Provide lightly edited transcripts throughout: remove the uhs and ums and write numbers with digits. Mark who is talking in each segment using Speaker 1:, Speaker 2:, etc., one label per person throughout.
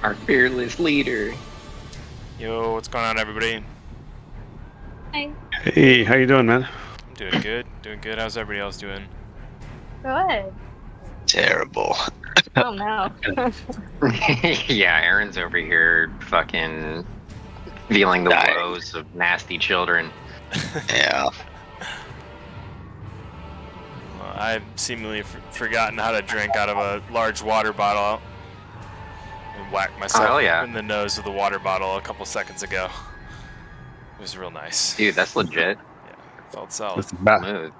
Speaker 1: Our fearless leader.
Speaker 2: Yo, what's going on, everybody?
Speaker 3: Hi.
Speaker 4: Hey, how you doing, man?
Speaker 2: I'm doing good. Doing good. How's everybody else doing?
Speaker 3: Good.
Speaker 5: Terrible.
Speaker 3: Oh no.
Speaker 1: Yeah, Aaron's over here fucking feeling the woes of nasty children.
Speaker 5: Yeah.
Speaker 2: Well, I've seemingly forgotten how to drink out of a large water bottle and whacked myself in the nose with a water bottle a couple seconds ago. It was real nice.
Speaker 1: Dude, that's legit.
Speaker 2: Yeah, it felt solid.
Speaker 4: That's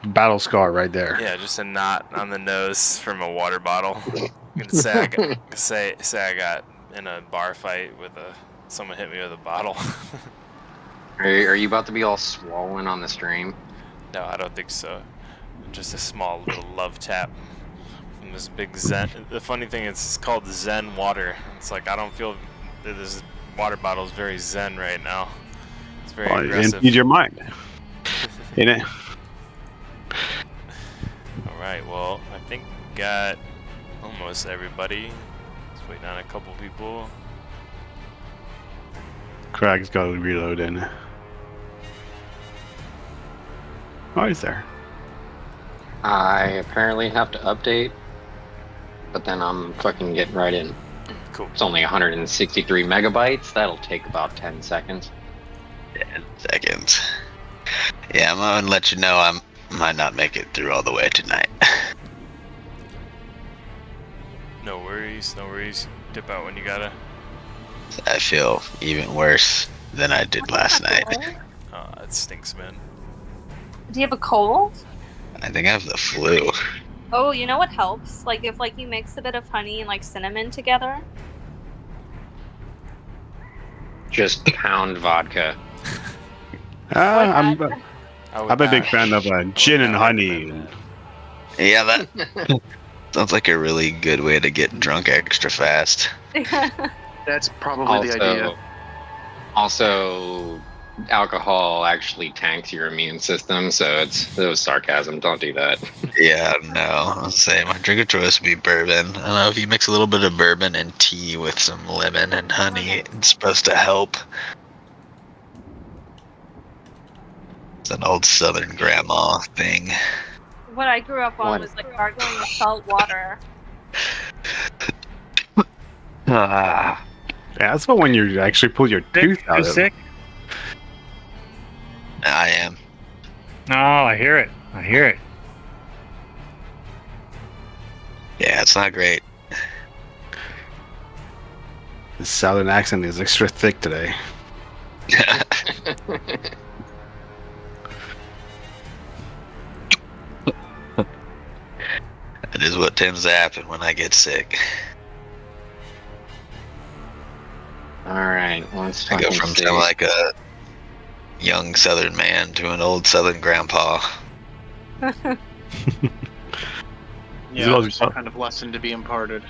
Speaker 4: battle scar right there.
Speaker 2: Yeah, just a knot on the nose from a water bottle. You can say I got in a bar fight with someone hit me with a bottle.
Speaker 1: Are you about to be all swollen on the stream?
Speaker 2: No, I don't think so. Just a small little love tap from this big Zen. The funny thing is, it's called Zen water. It's like I don't feel that this water bottle is very Zen right now. It's very aggressive.
Speaker 4: It needs your mind. Ain't it?
Speaker 2: Alright, well, I think we got almost everybody. Just waiting on a couple people.
Speaker 4: Craig's got to reload in. Oh, he's there.
Speaker 1: I apparently have to update, but then I'm fucking getting right in.
Speaker 2: Cool.
Speaker 1: It's only 163 megabytes. That'll take about 10 seconds.
Speaker 5: 10 seconds. Yeah, I'm gonna let you know I might not make it through all the way tonight.
Speaker 2: No worries, no worries. Dip out when you gotta.
Speaker 5: I feel even worse than I did last night.
Speaker 2: Oh, that stinks, man.
Speaker 3: Do you have a cold?
Speaker 5: I think I have the flu.
Speaker 3: Oh, you know what helps? Like if you mix a bit of honey and cinnamon together.
Speaker 1: Just pound vodka.
Speaker 4: I'm a big fan of gin and honey.
Speaker 5: Yeah, that sounds like a really good way to get drunk extra fast.
Speaker 6: That's probably the idea.
Speaker 1: Also, alcohol actually tanks your immune system, so it was sarcasm. Don't do that.
Speaker 5: Yeah, no. I'm saying my drink of choice would be bourbon. I don't know if you mix a little bit of bourbon and tea with some lemon and honey, it's supposed to help. It's an old Southern grandma thing.
Speaker 3: What I grew up on
Speaker 1: What?
Speaker 3: was like gargling with salt water.
Speaker 5: Ah,
Speaker 4: Yeah, that's about when you actually pull your tooth out.
Speaker 6: You
Speaker 4: of it.
Speaker 6: sick?
Speaker 5: I am.
Speaker 6: No, I hear it. I hear it.
Speaker 5: Yeah, it's not great.
Speaker 4: The southern accent is extra thick today.
Speaker 5: That is what tends to happen when I get sick.
Speaker 1: All right, let's
Speaker 5: I go
Speaker 1: fucking
Speaker 5: from
Speaker 1: see.
Speaker 5: sounding like a young Southern man to an old Southern grandpa.
Speaker 4: He's
Speaker 7: Yeah,
Speaker 4: always-
Speaker 7: there's some kind of lesson to be imparted.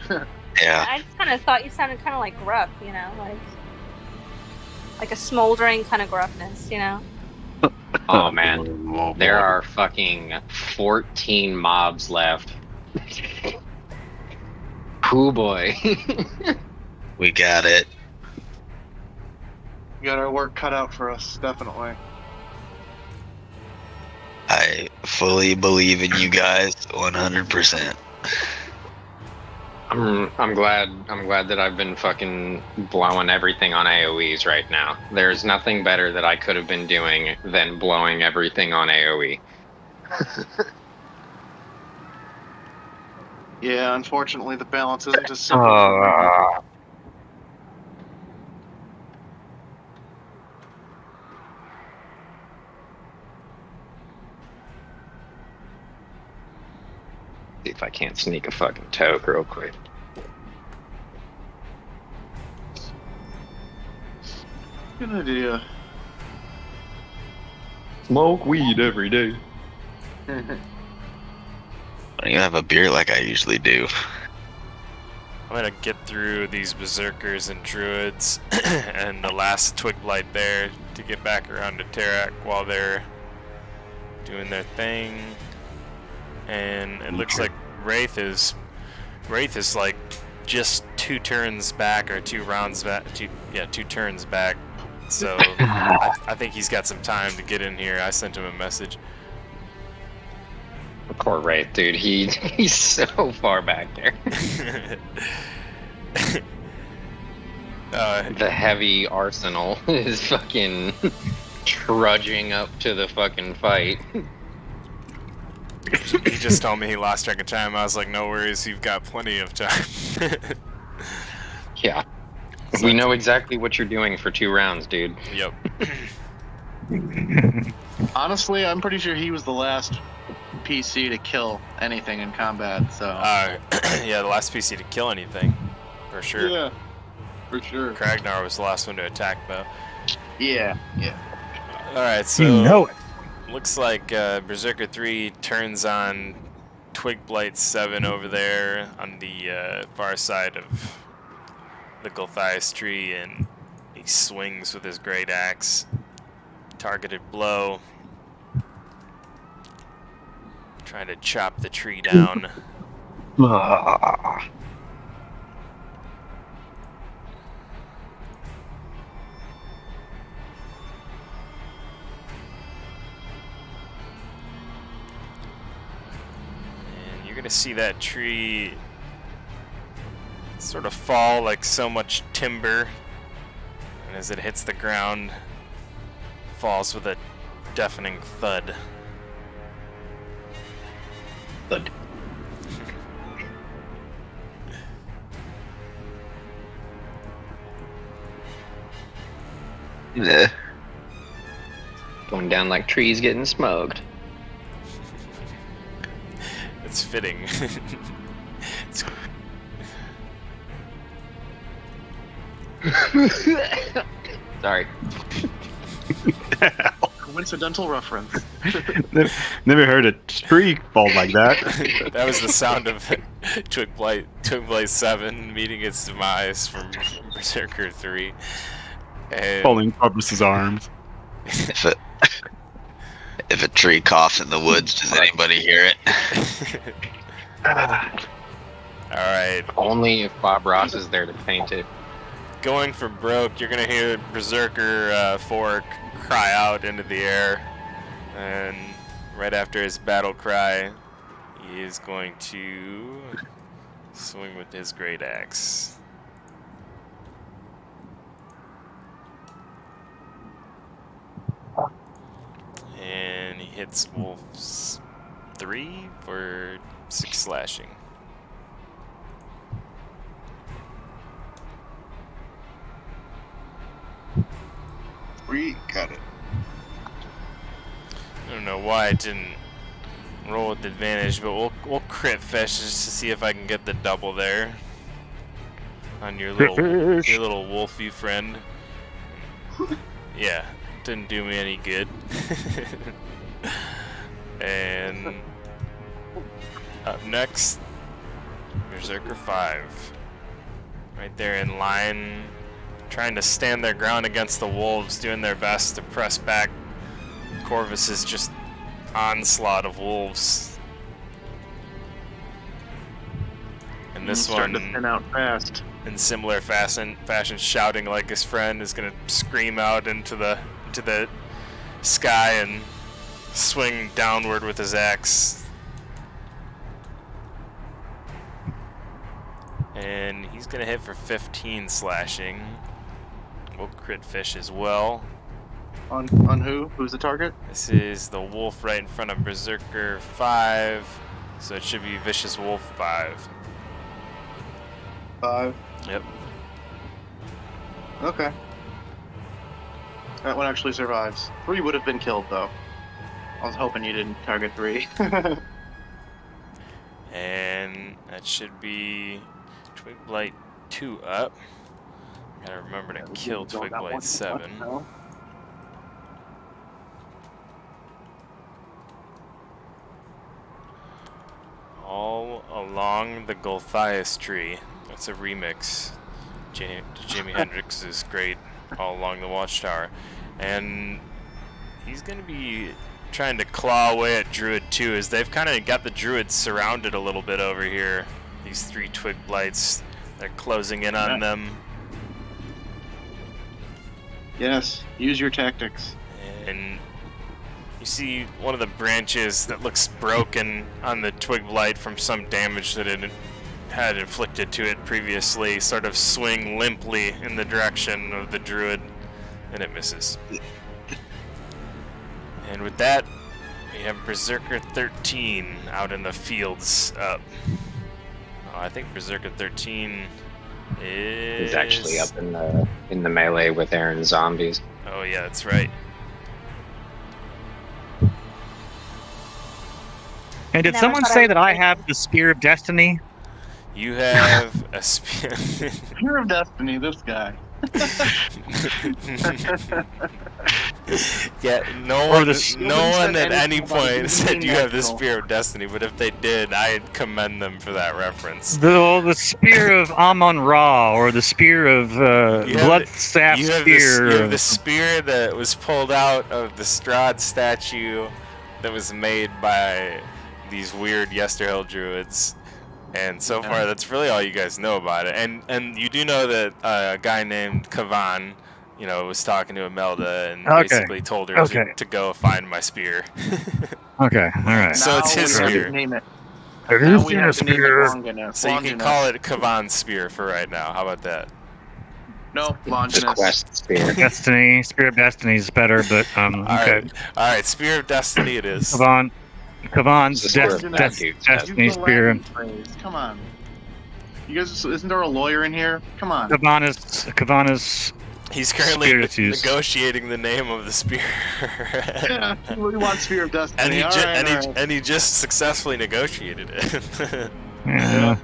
Speaker 5: Yeah.
Speaker 3: I just kind of thought you sounded kind of like gruff, you know, like a smoldering kind of gruffness, you know.
Speaker 1: Oh man, there are fucking 14 mobs left. Cool boy.
Speaker 5: We got it.
Speaker 7: We got our work cut out for us, definitely.
Speaker 5: I fully believe in you guys 100%.
Speaker 1: I'm glad that I've been fucking blowing everything on AoEs right now. There's nothing better that I could have been doing than blowing everything on AoE.
Speaker 7: Yeah, unfortunately, the balance isn't as simple. As
Speaker 1: See if I can't sneak a fucking toke real quick.
Speaker 7: Good idea.
Speaker 1: Smoke weed every day.
Speaker 5: I don't even have a beer like I usually do.
Speaker 2: I'm gonna get through these berserkers and druids and the last twig blight there to get back around to Tarak while they're doing their thing. And it looks like Wraith is like just 2 turns back or 2 rounds back. 2 turns back. So I think he's got some time to get in here. I sent him a message.
Speaker 1: Poor Wraith, dude. He's so far back there. The heavy arsenal is fucking trudging up to the fucking fight.
Speaker 2: He just told me he lost track of time. I was like, no worries, you've got plenty of time.
Speaker 1: Yeah. We know exactly what you're doing for 2 rounds, dude.
Speaker 2: Yep.
Speaker 7: Honestly, I'm pretty sure he was the last PC to kill anything in combat, so...
Speaker 2: Yeah, the last PC to kill anything, for sure.
Speaker 7: Yeah, for sure.
Speaker 2: Kragnar was the last one to attack, though.
Speaker 7: Yeah, yeah.
Speaker 2: Alright, so...
Speaker 6: You know it.
Speaker 2: Looks like Berserker 3 turns on Twig Blight 7 over there on the far side of the Gulthias tree, and he swings with his great axe. Targeted blow. Trying to chop the tree down. And you're gonna see that tree sort of fall like so much timber, and as it hits the ground, falls with a deafening thud.
Speaker 1: Thud.
Speaker 5: Yeah.
Speaker 1: Going down like trees getting smoked.
Speaker 2: It's fitting. It's
Speaker 1: Sorry.
Speaker 7: Coincidental reference.
Speaker 4: Never heard a tree fall like that.
Speaker 2: that was the sound of Twig Blight 7 meeting its demise from Berserker 3. And
Speaker 4: Pulling Corvus's arms.
Speaker 5: If a tree coughs in the woods, does anybody hear it?
Speaker 2: all right,
Speaker 1: Only if Bob Ross is there to paint it.
Speaker 2: going for broke, you're gonna hear Berserker Fork cry out into the air, and right after his battle cry, he is going to swing with his great axe. And he hits Wolf's 3 for 6 slashing.
Speaker 7: Got it.
Speaker 2: I don't know why I didn't roll with advantage, but we'll crit fish just to see if I can get the double there on your little wolfy friend. Yeah, didn't do me any good. And up next, Berserker 5, right there in line, trying to stand their ground against the wolves, doing their best to press back Corvus's just onslaught of wolves. And this
Speaker 7: Starting
Speaker 2: one,
Speaker 7: to thin out fast.
Speaker 2: in similar fashion, shouting like his friend, is gonna scream out into the sky and swing downward with his axe. And he's gonna hit for 15 slashing. We'll crit fish as well.
Speaker 7: On who? Who's the target?
Speaker 2: This is the wolf right in front of Berserker 5, so it should be Vicious Wolf 5.
Speaker 7: 5.
Speaker 2: Yep.
Speaker 7: Okay. That one actually survives. 3 would have been killed though. I was hoping you didn't target 3.
Speaker 2: And that should be Twig Blight 2 up. Gotta remember to kill Twig Blight 7. All along the Golthias tree. That's a remix. Jimi Hendrix is great. All along the Watchtower. And he's gonna be trying to claw away at Druid 2, as they've kind of got the Druids surrounded a little bit over here. These 3 Twig Blights, they're closing in on them.
Speaker 7: Yes, use your tactics.
Speaker 2: And you see one of the branches that looks broken on the Twig Blight from some damage that it had inflicted to it previously sort of swing limply in the direction of the Druid, and it misses. And with that, we have Berserker 13 out in the fields up. I think Berserker 13 is...
Speaker 1: He's actually up in the melee with Aaron's zombies.
Speaker 2: Oh yeah, that's right.
Speaker 6: And did
Speaker 3: Never
Speaker 6: someone
Speaker 3: thought I
Speaker 6: say
Speaker 3: would
Speaker 6: that I
Speaker 3: say
Speaker 6: have the Spear of Destiny?
Speaker 2: You have a spear.
Speaker 7: Spear of Destiny, this guy.
Speaker 2: Yeah, no
Speaker 6: Or
Speaker 2: one,
Speaker 6: the-
Speaker 2: no one at any
Speaker 7: anything about
Speaker 2: point
Speaker 7: it.
Speaker 2: said you have the
Speaker 7: Natural.
Speaker 2: Spear of Destiny, but if they did, I'd commend them for that reference.
Speaker 6: The Spear of Amon Ra, or the Spear of
Speaker 2: You have
Speaker 6: Blood
Speaker 2: the-
Speaker 6: Staff
Speaker 2: You have,
Speaker 6: Spear.
Speaker 2: you have the spear that was pulled out of the Strahd statue that was made by these weird Yesterhill druids. And so far, that's really all you guys know about it. And you do know that a guy named Kavan, you know, was talking to Imelda and
Speaker 6: Okay.
Speaker 2: basically told her
Speaker 6: Okay.
Speaker 2: to go find my spear.
Speaker 6: Okay, alright.
Speaker 2: So it's
Speaker 7: Now
Speaker 2: his
Speaker 7: we have to
Speaker 2: spear.
Speaker 7: Name it.
Speaker 6: It
Speaker 7: Now
Speaker 6: is
Speaker 7: we
Speaker 6: a
Speaker 7: have to name it
Speaker 6: spear.
Speaker 7: Longinus.
Speaker 2: So you can
Speaker 7: Longinus.
Speaker 2: call it Kavan's spear for right now. How about that?
Speaker 7: No,
Speaker 1: The
Speaker 7: Longinus.
Speaker 1: quest spear.
Speaker 6: Destiny, Spear of Destiny is better, but
Speaker 2: All
Speaker 6: okay.
Speaker 2: right, all right. Spear of Destiny it is.
Speaker 6: Kavan's
Speaker 1: It's the Spear of
Speaker 7: Des-
Speaker 1: Bad Dudes.
Speaker 6: Destiny
Speaker 7: Use the
Speaker 6: Spear.
Speaker 7: Latin phrase. Come on. You guys, isn't there a lawyer in here? Come on.
Speaker 6: Kavan is
Speaker 2: He's currently
Speaker 6: Spiritus.
Speaker 2: negotiating the name of the spear.
Speaker 7: Yeah, we want Spear of Destiny.
Speaker 2: And he just successfully negotiated it.
Speaker 6: yeah,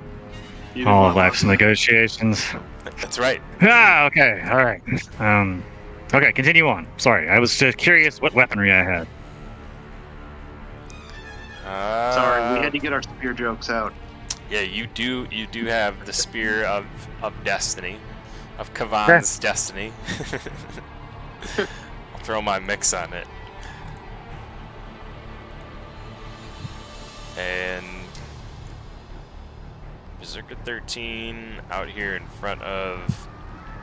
Speaker 7: You didn't
Speaker 6: all
Speaker 7: want
Speaker 6: life's negotiations.
Speaker 2: That's right.
Speaker 6: Ah, okay, all right. Okay, continue on. Sorry, I was just curious what weaponry I had.
Speaker 7: Sorry, we had to get our spear jokes out.
Speaker 2: Yeah, you do have the Spear of Destiny, of Kavan's destiny. I'll throw my mix on it. And Berserker 13 out here in front of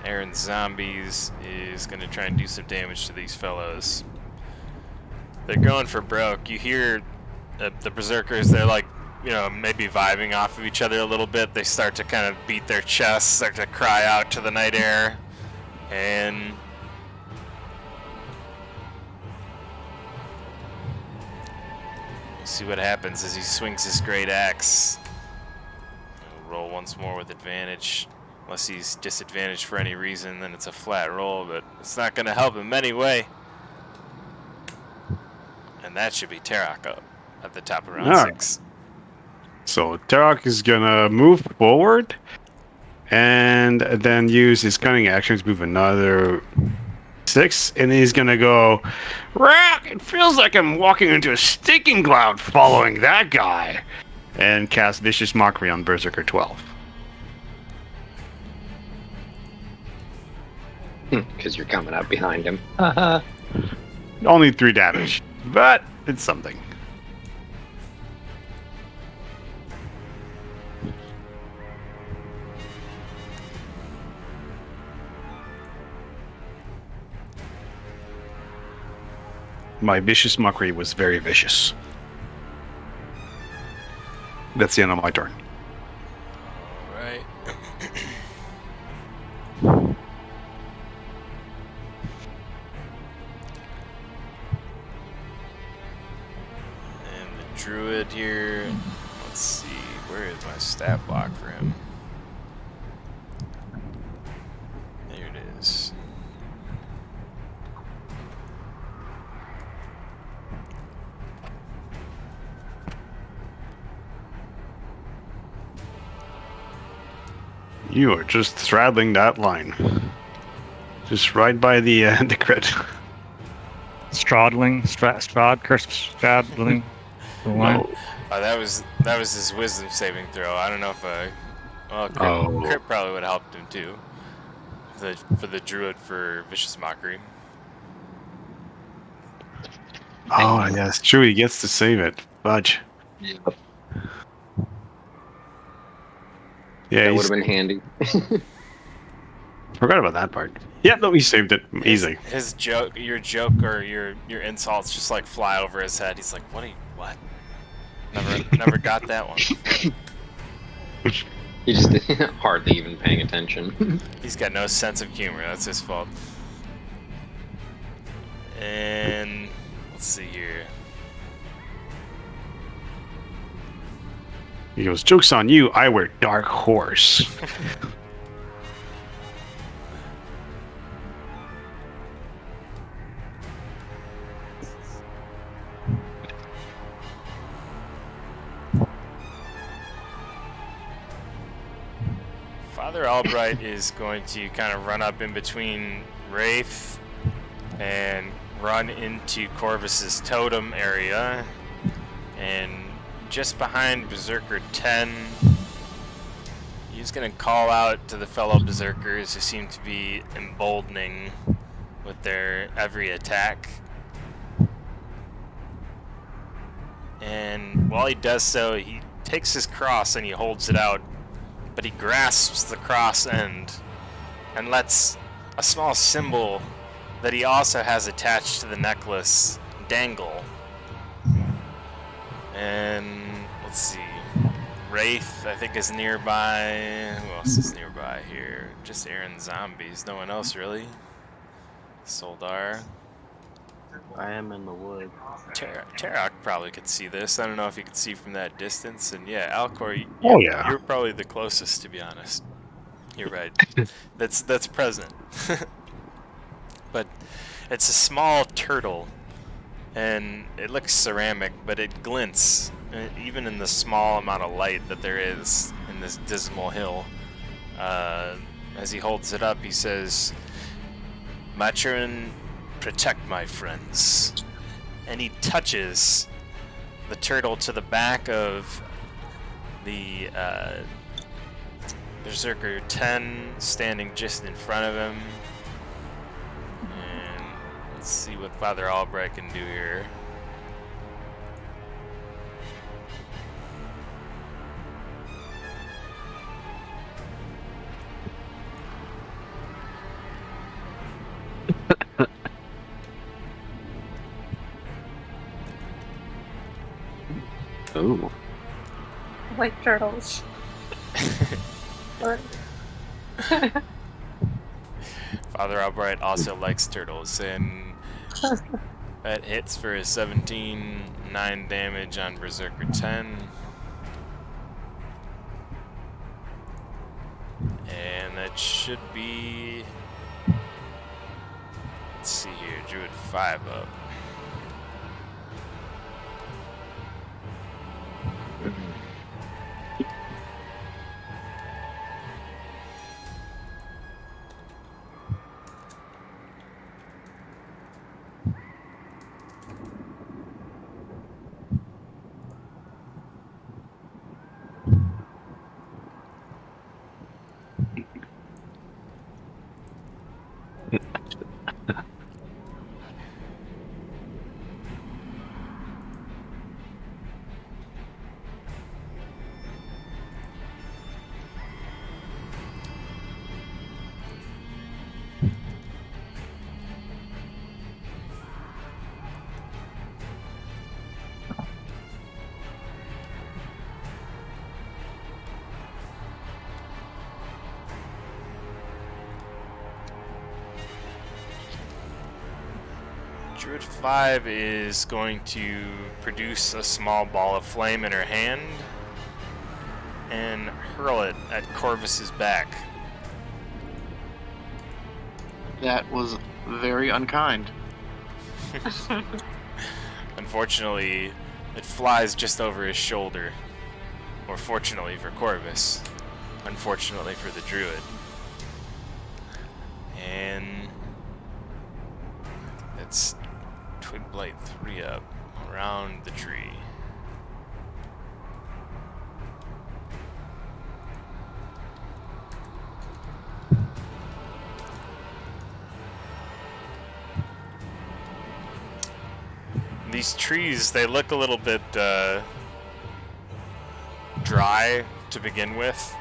Speaker 2: Aaron's zombies is going to try and do some damage to these fellows. They're going for broke. You hear the Berserkers, they're like, you know, maybe vibing off of each other a little bit. They start to kind of beat their chests, start to cry out to the night air. And we'll see what happens as he swings his great axe. We'll roll once more with advantage. Unless he's disadvantaged for any reason, then it's a flat roll, but it's not going to help him anyway. And that should be Tarok up at the top of round 6.
Speaker 4: So Tarok is gonna move forward, and then use his cunning action to move another 6, and he's gonna go. Rack! It feels like I'm walking into a stinking cloud following that guy, and cast Vicious Mockery on Berserker 12.
Speaker 1: Because you're coming up behind him.
Speaker 4: Only 3 damage, but it's something. My Vicious Mockery was very vicious. That's the end of my turn.
Speaker 2: Alright. And the druid here, let's see, where is my stat block for him? There it is.
Speaker 4: You are just straddling that line. Just right by the crit.
Speaker 6: Straddling, straddling the line.
Speaker 4: No.
Speaker 2: Oh, that was his wisdom saving throw. I don't know if crit probably would have helped him too. For the druid for Vicious Mockery.
Speaker 4: Oh, yes, true. He gets to save it. Fudge.
Speaker 1: Yep.
Speaker 4: Yeah,
Speaker 1: That would have been handy.
Speaker 4: forgot about that part. Yeah, no, he saved it easy.
Speaker 2: His joke, your joke or your insults just like fly over his head. He's like, what? Never got that one.
Speaker 1: He just hardly even paying attention.
Speaker 2: He's got no sense of humor. That's his fault. And let's see here.
Speaker 4: He goes, joke's on you, I wear Dark Horse.
Speaker 2: Father Albright is going to kind of run up in between Wraith and run into Corvus's totem area, and just behind Berserker 10, he's going to call out to the fellow Berserkers who seem to be emboldening with their every attack. And while he does so, he takes his cross and he holds it out, but he grasps the cross end and lets a small symbol that he also has attached to the necklace dangle. And let's see, Wraith I think is nearby. Who else is nearby here? Just Aaron zombies, no one else really. Soldar.
Speaker 7: I am in the wood.
Speaker 2: Tarok probably could see this. I don't know if he could see from that distance. And yeah, Alcor, you're probably the closest, to be honest. You're right. That's present. But it's a small turtle, and it looks ceramic, but it glints, even in the small amount of light that there is in this dismal hill. As he holds it up, he says, "Maturin, protect my friends." And he touches the turtle to the back of the Berserker 10 standing just in front of him. And let's see what Father Albright can do here.
Speaker 1: Ooh.
Speaker 3: White turtles. Or-
Speaker 2: Father Albright also likes turtles, and that hits for a 17, 9 damage on Berserker 10. And that should be... Let's see here, Druid 5 up. Druid 5 is going to produce a small ball of flame in her hand and hurl it at Corvus's back.
Speaker 7: That was very unkind.
Speaker 2: Unfortunately, it flies just over his shoulder. Or fortunately for Corvus, unfortunately for the druid. And it's Twig Blight 3 up around the tree. These trees, they look a little bit dry to begin with.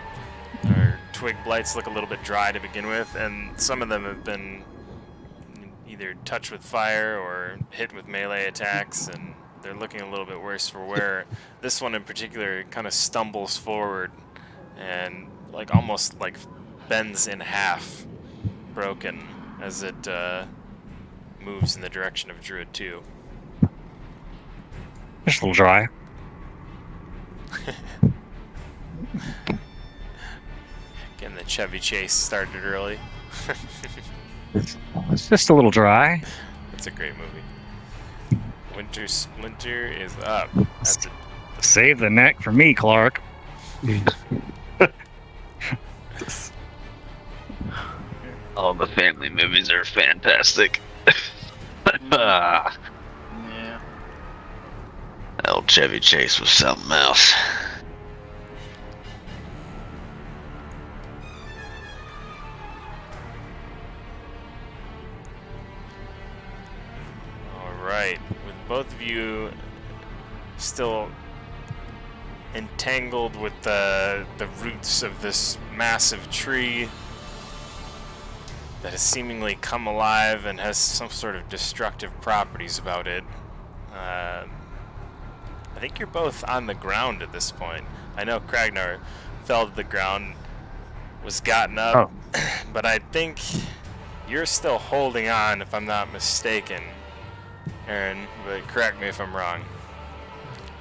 Speaker 2: Or twig blights look a little bit dry to begin with, and some of them have been either touched with fire or hit with melee attacks, and they're looking a little bit worse for wear. This one in particular kind of stumbles forward and like almost like bends in half, broken, as it moves in the direction of Druid 2.
Speaker 6: Just a little dry.
Speaker 2: Again, the Chevy Chase started early.
Speaker 6: It's just a little dry.
Speaker 2: That's a great movie. Wintersplinter is up. That's a,
Speaker 6: Save the neck for me, Clark.
Speaker 5: All the family movies are fantastic.
Speaker 7: Yeah.
Speaker 5: Old Chevy Chase was something else.
Speaker 2: Alright, with both of you still entangled with the roots of this massive tree that has seemingly come alive and has some sort of destructive properties about it. I think you're both on the ground at this point. I know Kragnar fell to the ground, was gotten up, but I think you're still holding on, if I'm not mistaken, Aaron, but correct me if I'm wrong.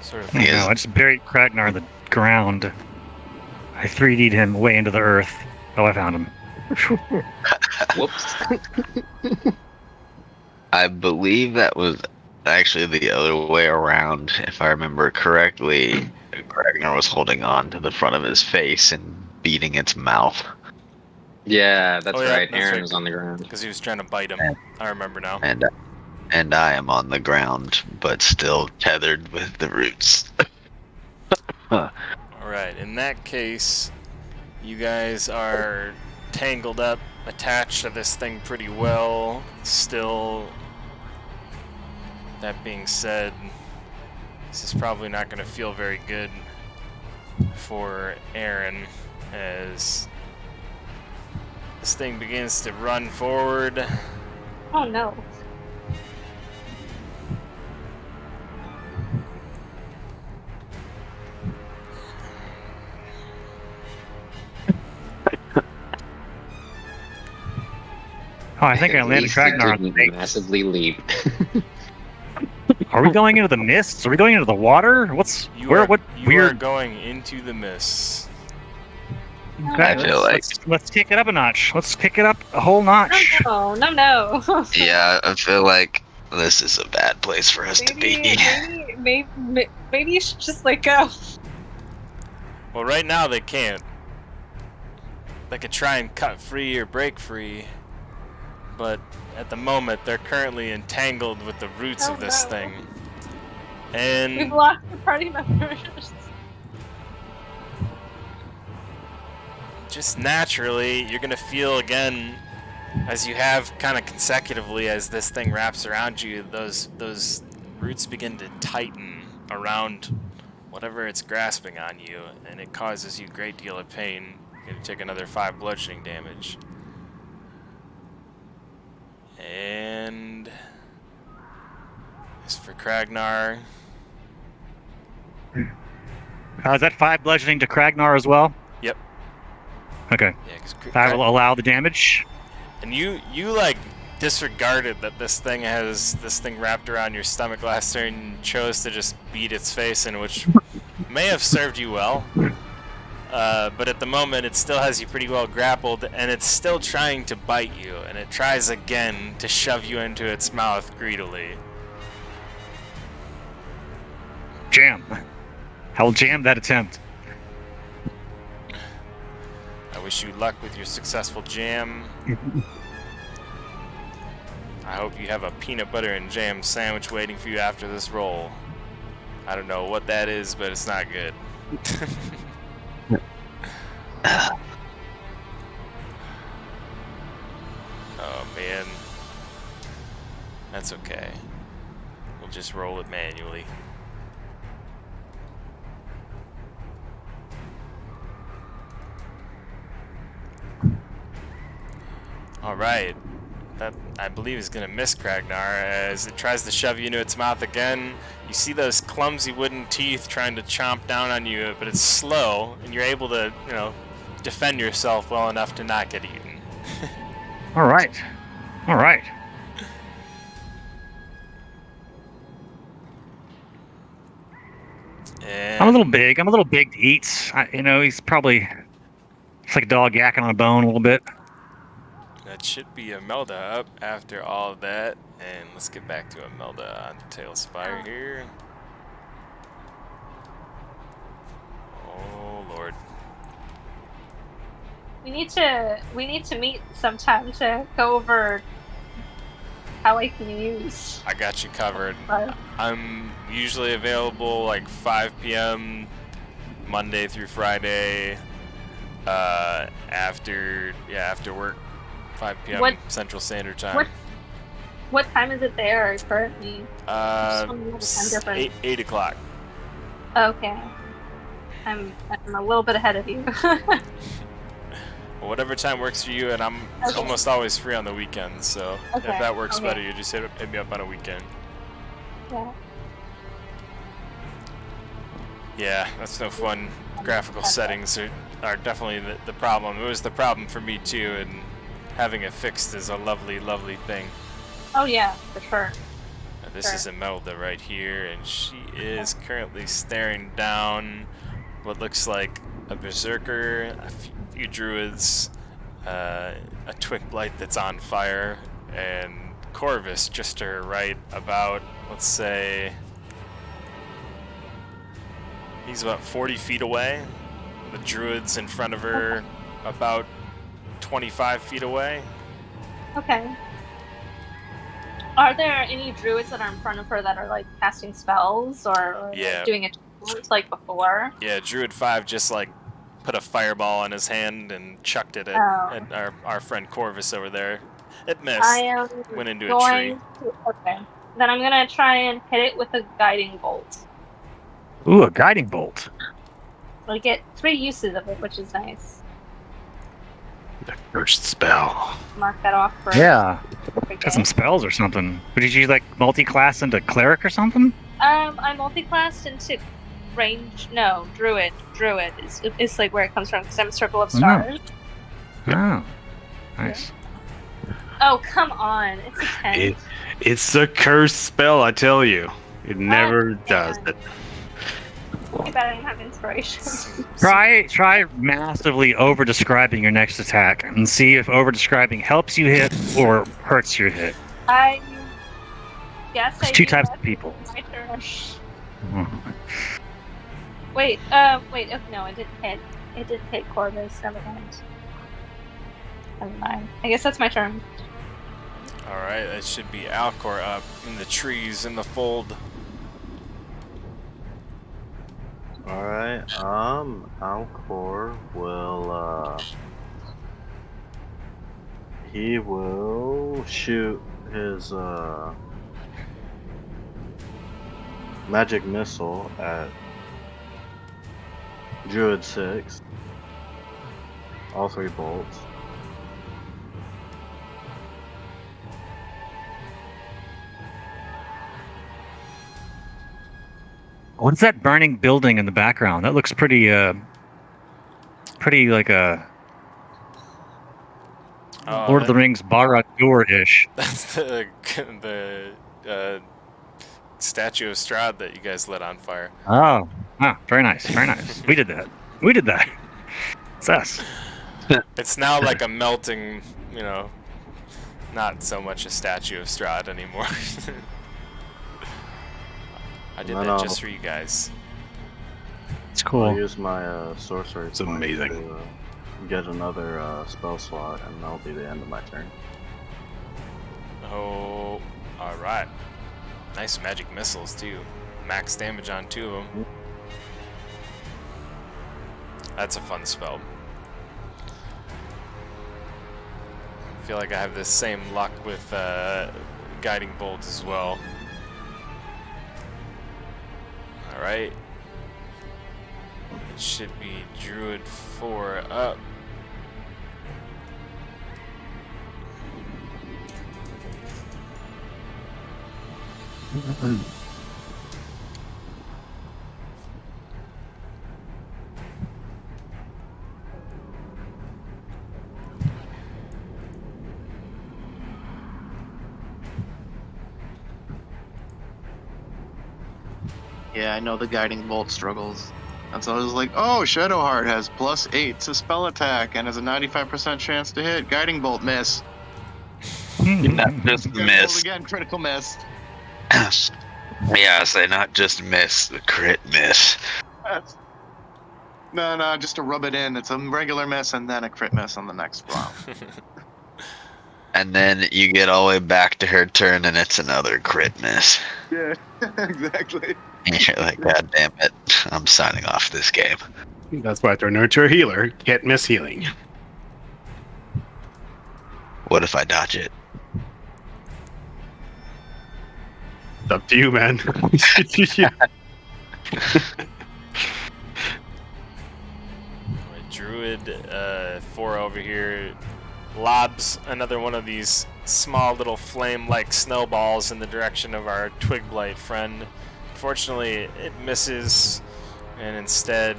Speaker 2: Sort of.
Speaker 6: No, I just buried Kragnar in the ground. I 3D'd him way into the earth. Oh, I found him.
Speaker 1: Whoops.
Speaker 5: I believe that was actually the other way around, if I remember correctly. Ragnar was holding on to the front of his face and beating its mouth.
Speaker 1: Yeah, that's
Speaker 2: Oh, yeah,
Speaker 1: right.
Speaker 2: that's
Speaker 1: Aaron
Speaker 2: right.
Speaker 1: was on the ground.
Speaker 2: Because he was trying to bite him. I remember now.
Speaker 5: And I am on the ground, but still tethered with the roots.
Speaker 2: Alright, in that case, You guys are tangled up, attached to this thing pretty well. Still, that being said, this is probably not going to feel very good for Aaron as this thing begins to run forward.
Speaker 3: Oh no.
Speaker 6: Oh, I think I
Speaker 1: At
Speaker 6: landed
Speaker 1: least it
Speaker 6: Kragnar on the
Speaker 1: didn't
Speaker 6: face.
Speaker 1: massively leap.
Speaker 6: Are we going into the mists? Are we going into the water? What's
Speaker 2: You
Speaker 6: where?
Speaker 2: are,
Speaker 6: What
Speaker 2: you
Speaker 6: weird?
Speaker 2: are going into the mists.
Speaker 6: Okay,
Speaker 5: I feel like-
Speaker 6: let's kick it up a notch. Let's kick it up a whole notch.
Speaker 3: No, no, no, no.
Speaker 5: Yeah, I feel like this is a bad place for us to be.
Speaker 3: Maybe you should just let go.
Speaker 2: Well, right now they can't. They could try and cut free or break free, but at the moment they're currently entangled with the roots
Speaker 3: Oh,
Speaker 2: of this
Speaker 3: no.
Speaker 2: thing.
Speaker 3: We've
Speaker 2: And
Speaker 3: lost the party members.
Speaker 2: just naturally, you're gonna feel again, as you have kind of consecutively as this thing wraps around you, those roots begin to tighten around whatever it's grasping on you, and it causes you a great deal of pain. You're gonna take another 5 bludgeoning damage. And as for Kragnar,
Speaker 6: Is that 5 bludgeoning to Kragnar as well?
Speaker 2: Yep.
Speaker 6: Okay.
Speaker 2: yeah, 'cause
Speaker 6: I will allow the damage.
Speaker 2: and you like disregarded that this thing has this thing wrapped around your stomach last turn and chose to just beat its face in, which may have served you well. But at the moment, it still has you pretty well grappled, and it's still trying to bite you, and it tries again to shove you into its mouth greedily.
Speaker 6: Jam. I'll jam that attempt.
Speaker 2: I wish you luck with your successful jam. I hope you have a peanut butter and jam sandwich waiting for you after this roll. I don't know what that is, but it's not good. Oh man. That's okay. We'll just roll it manually. Alright. That, I believe, is going to miss Kragnar as it tries to shove you into its mouth again. You see those clumsy wooden teeth trying to chomp down on you, but it's slow, and you're able to, defend yourself well enough to not get eaten.
Speaker 6: All right. All right.
Speaker 2: And
Speaker 6: I'm a little big to eat. He's probably, it's like a dog yakking on a bone a little bit.
Speaker 2: that should be Imelda up after all of that. And let's get back to Imelda on Tailspire here. Oh Lord.
Speaker 3: We need to meet sometime to go over how I can use.
Speaker 2: I got you covered. I'm usually available like 5 p.m. Monday through Friday. After work, 5 p.m.
Speaker 3: What-
Speaker 2: Central Standard Time.
Speaker 3: What time is it there currently? Just wondering what the time difference.
Speaker 2: 8 o'clock.
Speaker 3: Okay. I'm a little bit ahead of you.
Speaker 2: Well, whatever time works for you, and I'm
Speaker 3: Okay.
Speaker 2: almost always free on the weekends. So if
Speaker 3: Okay,
Speaker 2: that works
Speaker 3: okay.
Speaker 2: better, you just hit me up on a weekend.
Speaker 3: Yeah.
Speaker 2: Yeah, that's no fun. Graphical settings are definitely the problem. It was the problem for me too, and having it fixed is a lovely, lovely thing.
Speaker 3: Oh yeah, for sure.
Speaker 2: This
Speaker 3: Sure.
Speaker 2: is Imelda right here, and she is currently staring down what looks like a berserker, a few druids, a twig blight that's on fire, and Corvus just to her right, about, let's say, he's about 40 feet away. The druids in front of her about 25 feet away.
Speaker 3: Okay. Are there any druids that are in front of her that are like casting spells or
Speaker 2: Yeah.
Speaker 3: doing a challenge like before?
Speaker 2: Yeah, Druid 5 just like put a fireball in his hand and chucked it
Speaker 3: Oh.
Speaker 2: at our friend Corvus over there. It missed.
Speaker 3: I am
Speaker 2: Went into a tree.
Speaker 3: going to. Okay. Then I'm gonna try and hit it with a guiding bolt.
Speaker 6: Ooh, a guiding bolt.
Speaker 3: I get 3 uses of it, which is nice.
Speaker 4: The first spell.
Speaker 3: Mark that off for.
Speaker 6: Yeah.
Speaker 3: Okay.
Speaker 6: Got some spells or something. But did you like multi-class into cleric or something?
Speaker 3: I multi-classed into druid. Druid is like where it comes from because I'm a circle of stars.
Speaker 6: Oh, nice.
Speaker 3: Oh, come on. It's a 10.
Speaker 4: It's a cursed spell, I tell you. It never does it.
Speaker 3: Too bad I don't have inspiration.
Speaker 6: Try massively over-describing your next attack and see if over-describing helps you hit or hurts your hit.
Speaker 3: I guess
Speaker 6: There's
Speaker 3: I
Speaker 6: two
Speaker 3: do
Speaker 6: types
Speaker 3: that.
Speaker 6: of people.
Speaker 3: My turn.
Speaker 6: Oh.
Speaker 3: Wait, oh, no, it didn't hit. It didn't hit Corvus. Never mind. I guess that's my turn.
Speaker 2: Alright, that should be Alcor up in the trees in the fold.
Speaker 8: Alright, Alcor will, he will shoot his, magic missile at Druid 6. All 3 bolts.
Speaker 6: What's that burning building in the background? That looks pretty like a Lord of the Rings Barad-dûr-ish.
Speaker 2: That's the statue of Strahd that you guys lit on fire.
Speaker 6: Oh, very nice, very nice. We did that. It's us.
Speaker 2: It's now like a melting, not so much a statue of Strahd anymore. I did that just for you guys.
Speaker 6: It's
Speaker 8: I'll
Speaker 6: cool.
Speaker 8: use my sorcery.
Speaker 4: It's
Speaker 8: point
Speaker 4: amazing.
Speaker 8: To, get another spell slot, and that'll be the end of my turn.
Speaker 2: Oh, alright. Nice magic missiles, too. Max damage on 2 of them. That's a fun spell. I feel like I have the same luck with Guiding Bolt as well. Alright. It should be Druid 4 up.
Speaker 7: Yeah, I know the guiding bolt struggles. And so I was like, oh, Shadowheart has +8 to spell attack and has a 95% chance to hit. Guiding bolt miss.
Speaker 5: Not just
Speaker 7: Guiding bolt
Speaker 5: miss.
Speaker 7: again, critical miss.
Speaker 5: Yeah, I say not just miss, the crit miss.
Speaker 7: No, just to rub it in. It's a regular miss and then a crit miss on the next round.
Speaker 5: And then you get all the way back to her turn and it's another crit miss.
Speaker 7: Yeah, exactly.
Speaker 5: And you're like, God damn it, I'm signing off this game.
Speaker 4: That's why I turn her into a healer. Can't miss healing.
Speaker 5: What if I dodge it?
Speaker 4: It's up to you, man.
Speaker 2: Druid 4 over here lobs another one of these small little flame-like snowballs in the direction of our twig blight friend. Fortunately, it misses and instead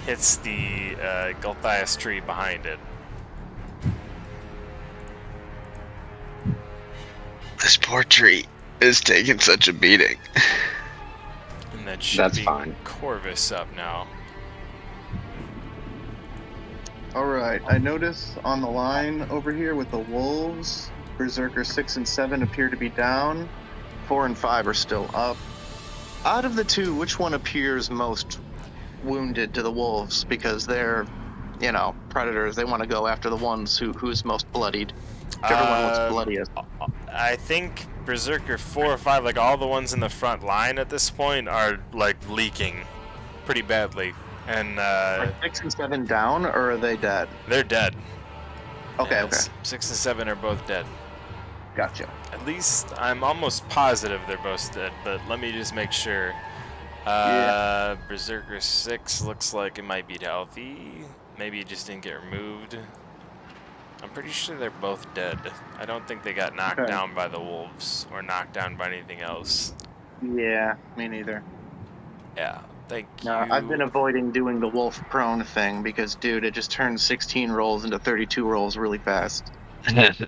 Speaker 2: hits the Gulthias tree behind it.
Speaker 5: This poor tree is taking such a beating.
Speaker 2: And that should
Speaker 1: That's
Speaker 2: be
Speaker 1: fine.
Speaker 2: Corvus up now.
Speaker 7: Alright, I notice on the line over here with the wolves, Berserker 6 and 7 appear to be down. 4 and 5 are still up. Out of the two, which one appears most wounded to the wolves? Because they're, predators. They want to go after the ones who's most bloodied. Whichever one looks bloodiest.
Speaker 2: I think Berserker 4 or 5, like all the ones in the front line at this point, are like leaking pretty badly. And
Speaker 7: Are 6 and 7 down, or are they dead?
Speaker 2: they're dead.
Speaker 7: Okay, okay.
Speaker 2: Yes, 6 and 7 are both dead.
Speaker 7: Gotcha.
Speaker 2: At least I'm almost positive they're both dead, but let me just make sure.
Speaker 7: Yeah.
Speaker 2: Berserker 6 looks like it might be healthy. Maybe it just didn't get removed. I'm pretty sure they're both dead. I don't think they got knocked
Speaker 7: Okay.
Speaker 2: down by the wolves or knocked down by anything else.
Speaker 7: Yeah, me neither.
Speaker 2: Yeah, thank you.
Speaker 7: No, I've been avoiding doing the wolf prone thing because, dude, it just turns 16 rolls into 32 rolls really fast.
Speaker 2: Thank you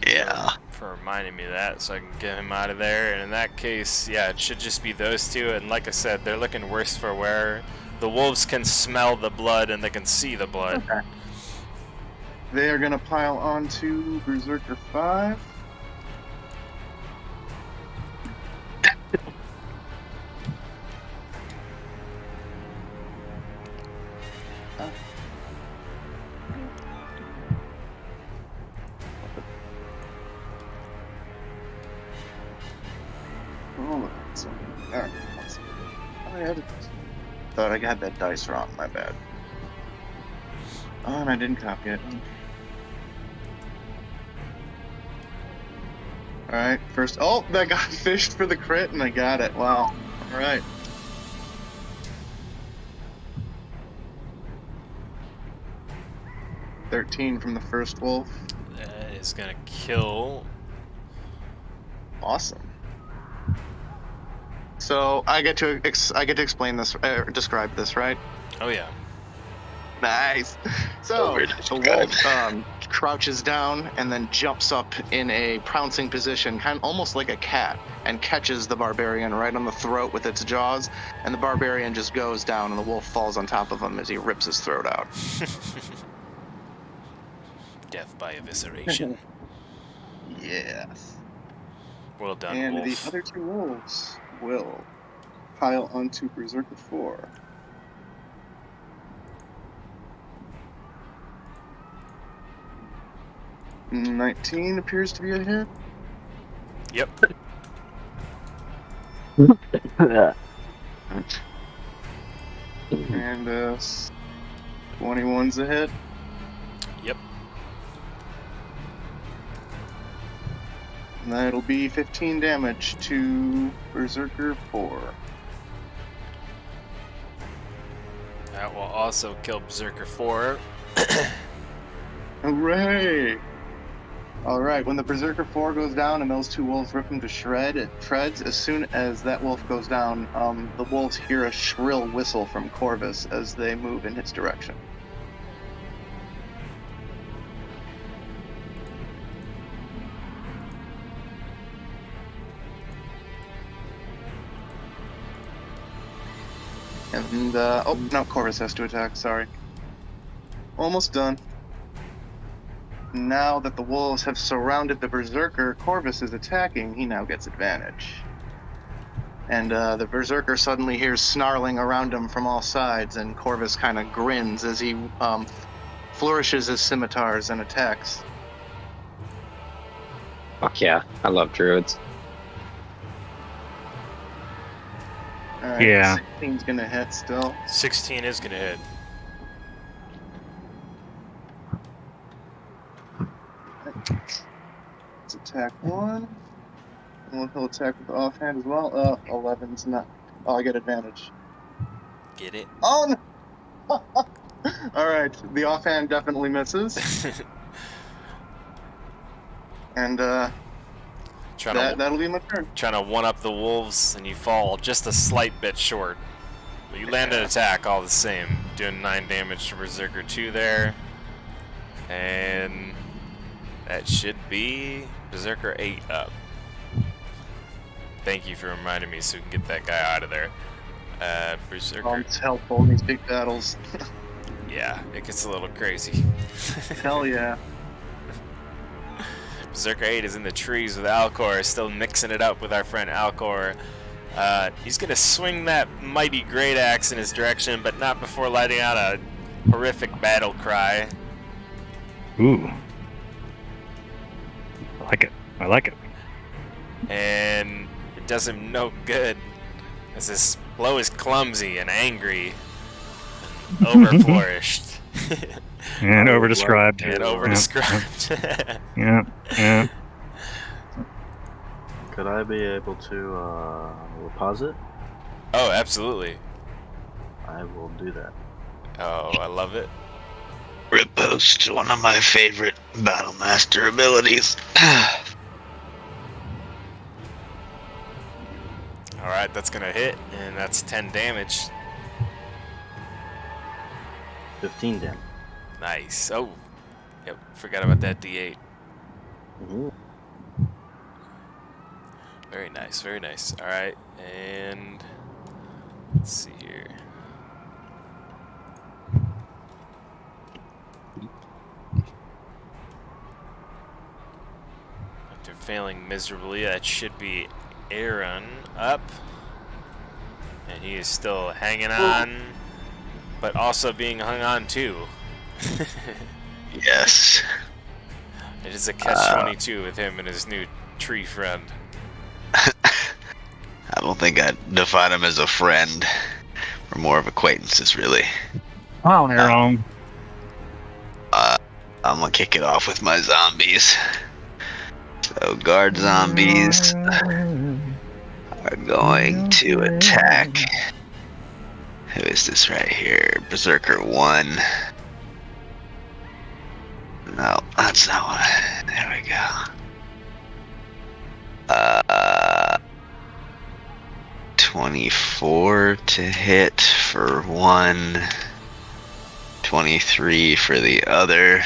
Speaker 5: Yeah.
Speaker 2: for reminding me of that so I can get him out of there. And in that case, yeah, it should just be those two. And like I said, they're looking worse for wear. The wolves can smell the blood and they can see the blood.
Speaker 7: Okay. They are going to pile onto Berserker 5. Oh, so, alright. Thought I got that dice wrong, my bad. Oh, and I didn't copy it. Alright, first. Oh, that got fished for the crit, and I got it. Wow. Alright. $13 from the first wolf.
Speaker 2: That is gonna kill.
Speaker 7: Awesome. So I get to explain this, describe this, right?
Speaker 2: Oh yeah.
Speaker 7: Nice. So the wolf crouches down and then jumps up in a pouncing position, kind of almost like a cat, and catches the barbarian right on the throat with its jaws. And the barbarian just goes down, and the wolf falls on top of him as he rips his throat out.
Speaker 2: Death by evisceration.
Speaker 7: Yes.
Speaker 2: Well done,
Speaker 7: And
Speaker 2: wolf.
Speaker 7: the other two wolves will pile onto Berserker 4. $19 appears to be a hit.
Speaker 2: Yep.
Speaker 7: And 21's a hit.
Speaker 2: Yep.
Speaker 7: And that'll be 15 damage to Berserker 4.
Speaker 2: That will also kill Berserker 4.
Speaker 7: Hooray! Alright, when the Berserker 4 goes down and those two wolves rip him to shreds, as soon as that wolf goes down, the wolves hear a shrill whistle from Corvus as they move in his direction. And, oh, no, Corvus has to attack, sorry. Almost done. Now that the wolves have surrounded the Berserker, Corvus is attacking, he now gets advantage. And the Berserker suddenly hears snarling around him from all sides, and Corvus kind of grins as he flourishes his scimitars and attacks.
Speaker 1: Fuck yeah, I love druids.
Speaker 7: Alright,
Speaker 6: Yeah.
Speaker 7: 16's gonna hit still.
Speaker 2: 16 is gonna hit.
Speaker 7: Let's attack 1. And he'll attack with the offhand as well. 11's not. Oh, I get advantage.
Speaker 2: Get it?
Speaker 7: Oh no! Alright, the offhand definitely misses. And that'll be my turn.
Speaker 2: Trying to one-up the wolves, and you fall just a slight bit short. But you land an attack all the same, doing 9 damage to Berserker 2 there. And that should be Berserker 8 up. Thank you for reminding me so we can get that guy out of there. Berserker.
Speaker 7: It's helpful in these big battles.
Speaker 2: Yeah, it gets a little crazy.
Speaker 7: Hell yeah.
Speaker 2: Berserker 8 is in the trees with Alcor, still mixing it up with our friend Alcor. He's going to swing that mighty great axe in his direction, but not before letting out a horrific battle cry.
Speaker 6: Ooh. I like it. I like it.
Speaker 2: And it does him no good, as this blow is clumsy and angry. Overflourished.
Speaker 6: And overdescribed.
Speaker 2: And overdescribed.
Speaker 6: Yeah.
Speaker 8: Could I be able to reposit?
Speaker 2: Oh, absolutely.
Speaker 8: I will do that.
Speaker 2: Oh, I love it.
Speaker 5: Riposte, one of my favorite Battlemaster abilities.
Speaker 2: Alright, that's gonna hit, and that's 10 damage.
Speaker 8: 15 damage.
Speaker 2: Nice. Oh, yep, forgot about that D8.
Speaker 8: Ooh.
Speaker 2: Very nice, very nice. Alright, and let's see here. After failing miserably, that should be Aaron up. And he is still hanging on, but also being hung on too.
Speaker 5: Yes.
Speaker 2: It is a catch-22 with him and his new tree friend.
Speaker 5: I don't think I'd define him as a friend. We're more of acquaintances, really.
Speaker 6: Oh, Aaron.
Speaker 5: I'm gonna kick it off with my zombies. So guard zombies are going to attack. Who is this right here? Berserker 1. No, that's not what. There we go. 24 to hit for one. 23 for the other.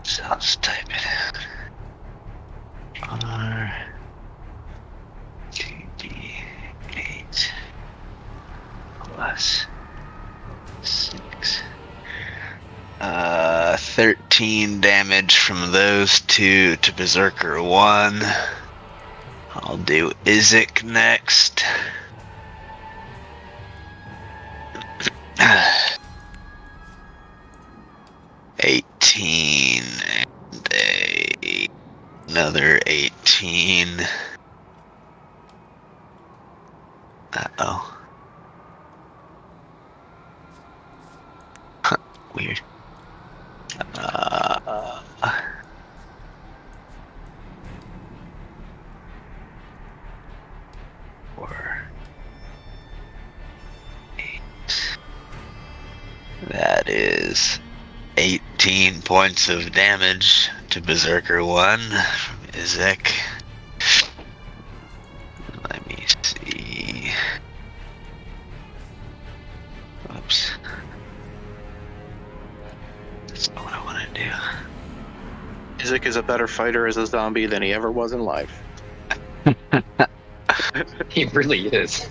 Speaker 5: So I'll just type it out. R2D8 plus 6. 13 damage from those two to Berserker 1. I'll do Izek next. $18 and another 18. Uh-oh. Weird. That is 18 points of damage to Berserker 1 from Izek. Let me see. Oops. That's not what I want to do.
Speaker 7: Isaac is a better fighter as a zombie than he ever was in life.
Speaker 1: He really is.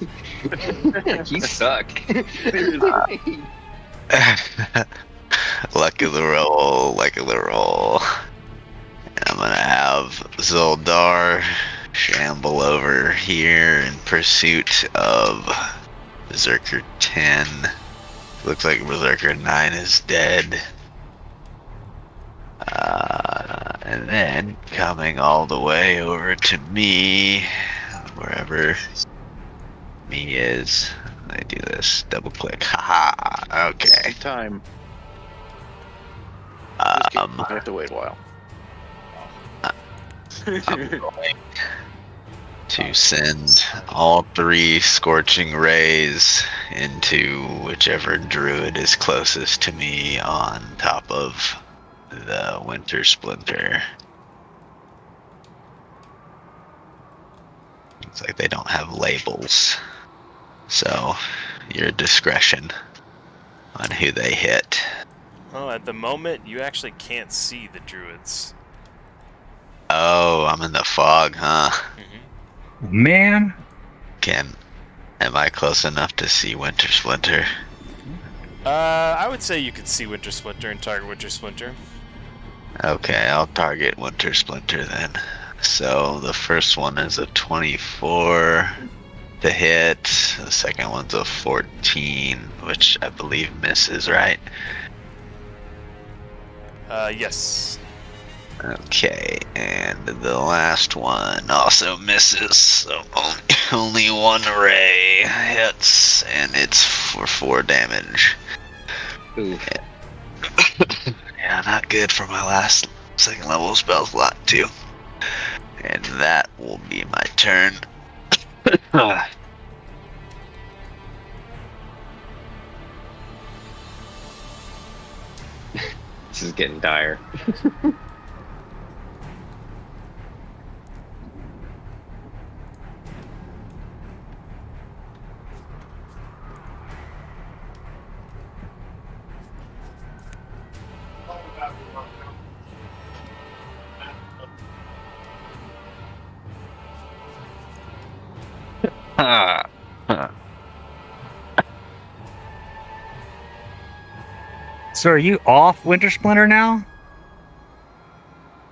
Speaker 1: You suck.
Speaker 5: Luck of the roll, luck of the roll. I'm gonna have Zoldar shamble over here in pursuit of Berserker 10. Looks like Berserker 9 is dead. And then coming all the way over to me, wherever me is. I do this, double click. Haha. Okay.
Speaker 7: Time.
Speaker 5: I
Speaker 7: have to wait a while.
Speaker 5: I'm going to send all 3 scorching rays into whichever druid is closest to me on top of the Wintersplinter. Looks like they don't have labels, so your discretion on who they hit.
Speaker 2: Well, at the moment, you actually can't see the druids.
Speaker 5: Oh, I'm in the fog, huh?
Speaker 6: Man.
Speaker 5: Am I close enough to see Wintersplinter?
Speaker 2: I would say you could see Wintersplinter and target Wintersplinter.
Speaker 5: Okay, I'll target Wintersplinter then. So the first one is a 24 to hit. The second one's a 14, which I believe misses, right?
Speaker 2: Yes.
Speaker 5: Okay, and the last one also misses, so only one ray hits, and it's for 4 damage.
Speaker 1: Ooh.
Speaker 5: Yeah, not good for my last second level spell slot, too. And that will be my turn.
Speaker 1: This is getting dire.
Speaker 6: So are you off Wintersplinter now?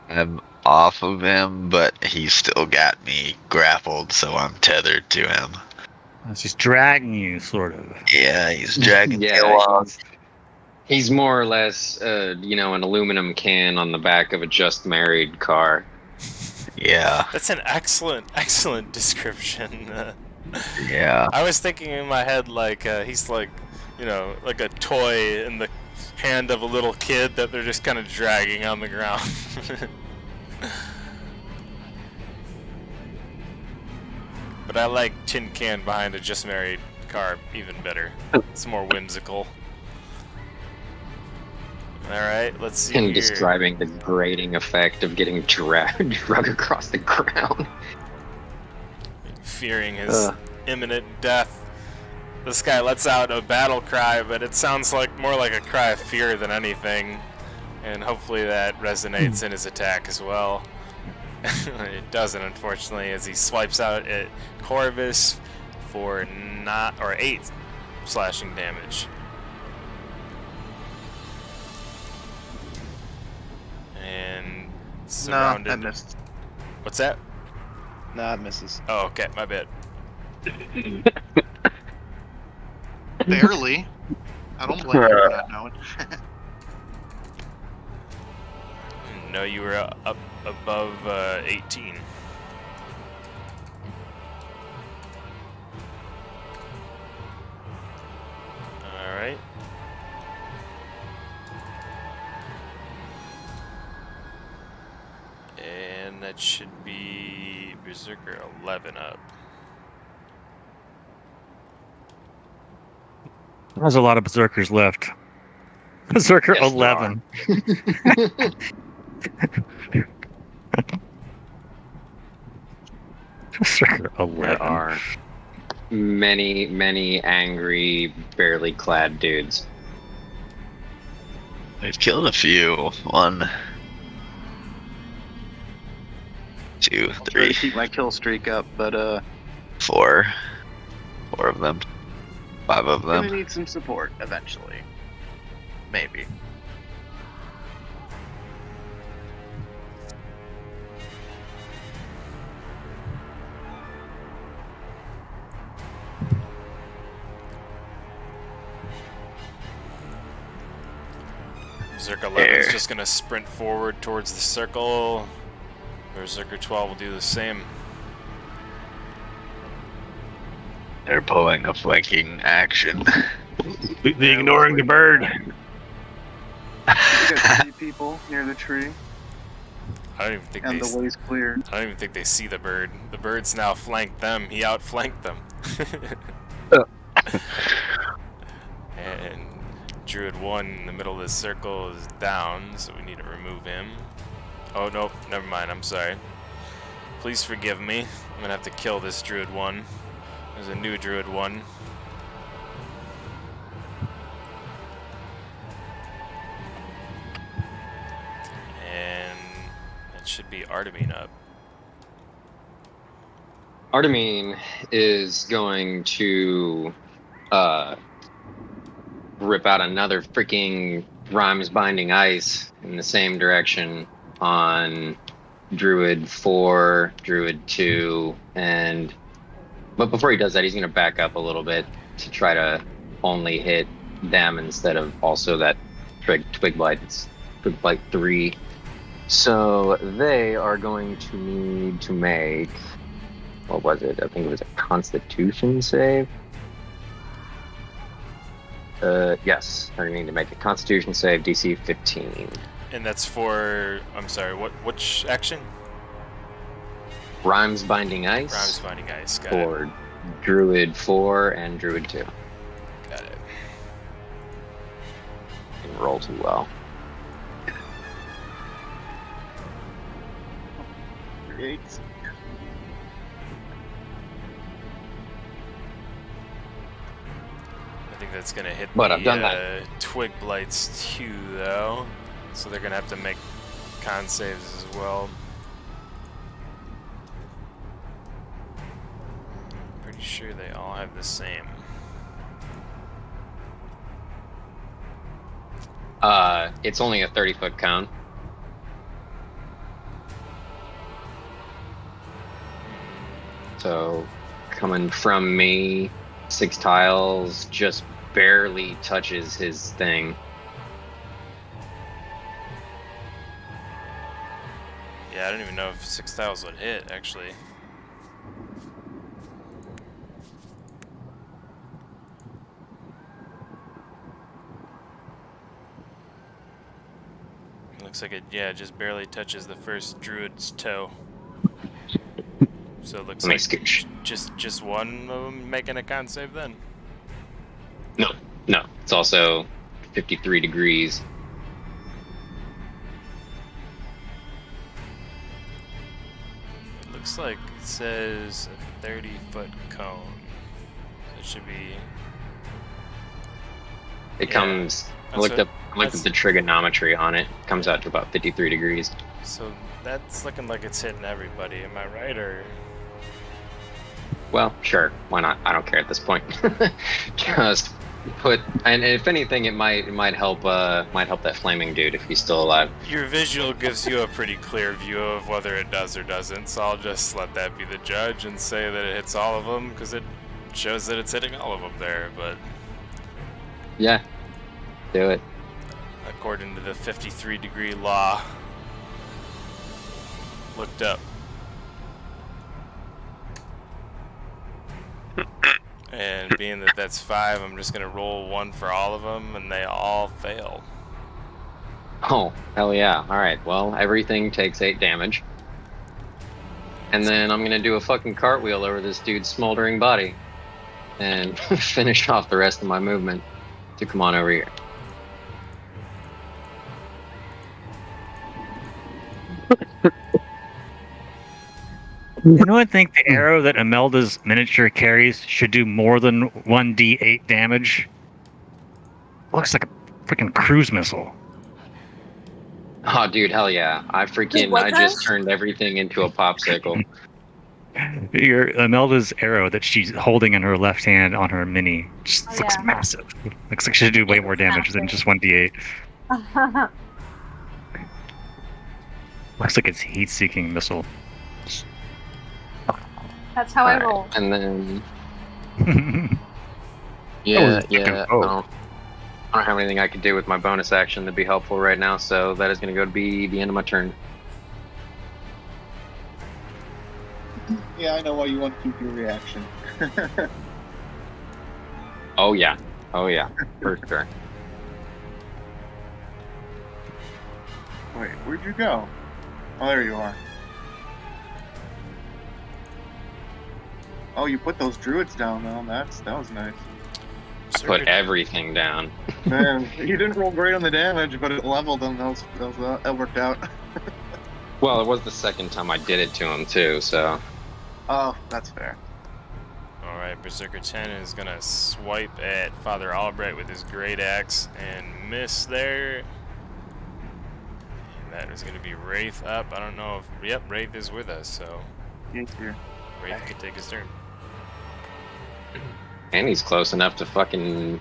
Speaker 5: I'm off of him, but he's still got me grappled, so I'm tethered to him.
Speaker 6: It's just dragging you, sort of.
Speaker 5: Yeah, he's dragging me
Speaker 1: Yeah,
Speaker 5: along.
Speaker 1: he's more or less, an aluminum can on the back of a just married car.
Speaker 5: Yeah,
Speaker 2: That's an excellent description.
Speaker 5: yeah.
Speaker 2: I was thinking in my head like he's like, like a toy in the hand of a little kid that they're just kind of dragging on the ground. But I like tin can behind a just married car even better. It's more whimsical. Alright, let's see
Speaker 1: And
Speaker 2: here.
Speaker 1: describing the grating effect of getting drug across the ground.
Speaker 2: Fearing his imminent death. This guy lets out a battle cry, but it sounds like more like a cry of fear than anything. And hopefully that resonates in his attack as well. It doesn't, unfortunately, as he swipes out at Corvus for 8 slashing damage. And surrounded.
Speaker 7: Nah, I missed.
Speaker 2: What's that?
Speaker 7: Nah, it misses.
Speaker 2: Oh, okay, my bad.
Speaker 7: Barely. I don't blame you for not knowing.
Speaker 2: No, you were up above 18. Alright. And that should be Berserker 11 up.
Speaker 6: There's a lot of Berserkers left. Berserker
Speaker 1: Yes, there
Speaker 6: 11. Berserker 11.
Speaker 1: There are many angry, barely clad dudes.
Speaker 5: I've killed a few. 1, 2,
Speaker 7: I'll try
Speaker 5: 3,
Speaker 7: to keep my kill streak up, but
Speaker 5: 4. 4 of them. 5 of
Speaker 7: gonna
Speaker 5: them.
Speaker 7: need some support eventually. Maybe.
Speaker 2: Berserker 11 is just gonna sprint forward towards the circle. Berserker 12 will do the same.
Speaker 5: They're pulling a flanking action.
Speaker 4: Completely ignoring the bird.
Speaker 7: We got 3 people near the tree,
Speaker 2: I don't even think
Speaker 7: and the way's clear.
Speaker 2: I don't even think they see the bird. The bird's now flanked them. He outflanked them. And Druid 1 in the middle of the circle is down, so we need to remove him. Oh, nope, never mind, I'm sorry. Please forgive me. I'm gonna have to kill this Druid 1. There's a new Druid 1. And that should be Artemine up.
Speaker 1: Artemine is going to rip out another freaking Rhymes Binding Ice in the same direction on Druid 4, Druid 2, but before he does that, he's going to back up a little bit to try to only hit them instead of also that Twig Blight. It's Twig Blight 3. So they are going to need to make, what was it? I think it was a Constitution save. Yes, they're going to need to make a Constitution save, DC 15.
Speaker 2: And that's for, I'm sorry, which action?
Speaker 1: Rhymes Binding Ice.
Speaker 2: Rhymes Binding Ice, got
Speaker 1: for Druid 4 and Druid 2.
Speaker 2: Got it.
Speaker 1: Didn't roll too well.
Speaker 7: Great.
Speaker 2: I think that's gonna hit
Speaker 1: But
Speaker 2: the
Speaker 1: I've done that.
Speaker 2: Twig Blights too, though. So they're gonna have to make con saves as well. Pretty sure they all have the same.
Speaker 1: It's only a 30-foot cone. So, coming from me, 6 tiles just barely touches his thing.
Speaker 2: Yeah, I don't even know if 6 tiles would hit, actually. Looks like it, yeah, just barely touches the first druid's toe. So it looks
Speaker 1: Let me
Speaker 2: like
Speaker 1: scooch.
Speaker 2: just one of them making a con save then.
Speaker 1: No, it's also 53 degrees.
Speaker 2: It looks like it says a 30-foot cone. It should be.
Speaker 1: It
Speaker 2: Yeah,
Speaker 1: comes. I
Speaker 2: that's
Speaker 1: looked
Speaker 2: what-
Speaker 1: up the trigonometry on it. It comes out to about 53 degrees.
Speaker 2: So that's looking like it's hitting everybody. Am I right, or?
Speaker 1: Well, sure. Why not? I don't care at this point. Just put, and if anything, it might help that flaming dude if he's still alive.
Speaker 2: Your visual gives you a pretty clear view of whether it does or doesn't, so I'll just let that be the judge and say that it hits all of them, because it shows that it's hitting all of them there, but
Speaker 1: Yeah, do it.
Speaker 2: according to the 53-degree law, looked up. And being that that's 5, I'm just going to roll 1 for all of them, and they all fail.
Speaker 1: Oh, hell yeah. Alright, well, everything takes 8 damage. And then I'm gonna do a fucking cartwheel over this dude's smoldering body. And finish off the rest of my movement to come on over here.
Speaker 6: You know, I think the arrow that Imelda's miniature carries should do more than 1d8 damage. Looks like a freaking cruise missile.
Speaker 1: Oh, dude, hell yeah. I
Speaker 3: what
Speaker 1: just
Speaker 3: does?
Speaker 1: turned everything into a popsicle.
Speaker 6: Your Imelda's arrow that she's holding in her left hand on her mini just
Speaker 3: Oh,
Speaker 6: looks
Speaker 3: yeah.
Speaker 6: massive. Looks like she should do way more damage than just 1d8. Looks like it's heat-seeking missile.
Speaker 3: That's how I
Speaker 1: Alright,
Speaker 3: roll.
Speaker 1: and then,
Speaker 6: That
Speaker 1: yeah,
Speaker 6: was
Speaker 1: yeah,
Speaker 6: freaking
Speaker 1: I
Speaker 6: dope.
Speaker 1: don't have anything I could do with my bonus action to be helpful right now, so that is going to go to be the end of my turn.
Speaker 7: Yeah, I know why you want to keep your reaction.
Speaker 1: Oh yeah, for sure.
Speaker 7: Wait, where'd you go? Oh, there you are. Oh, you put those druids down, though. That was nice.
Speaker 1: Put everything down.
Speaker 7: Man, you didn't roll great on the damage, but it leveled them. That worked out.
Speaker 1: Well, it was the second time I did it to him too, so
Speaker 7: Oh, that's fair.
Speaker 2: Alright, Berserker 10 is going to swipe at Father Albright with his great axe and miss there. And that is going to be Wraith up. I don't know if... Yep, Wraith is with us, so
Speaker 7: Thank you.
Speaker 2: Wraith can take his turn.
Speaker 1: and he's close enough to fucking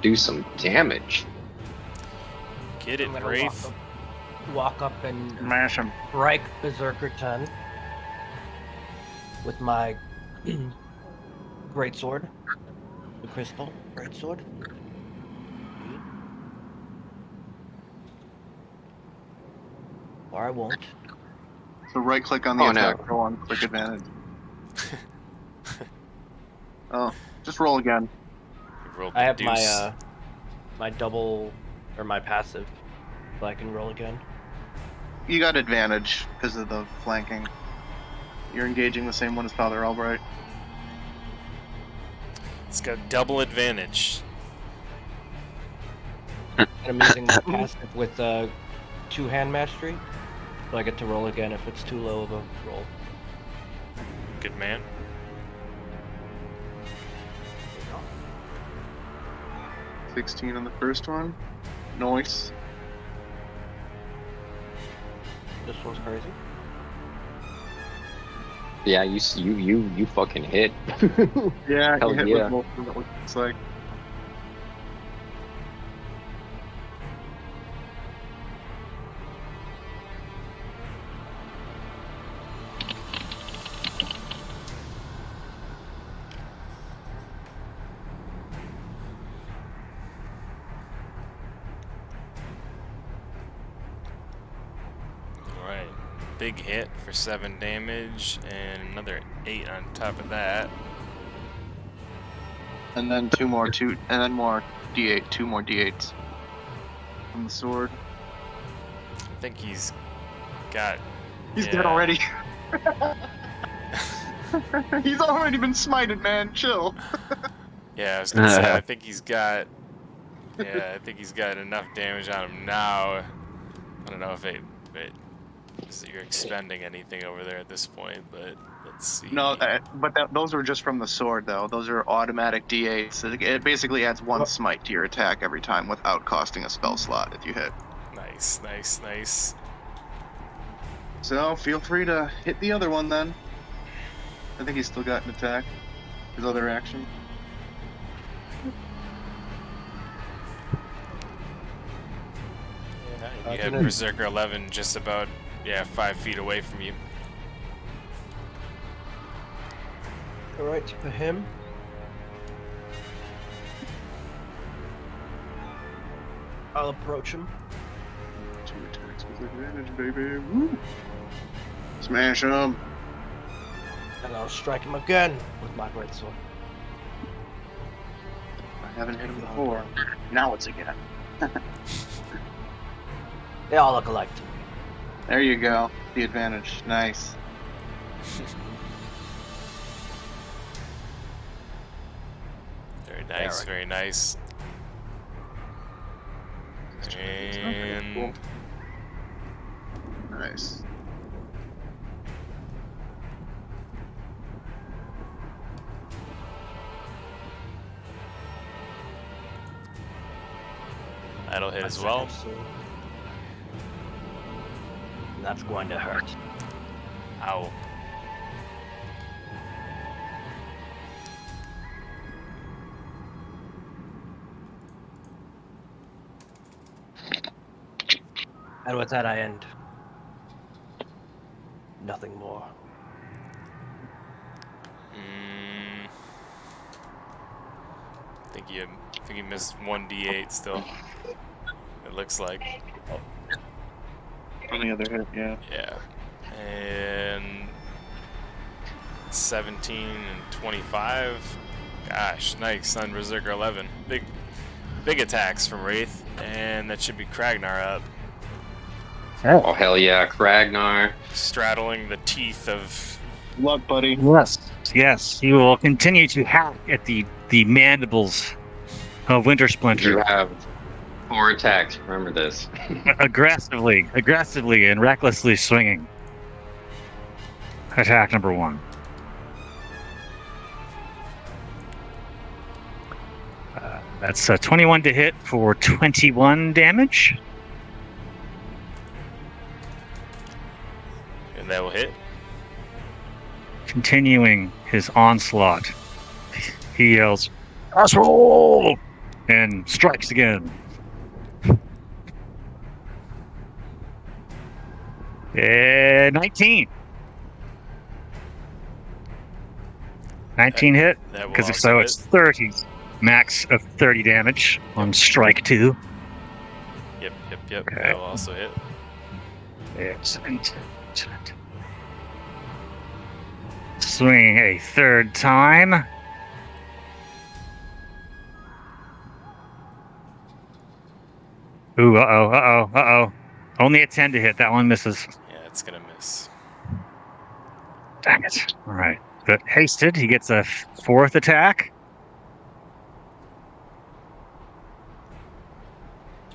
Speaker 1: do some damage.
Speaker 2: Get it,
Speaker 9: I'm gonna
Speaker 2: Wraith.
Speaker 9: walk up and
Speaker 7: Smash him.
Speaker 9: strike Berserker 10 with my greatsword, the crystal greatsword. Or I won't.
Speaker 7: So right click on the
Speaker 1: Oh, no.
Speaker 7: attack roll on quick advantage. Oh, just roll again.
Speaker 2: You rolled
Speaker 9: I
Speaker 2: the
Speaker 9: have
Speaker 2: deuce.
Speaker 9: my double or my passive, so I can roll again.
Speaker 7: You got advantage because of the flanking. You're engaging the same one as Father Albright.
Speaker 2: It's got double advantage.
Speaker 9: And I'm using my passive with two-hand mastery, so I get to roll again if it's too low of a roll.
Speaker 2: Good man.
Speaker 7: 16 on the first one. Nice.
Speaker 9: This one's crazy.
Speaker 1: Yeah, you fucking hit.
Speaker 7: Yeah,
Speaker 1: Hell
Speaker 7: you hit
Speaker 1: yeah.
Speaker 7: with both of them, it looks like.
Speaker 2: Alright. Big hit for 7 damage, and another 8 on top of that.
Speaker 7: And then and then more D8, 2 more D8s. From the sword.
Speaker 2: I think he's got.
Speaker 7: He's
Speaker 2: yeah.
Speaker 7: dead already. He's already been smited, man. Chill.
Speaker 2: Yeah, I was gonna say, I think he's got. Yeah, I think he's got enough damage on him now. I don't know if you're expending anything over there at this point, but let's see.
Speaker 7: No, but those were just from the sword, though. Those are automatic D8s. It basically adds 1 smite to your attack every time without costing a spell slot if you hit.
Speaker 2: Nice, nice, nice.
Speaker 7: So feel free to hit the other one then. I think he's still got an attack. His other action.
Speaker 2: You have Berserker 11 just about 5 feet away from you.
Speaker 9: Alright, for him. I'll approach him.
Speaker 7: 2 attacks with advantage, baby. Woo! Smash him.
Speaker 9: And I'll strike him again with my greatsword.
Speaker 7: I haven't hit him before. Now it's again.
Speaker 9: They all look alike to me.
Speaker 7: There you go. The advantage. Nice.
Speaker 2: Very nice, very nice. And
Speaker 7: Nice.
Speaker 2: that'll hit as well.
Speaker 9: That's going to hurt.
Speaker 2: Ow.
Speaker 9: And with that, I end. Nothing more.
Speaker 2: I think you missed 1d8 still. It looks like.
Speaker 7: On the other hit, yeah.
Speaker 2: Yeah. And 17 and 25. Gosh, nice on Berserker 11. Big attacks from Wraith, and that should be Kragnar up.
Speaker 1: Oh hell yeah, Kragnar.
Speaker 2: Straddling the teeth of.
Speaker 7: Luck, buddy.
Speaker 6: Yes. He will continue to hack at the mandibles of Wintersplinter.
Speaker 1: You have 4 attacks. Remember this.
Speaker 6: aggressively and recklessly swinging. Attack number 1. That's 21 to hit for 21 damage.
Speaker 2: And that will hit.
Speaker 6: Continuing his onslaught, he yells, "Asshole!" and strikes again. And 19. 19 hit,
Speaker 2: That will
Speaker 6: because if
Speaker 2: also
Speaker 6: so,
Speaker 2: hit.
Speaker 6: it's 30. Max of 30 damage on strike 2.
Speaker 2: Yep.
Speaker 6: Okay.
Speaker 2: That will also hit.
Speaker 6: Excellent. Excellent. Swing a third time. Ooh, uh-oh. Only a 10 to hit. That one misses.
Speaker 2: Yeah, it's gonna miss.
Speaker 6: Dang it. All right. But hasted, he gets a fourth attack.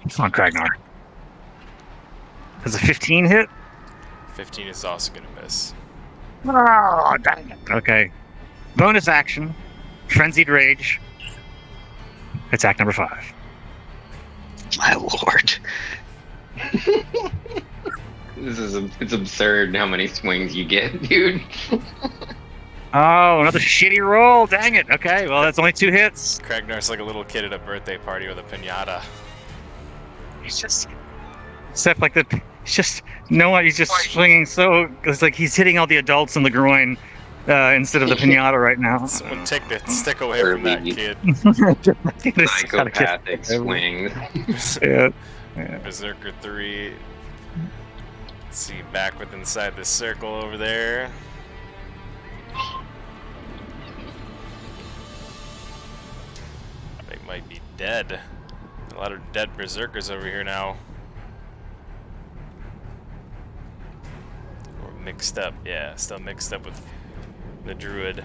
Speaker 6: Come on, Kragnar. Does a 15 hit?
Speaker 2: 15 is also gonna miss.
Speaker 6: Oh, dang it. Okay. Bonus action. Frenzied Rage. Attack number 5.
Speaker 5: My lord.
Speaker 1: It's absurd how many swings you get, dude.
Speaker 6: Oh, another shitty roll. Dang it. Okay, well, that's only 2 hits.
Speaker 2: Kragnar's like a little kid at a birthday party with a piñata.
Speaker 6: He's just... Except like the... He's just... No, he's just swinging so... It's like he's hitting all the adults in the groin instead of the piñata right now.
Speaker 2: Someone take the stick away from that kid.
Speaker 1: Psychopathic swing.
Speaker 6: Yeah.
Speaker 2: Berserker 3. Let's see, back with inside the circle over there. They might be dead. A lot of dead berserkers over here now. Or mixed up, yeah, still mixed up with the druid.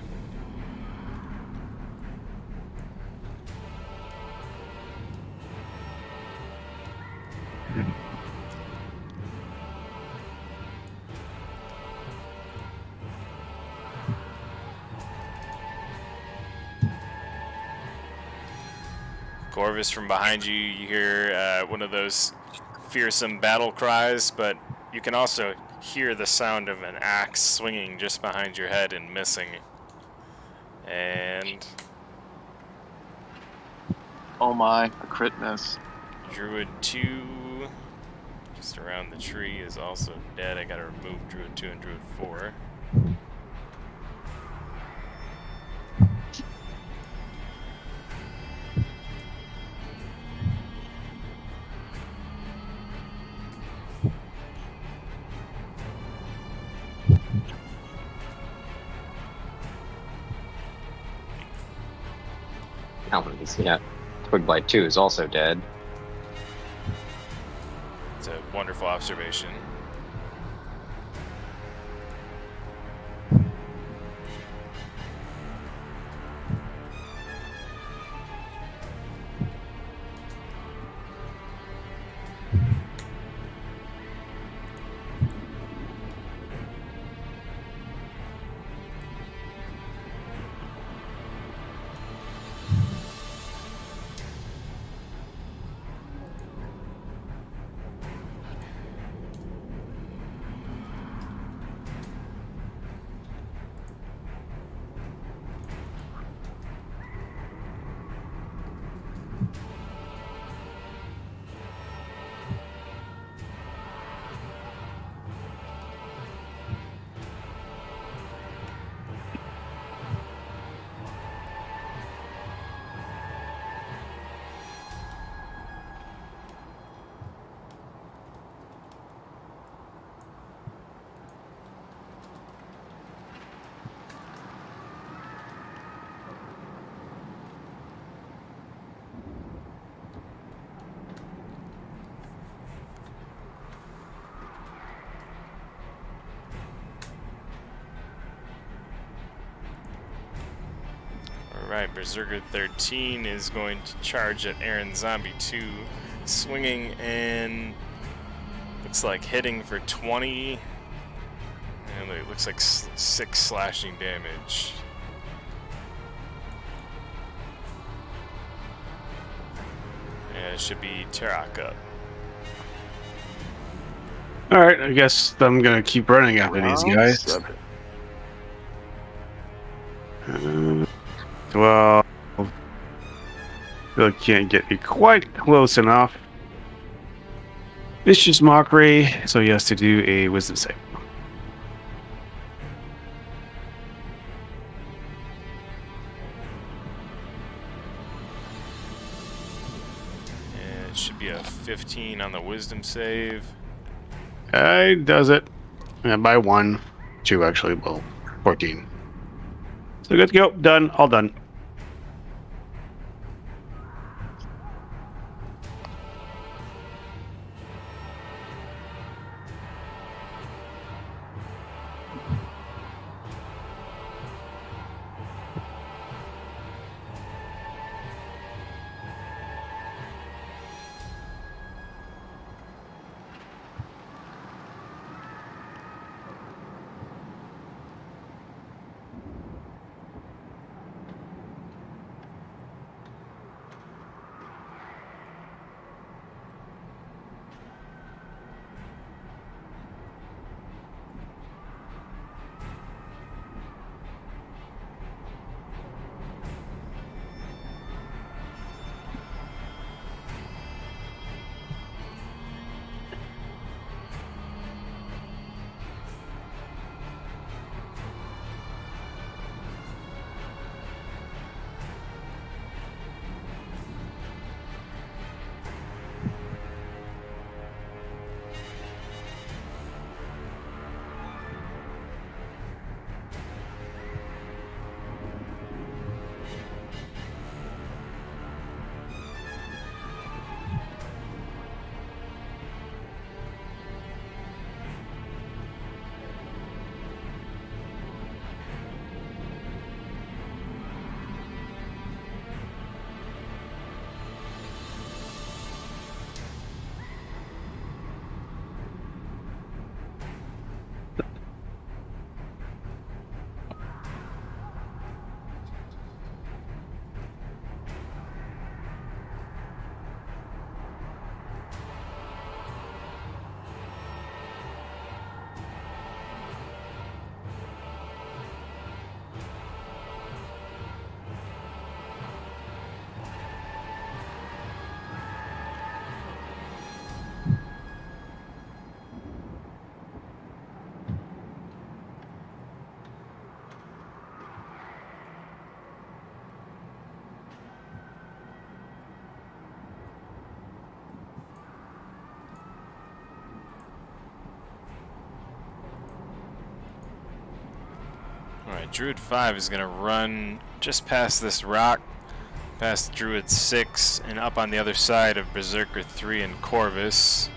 Speaker 2: Corvus, from behind you, you hear one of those fearsome battle cries, but you can also hear the sound of an axe swinging just behind your head and missing. And
Speaker 7: Oh my, a crit miss.
Speaker 2: Druid 2, just around the tree, is also dead. I gotta remove Druid 2 and Druid 4.
Speaker 1: Yeah, Twigblight 2 is also dead.
Speaker 2: It's a wonderful observation. Alright, Berserker 13 is going to charge at Aaron Zombie 2, swinging and looks like hitting for 20, and it looks like 6 slashing damage. And it should be Tarak up.
Speaker 4: Alright, I guess I'm gonna keep running after these guys. Well, really can't get me quite close enough. Vicious Mockery, so he has to do a wisdom save.
Speaker 2: And it should be a 15 on the wisdom save.
Speaker 4: Does it. Yeah, by 1. 2, actually. Well, 14. So good to go. Done. All done.
Speaker 2: Alright, Druid 5 is going to run just past this rock, past Druid 6, and up on the other side of Berserker 3 and Corvus.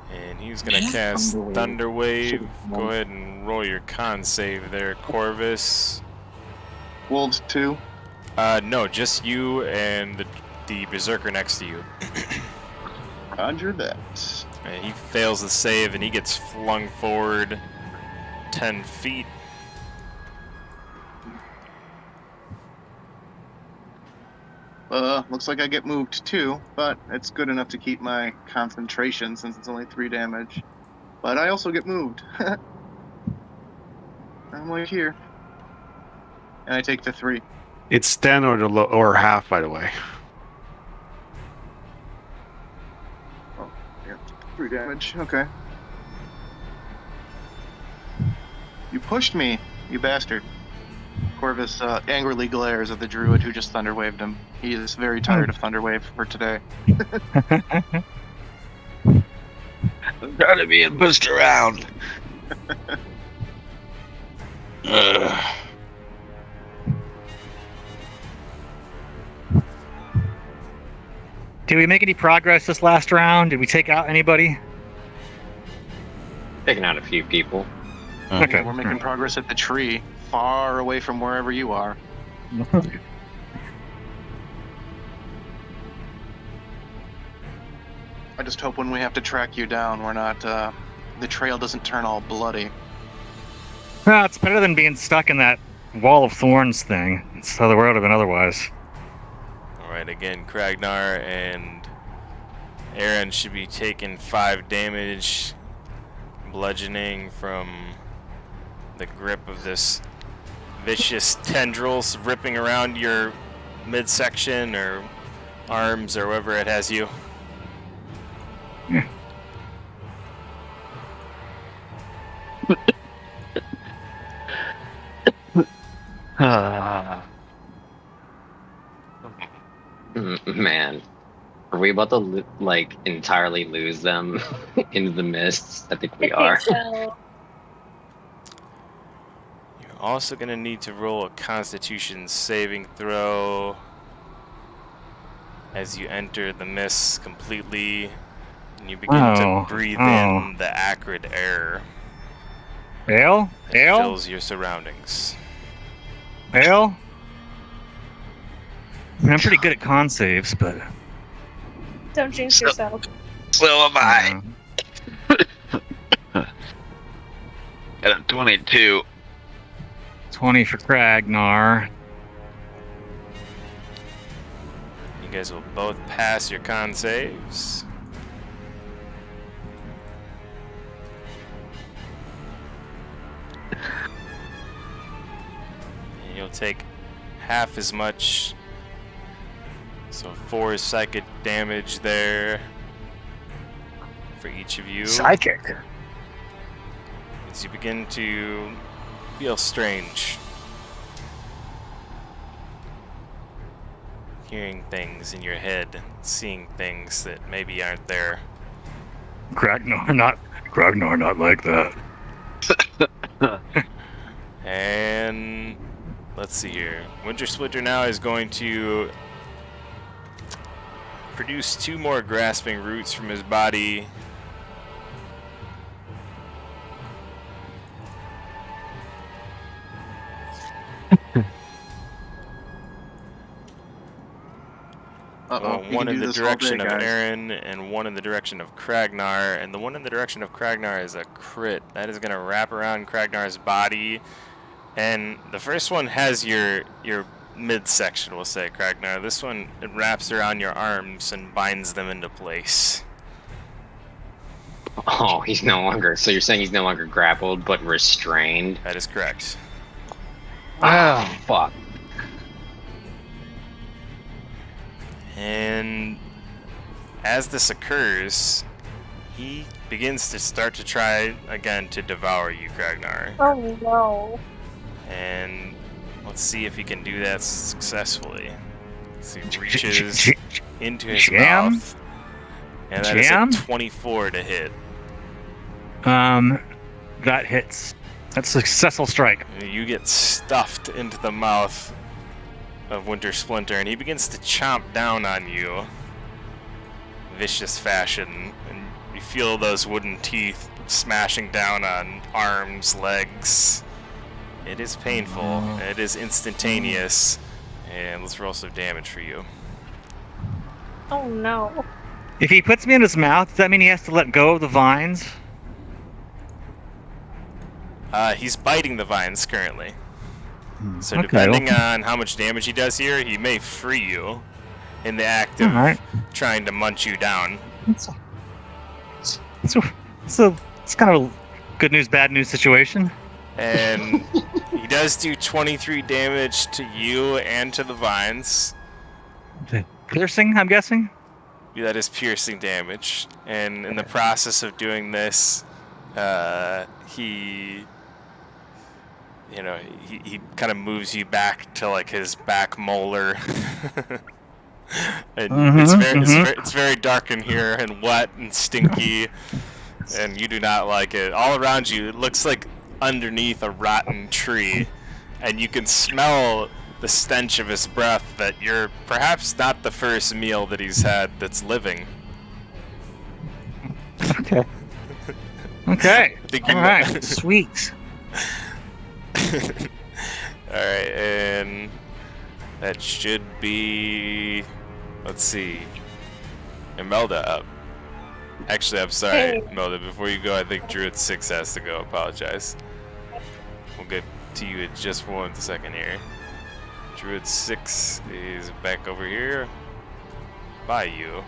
Speaker 2: And he's going to cast Thunder Wave. Go ahead and roll your con save there, Corvus.
Speaker 7: Wolves 2.
Speaker 2: No, just you and the Berserker next to you.
Speaker 7: Roger that.
Speaker 2: And he fails the save and he gets flung forward 10 feet.
Speaker 7: Looks like I get moved too, but it's good enough to keep my concentration since it's only 3 damage. But I also get moved. I'm right here. And I take the 3.
Speaker 4: It's 10 or half, by the way.
Speaker 7: Oh, yeah, 3 damage. Okay. You pushed me, you bastard. Corvus angrily glares at the druid who just thunderwaved him. He is very tired of thunderwave for today.
Speaker 5: I'm tired of being pushed around.
Speaker 6: Did we make any progress this last round? Did we take out anybody?
Speaker 1: Taking out a few people.
Speaker 7: Okay, we're making progress at the tree. far away from wherever you are. I just hope when we have to track you down, we're not, the trail doesn't turn all bloody.
Speaker 6: Well, it's better than being stuck in that wall of thorns thing. It's how the world have been otherwise.
Speaker 2: Alright, again, Kragnar and Aaron should be taking 5 damage, bludgeoning from the grip of this vicious tendrils ripping around your midsection or arms or wherever it has you.
Speaker 1: Man, are we about to entirely lose them into the mists? I think we are.
Speaker 3: So,
Speaker 2: You're also going to need to roll a Constitution saving throw as you enter the mists completely and you begin to breathe in the acrid air
Speaker 6: Ale?
Speaker 2: that
Speaker 6: Ale?
Speaker 2: fills your surroundings.
Speaker 6: Ale? I mean, I'm pretty good at con saves, but...
Speaker 3: don't jinx yourself.
Speaker 5: So am I. Got a 22.
Speaker 6: 20 for Kragnar.
Speaker 2: You guys will both pass your con saves. And you'll take half as much. So 4 psychic damage there for each of you.
Speaker 6: Psychic?
Speaker 2: As you begin to feel strange. Hearing things in your head, seeing things that maybe aren't there.
Speaker 6: Kragnar not like that.
Speaker 2: And let's see here. Wintersplinter now is going to produce 2 more grasping roots from his body. One in the direction of Aaron and one in the direction of Kragnar, and the one in the direction of Kragnar is a crit. That is going to wrap around Kragnar's body, and the first one has your midsection, we'll say, Kragnar. This one, it wraps around your arms and binds them into place.
Speaker 1: Oh, he's no longer. So you're saying he's no longer grappled, but restrained?
Speaker 2: That is correct.
Speaker 1: Oh, fuck.
Speaker 2: And as this occurs, he begins to start to try again to devour you, Kragnar.
Speaker 3: Oh no.
Speaker 2: And let's see if he can do that successfully. So he reaches into his mouth, and that is a 24 to hit.
Speaker 6: That hits. That's a successful strike.
Speaker 2: You get stuffed into the mouth of Wintersplinter, and he begins to chomp down on you, vicious fashion, and you feel those wooden teeth smashing down on arms, legs. It is painful. It is instantaneous, and let's roll some damage for you.
Speaker 3: Oh no.
Speaker 6: If he puts me in his mouth, does that mean he has to let go of the vines?
Speaker 2: He's biting the vines currently. So depending on how much damage he does here, he may free you in the act of trying to munch you down.
Speaker 6: It's kind of a good news, bad news situation.
Speaker 2: And he does do 23 damage to you and to the vines.
Speaker 6: Piercing, I'm guessing?
Speaker 2: That is piercing damage. And in the process of doing this, he kind of moves you back to like his back molar. And it's very dark in here and wet and stinky, and you do not like it. All around you, it looks like underneath a rotten tree, and you can smell the stench of his breath that you're perhaps not the first meal that he's had that's living.
Speaker 6: Okay. Okay. All right. Sweet.
Speaker 2: Alright, and that should be... Let's see. Imelda up. Actually, I'm sorry,
Speaker 3: Hey.
Speaker 2: Imelda. Before you go, I think Druid 6 has to go. Apologize. We'll get to you in just 1 second here. Druid 6 is back over here by you.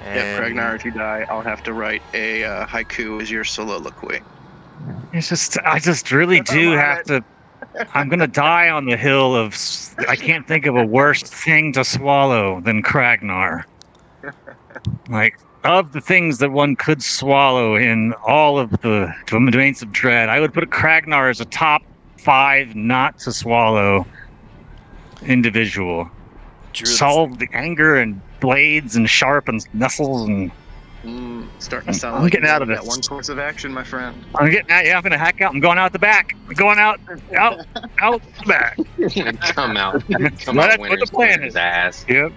Speaker 7: Yeah, Kragnar, if you die, I'll have to write a haiku as your soliloquy.
Speaker 6: It's just, I just really do
Speaker 7: I'm on
Speaker 6: have
Speaker 7: it.
Speaker 6: to. I'm gonna die on the hill of. I can't think of a worse thing to swallow than Kragnar. Like, of the things that one could swallow in all of the domains of dread, I would put Kragnar as a top 5 not to swallow individual.
Speaker 2: Druid
Speaker 6: Solve the anger and blades and sharpens nestles and
Speaker 7: Starting to sound
Speaker 6: I'm
Speaker 7: like
Speaker 6: getting
Speaker 7: you
Speaker 6: out of
Speaker 7: got
Speaker 6: this.
Speaker 7: one course of action, my friend.
Speaker 6: I'm getting out. Yeah, I'm gonna hack out. I'm going out the back. I'm going out the back.
Speaker 1: Come out. Come
Speaker 6: Well,
Speaker 1: out
Speaker 6: that's what the plan
Speaker 1: Wintersplinter's
Speaker 6: is.
Speaker 1: ass.
Speaker 6: Yep.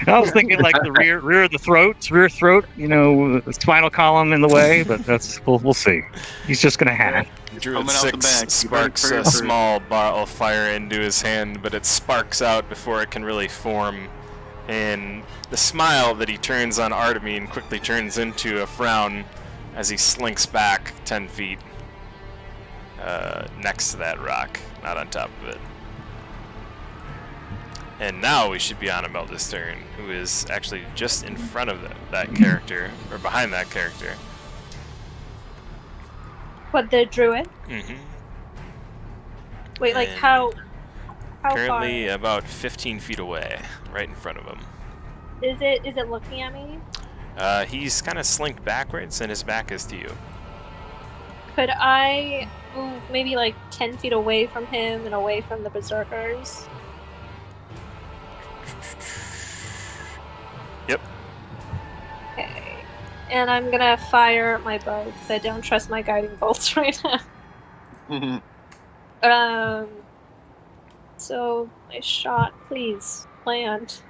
Speaker 6: I was thinking like the rear of the throat, you know, the spinal column in the way, but that's we'll see. He's just gonna hack.
Speaker 2: Druid
Speaker 7: Coming out the
Speaker 2: 6
Speaker 7: back. You heard it
Speaker 2: sparks
Speaker 7: here
Speaker 2: a
Speaker 7: first.
Speaker 2: small bottle of fire into his hand, but it sparks out before it can really form. And the smile that he turns on Artemine quickly turns into a frown as he slinks back 10 feet next to that rock, not on top of it. And now we should be on Imelda's turn, who is actually just in front of that character, or behind that character.
Speaker 3: What, the druid?
Speaker 2: Mm-hmm.
Speaker 3: Wait, like
Speaker 2: And
Speaker 3: how
Speaker 2: Currently
Speaker 3: far?
Speaker 2: about 15 feet away, right in front of him.
Speaker 3: Is it looking at me?
Speaker 2: He's kind of slinked backwards, and his back is to you.
Speaker 3: Could I move maybe like 10 feet away from him and away from the berserkers?
Speaker 2: Yep.
Speaker 3: Okay. And I'm gonna fire my bow because I don't trust my guiding bolts right now. So my shot, please land.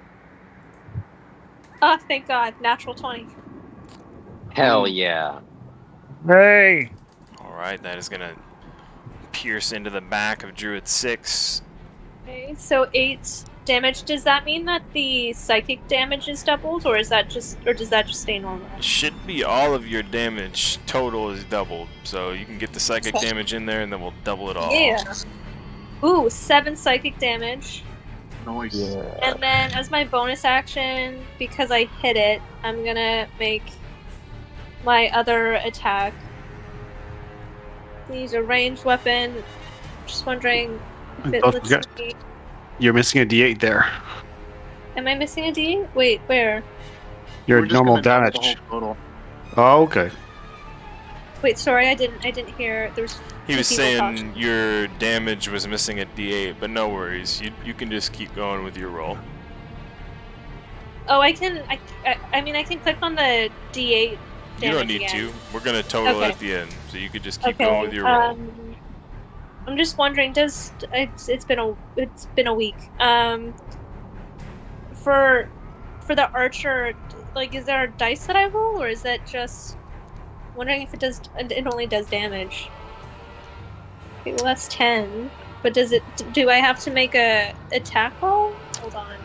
Speaker 3: Oh, thank God! Natural 20.
Speaker 1: Hell yeah.
Speaker 6: Hey.
Speaker 2: Alright, that is gonna pierce into the back of Druid 6.
Speaker 3: Okay, so 8 damage. Does that mean that the psychic damage is doubled, or does that just stay normal?
Speaker 2: Should be all of your damage total is doubled, so you can get the psychic
Speaker 3: Okay.
Speaker 2: damage in there and then we'll double it all.
Speaker 3: Yeah. Ooh, 7 psychic damage.
Speaker 7: Noise.
Speaker 3: And then as my bonus action, because I hit it, I'm gonna make my other attack. Use a ranged weapon. Just wondering if it
Speaker 4: Don't
Speaker 3: lets
Speaker 4: forget-
Speaker 3: me.
Speaker 4: You're missing a D8 there.
Speaker 3: Am I missing a D? Wait, where?
Speaker 4: Your
Speaker 7: We're just
Speaker 4: normal
Speaker 7: gonna double the
Speaker 4: damage.
Speaker 7: whole total.
Speaker 4: Oh, okay.
Speaker 3: Wait, sorry, I didn't hear. There's.
Speaker 2: He
Speaker 3: two
Speaker 2: was
Speaker 3: people
Speaker 2: saying
Speaker 3: talking.
Speaker 2: your damage was missing a D8, but no worries. You can just keep going with your roll.
Speaker 3: Oh, I can. I mean, I can click on the D8.
Speaker 2: You don't
Speaker 3: damage
Speaker 2: need
Speaker 3: again.
Speaker 2: to. We're gonna total
Speaker 3: Okay.
Speaker 2: at the end, so you could just keep going with your roll.
Speaker 3: I'm just wondering. It's been a week. For the archer, like, is there a dice that I roll, or is that just wondering if it only does damage? Okay, well that's 10. But do I have to make a attack roll? Hold on.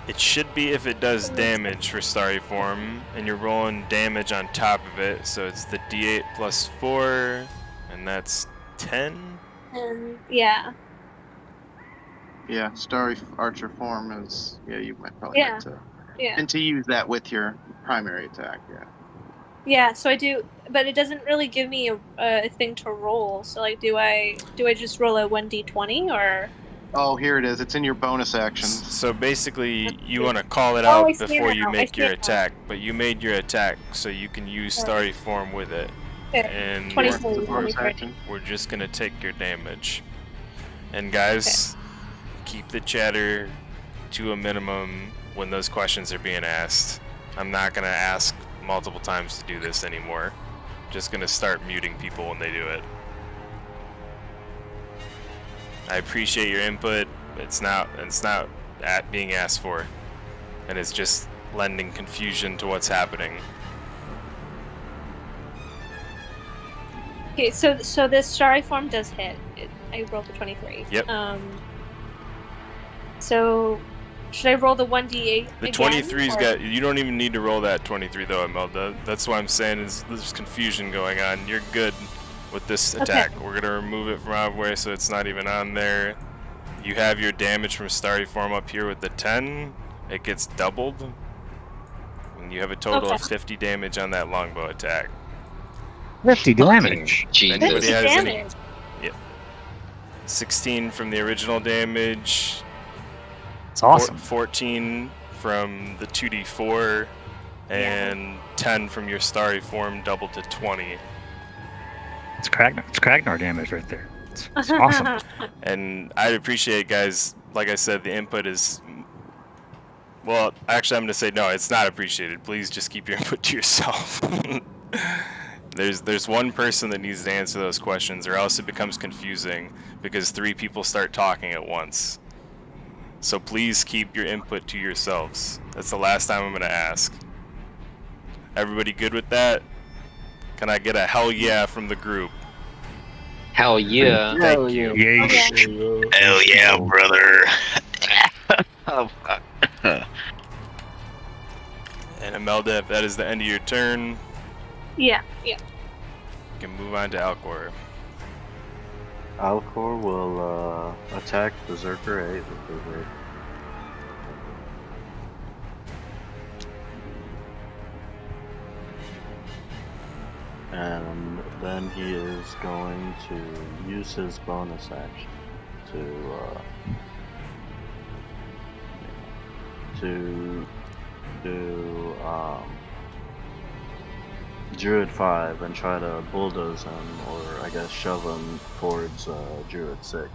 Speaker 2: It should be if it does damage for Starry Form, and you're rolling damage on top of it, so it's the D8 plus 4, and that's 10?
Speaker 3: And yeah.
Speaker 7: Yeah, Starry Archer form is. Yeah, you might probably
Speaker 3: Yeah.
Speaker 7: like to.
Speaker 3: Yeah.
Speaker 7: And to use that with your primary attack, yeah.
Speaker 3: Yeah, so I do, but it doesn't really give me a thing to roll. So like, do I just roll a 1d20 or?
Speaker 7: Oh, here it is. It's in your bonus actions.
Speaker 2: So basically, you want to call it
Speaker 3: Oh, I
Speaker 2: out
Speaker 3: see it
Speaker 2: before you
Speaker 3: now. I
Speaker 2: make
Speaker 3: see
Speaker 2: your
Speaker 3: it now.
Speaker 2: attack, but you made your attack, so you can use Starry Form with it.
Speaker 3: Okay.
Speaker 2: And
Speaker 3: 23.
Speaker 7: It's a bonus
Speaker 3: 23.
Speaker 7: action.
Speaker 2: we're just gonna take your damage. And guys, keep the chatter to a minimum when those questions are being asked. I'm not gonna ask multiple times to do this anymore. Just gonna start muting people when they do it. I appreciate your input. It's not being asked for, and it's just lending confusion to what's happening.
Speaker 3: Okay, so this starry form does hit. I rolled a 23.
Speaker 2: Yep.
Speaker 3: So should I roll the 1d8
Speaker 2: The
Speaker 3: again,
Speaker 2: 23's
Speaker 3: or-
Speaker 2: got. You don't even need to roll that 23 though, Imelda. That's why I'm saying is there's confusion going on. You're good with this attack.
Speaker 3: Okay.
Speaker 2: We're gonna remove it from our way so it's not even on there. You have your damage from Starry Form up here with the 10. It gets doubled. And you have a total of 50 damage on that longbow attack.
Speaker 6: 50 damage.
Speaker 1: Jesus.
Speaker 2: Anybody
Speaker 3: 50
Speaker 2: has any-
Speaker 3: damage.
Speaker 2: 16 from the original damage.
Speaker 6: It's awesome.
Speaker 2: 14 from the 2d4. And 10 from your Starry Form, doubled to 20.
Speaker 6: It's Kragnar damage right there. It's awesome.
Speaker 2: And I'd appreciate, guys, like I said, the input is... Well, actually, I'm going to say no, it's not appreciated. Please just keep your input to yourself. There's one person that needs to answer those questions, or else it becomes confusing, because 3 people start talking at once. So please keep your input to yourselves. That's the last time I'm going to ask. Everybody good with that? Can I get a hell yeah from the group?
Speaker 1: Hell yeah.
Speaker 2: Thank you.
Speaker 6: Yay.
Speaker 5: Hell yeah, brother.
Speaker 2: And Imelda, if that is the end of your turn,
Speaker 3: Yeah.
Speaker 2: you can move on to Alcor.
Speaker 8: Alcor will attack Berserker 8 with his 8. And then he is going to use his bonus action to do Druid 5 and try to bulldoze him, or I guess shove him towards Druid 6.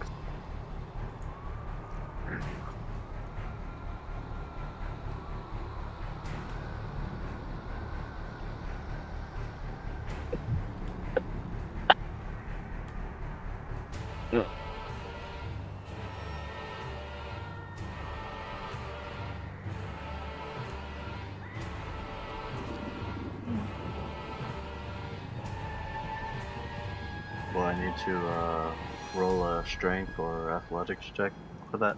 Speaker 8: Will I need to roll a strength or athletics check for that?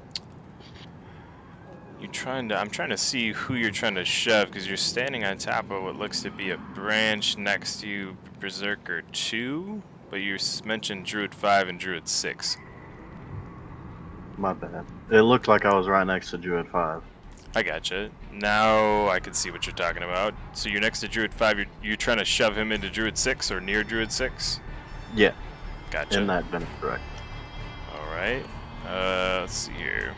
Speaker 2: I'm trying to see who you're trying to shove, because you're standing on top of what looks to be a branch next to Berserker 2, but you mentioned Druid 5 and Druid 6.
Speaker 8: My bad. It looked like I was right next to Druid 5.
Speaker 2: I gotcha. Now I can see what you're talking about. So you're next to Druid 5, you're trying to shove him into Druid 6 or near Druid 6?
Speaker 8: Yeah,
Speaker 2: Gotcha.
Speaker 8: in that vein, correct.
Speaker 2: Alright. Let's see here.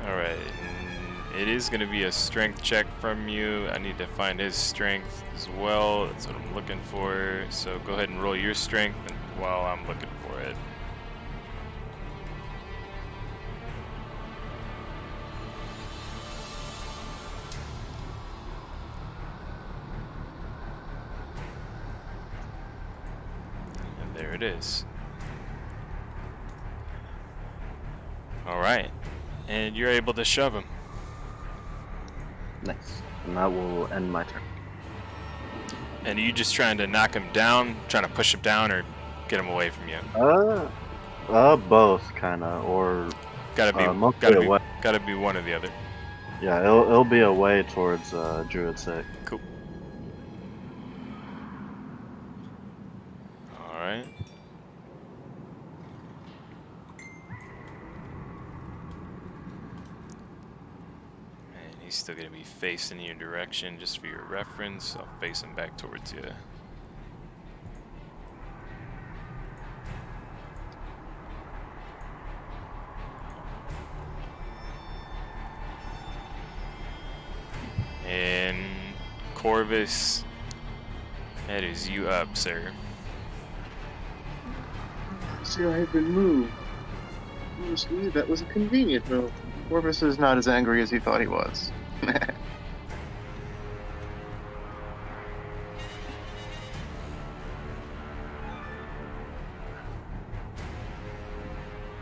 Speaker 2: Alright, it is going to be a strength check from you. I need to find his strength as well. That's what I'm looking for. So go ahead and roll your strength while I'm looking for it. And there it is. Alright. And you're able to shove him.
Speaker 8: Nice. And that will end my turn.
Speaker 2: And are you just trying to knock him down, trying to push him down, or get him away from you?
Speaker 8: Both kinda, or
Speaker 2: Gotta be one or the other.
Speaker 8: yeah, it'll be away towards Druid 6.
Speaker 2: Cool. He's still gonna be facing your direction, just for your reference. I'll face him back towards you. And Corvus, that is you up, sir.
Speaker 7: See, I have been moved. Honestly, that was a convenient move. Corvus is not as angry as he thought he was.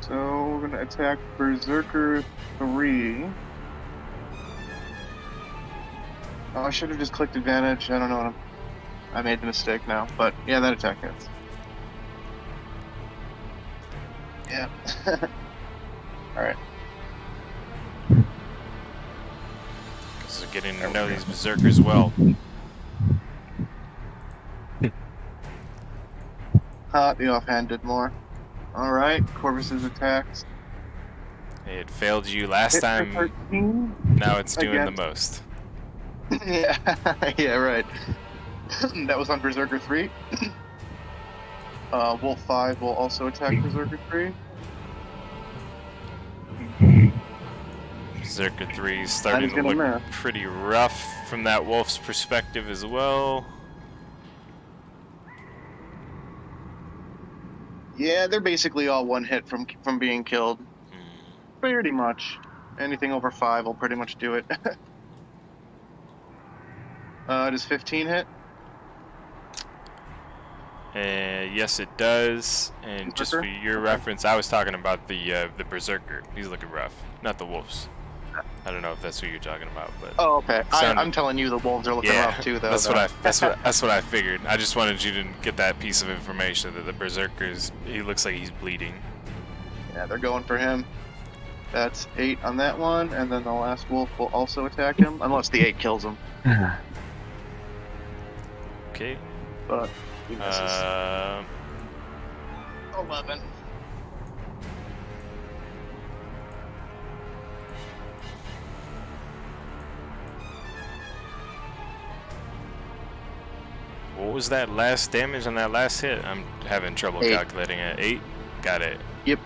Speaker 7: So we're gonna attack Berserker 3. Oh, I should have just clicked advantage. I don't know. I made the mistake now, but yeah, that attack hits. Yeah. Alright.
Speaker 2: Because they're getting to know these berserkers well.
Speaker 7: The offhand did more. Alright, Corvus's attacks.
Speaker 2: It failed you last
Speaker 7: Hit for
Speaker 2: time,
Speaker 7: 13.
Speaker 2: now it's doing the
Speaker 7: Against-
Speaker 2: most.
Speaker 7: Yeah, yeah, right. That was on Berserker 3. Wolf 5 will also attack Berserker 3.
Speaker 2: Berserker 3 is starting to
Speaker 7: gonna
Speaker 2: look
Speaker 7: miss.
Speaker 2: pretty rough from that wolf's perspective as well.
Speaker 7: Yeah, they're basically all one hit from being killed. Pretty much. Anything over 5 will pretty much do it. Does 15 hit?
Speaker 2: Yes, it does. And just for
Speaker 7: Berserker?
Speaker 2: your
Speaker 7: Okay.
Speaker 2: reference, I was talking about the Berserker. He's looking rough, not the wolves. I don't know if that's who you're talking about, but
Speaker 7: Oh, okay.
Speaker 2: Sounded-
Speaker 7: I'm telling you the wolves are looking
Speaker 2: yeah,
Speaker 7: rough too, though.
Speaker 2: that's what I figured. I just wanted you to get that piece of information that the Berserker's, he looks like he's bleeding.
Speaker 7: Yeah, they're going for him. That's 8 on that one, and then the last wolf will also attack him, unless the 8 kills him.
Speaker 2: Okay.
Speaker 7: But he misses. 11.
Speaker 2: What was that last damage on that last hit? I'm having trouble
Speaker 7: 8.
Speaker 2: calculating it. 8? Got it.
Speaker 7: Yep.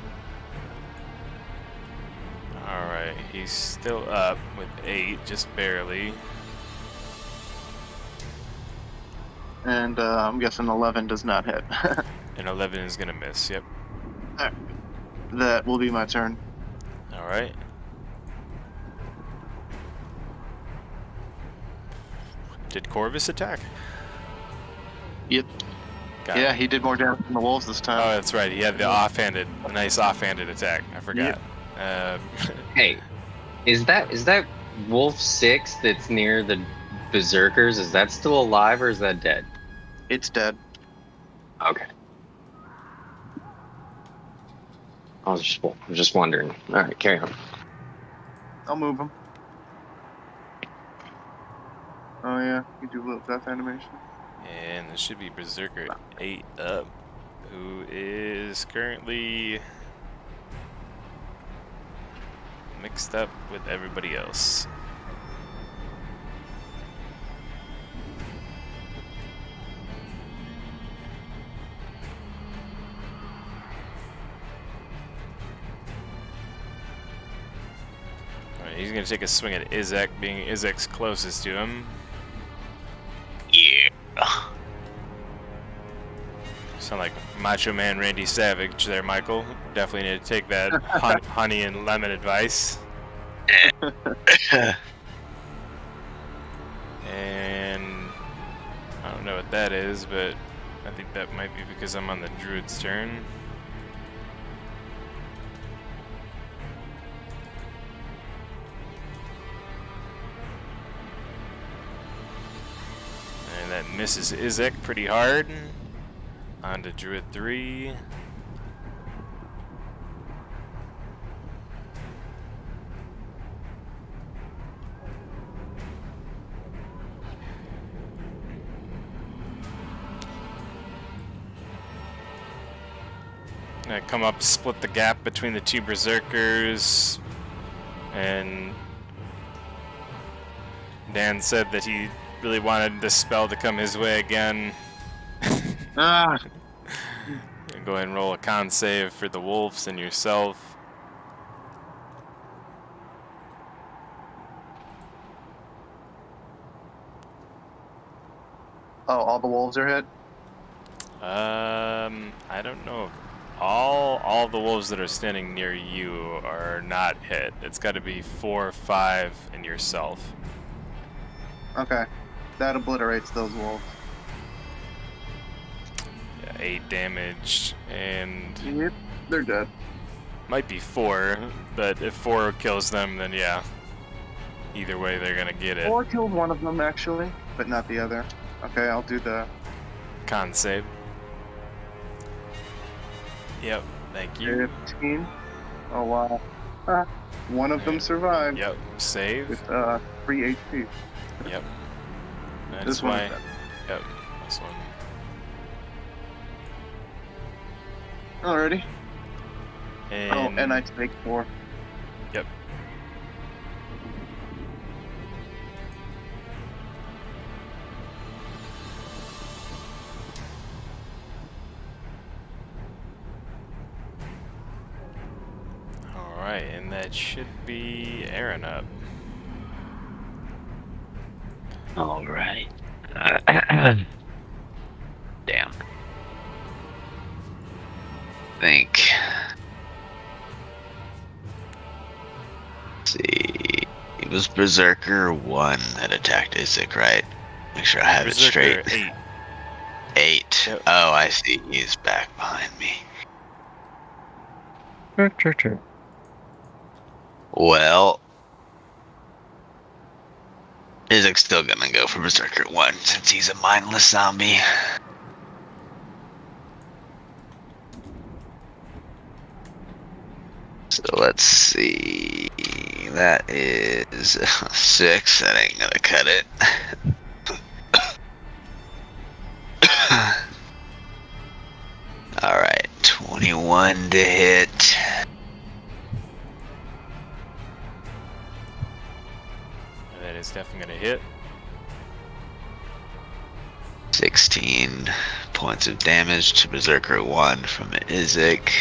Speaker 2: Alright, he's still up with 8, just barely.
Speaker 7: And I'm guessing 11 does not hit.
Speaker 2: And 11 is gonna miss, yep.
Speaker 7: That will be my turn.
Speaker 2: Alright. Did Corvus attack?
Speaker 7: Yep.
Speaker 2: Got
Speaker 7: Yeah,
Speaker 2: it.
Speaker 7: he did more damage than the wolves this
Speaker 2: Oh,
Speaker 7: time.
Speaker 2: that's right. He had the a nice offhanded attack. I forgot.
Speaker 1: Hey, is that Wolf 6 that's near the Berserkers? Is that still alive or is that dead?
Speaker 7: It's dead.
Speaker 1: Okay. I was just wondering. All right, carry on.
Speaker 7: I'll move him. Oh yeah, you do a little death animation.
Speaker 2: And there should be Berserker 8 up, who is currently mixed up with everybody else. Alright, he's gonna take a swing at Izek, being Izek's closest to him.
Speaker 5: Yeah.
Speaker 2: Sound like Macho Man Randy Savage there, Michael. Definitely need to take that honey and lemon advice. And I don't know what that is, but I think that might be because I'm on the druid's turn. And that misses Izek pretty hard. On to Druid 3. Gonna come up, split the gap between the two berserkers, and Dan said that he really wanted this spell to come his way again.
Speaker 7: Ah,
Speaker 2: Go ahead and roll a con save for the wolves and yourself.
Speaker 7: oh, all the wolves are hit.
Speaker 2: I don't know if all the wolves that are standing near you are not hit. It's got to be 4, 5, and yourself.
Speaker 7: Okay, that obliterates those wolves.
Speaker 2: Yeah, 8 damage, and
Speaker 7: Yep, they're dead.
Speaker 2: might be 4, but if 4 kills them, then yeah. Either way, they're gonna get it.
Speaker 7: 4 killed one of them actually, but not the other. Okay, I'll do the
Speaker 2: Con save. Yep, thank you.
Speaker 7: 15. Oh wow. Ah, one of them survived
Speaker 2: Yep, save.
Speaker 7: with 3 HP.
Speaker 2: Yep. That's
Speaker 7: This one
Speaker 2: why.
Speaker 7: is dead.
Speaker 2: Yep, this one.
Speaker 7: Alrighty.
Speaker 2: And,
Speaker 7: Oh, and I take 4.
Speaker 2: Yep. Alright, and that should be Aaron up.
Speaker 5: All right. Damn. Think. Let's see. It was Berserker 1 that attacked Isaac, right? Make sure I have it
Speaker 2: Berserker
Speaker 5: straight.
Speaker 2: 8.
Speaker 5: 8.
Speaker 2: Yep.
Speaker 5: Oh, I see. He's back behind me. Well, Isaac's still gonna go for Berserker 1 since he's a mindless zombie. So let's see. That is 6. That ain't gonna cut it. Alright, 21 to hit.
Speaker 2: That is definitely gonna hit.
Speaker 5: 16 points of damage to Berserker 1 from Isaac.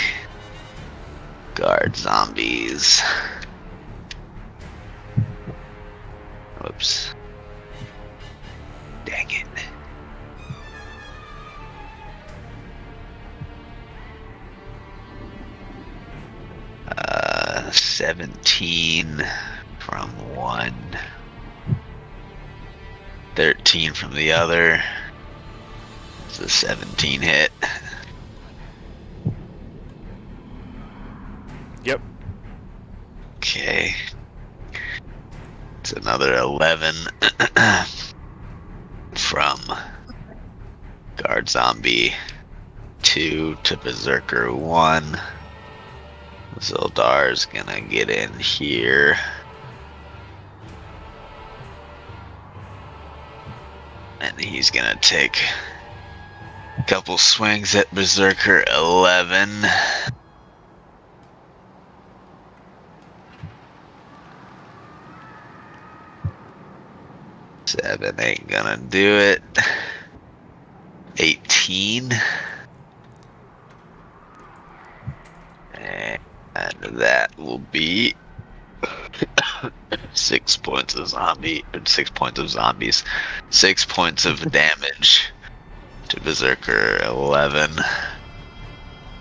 Speaker 5: Guard zombies. Whoops. Dang it. 17 from one. 13 from the other. It's a 17 hit.
Speaker 2: Yep.
Speaker 5: Okay. It's another 11 from Guard Zombie 2 to Berserker 1. Zildar's gonna get in here. And he's gonna take a couple swings at Berserker 11. Seven ain't gonna do it. 18. And that will be 6 points of zombies. 6 points of damage to Berserker 11.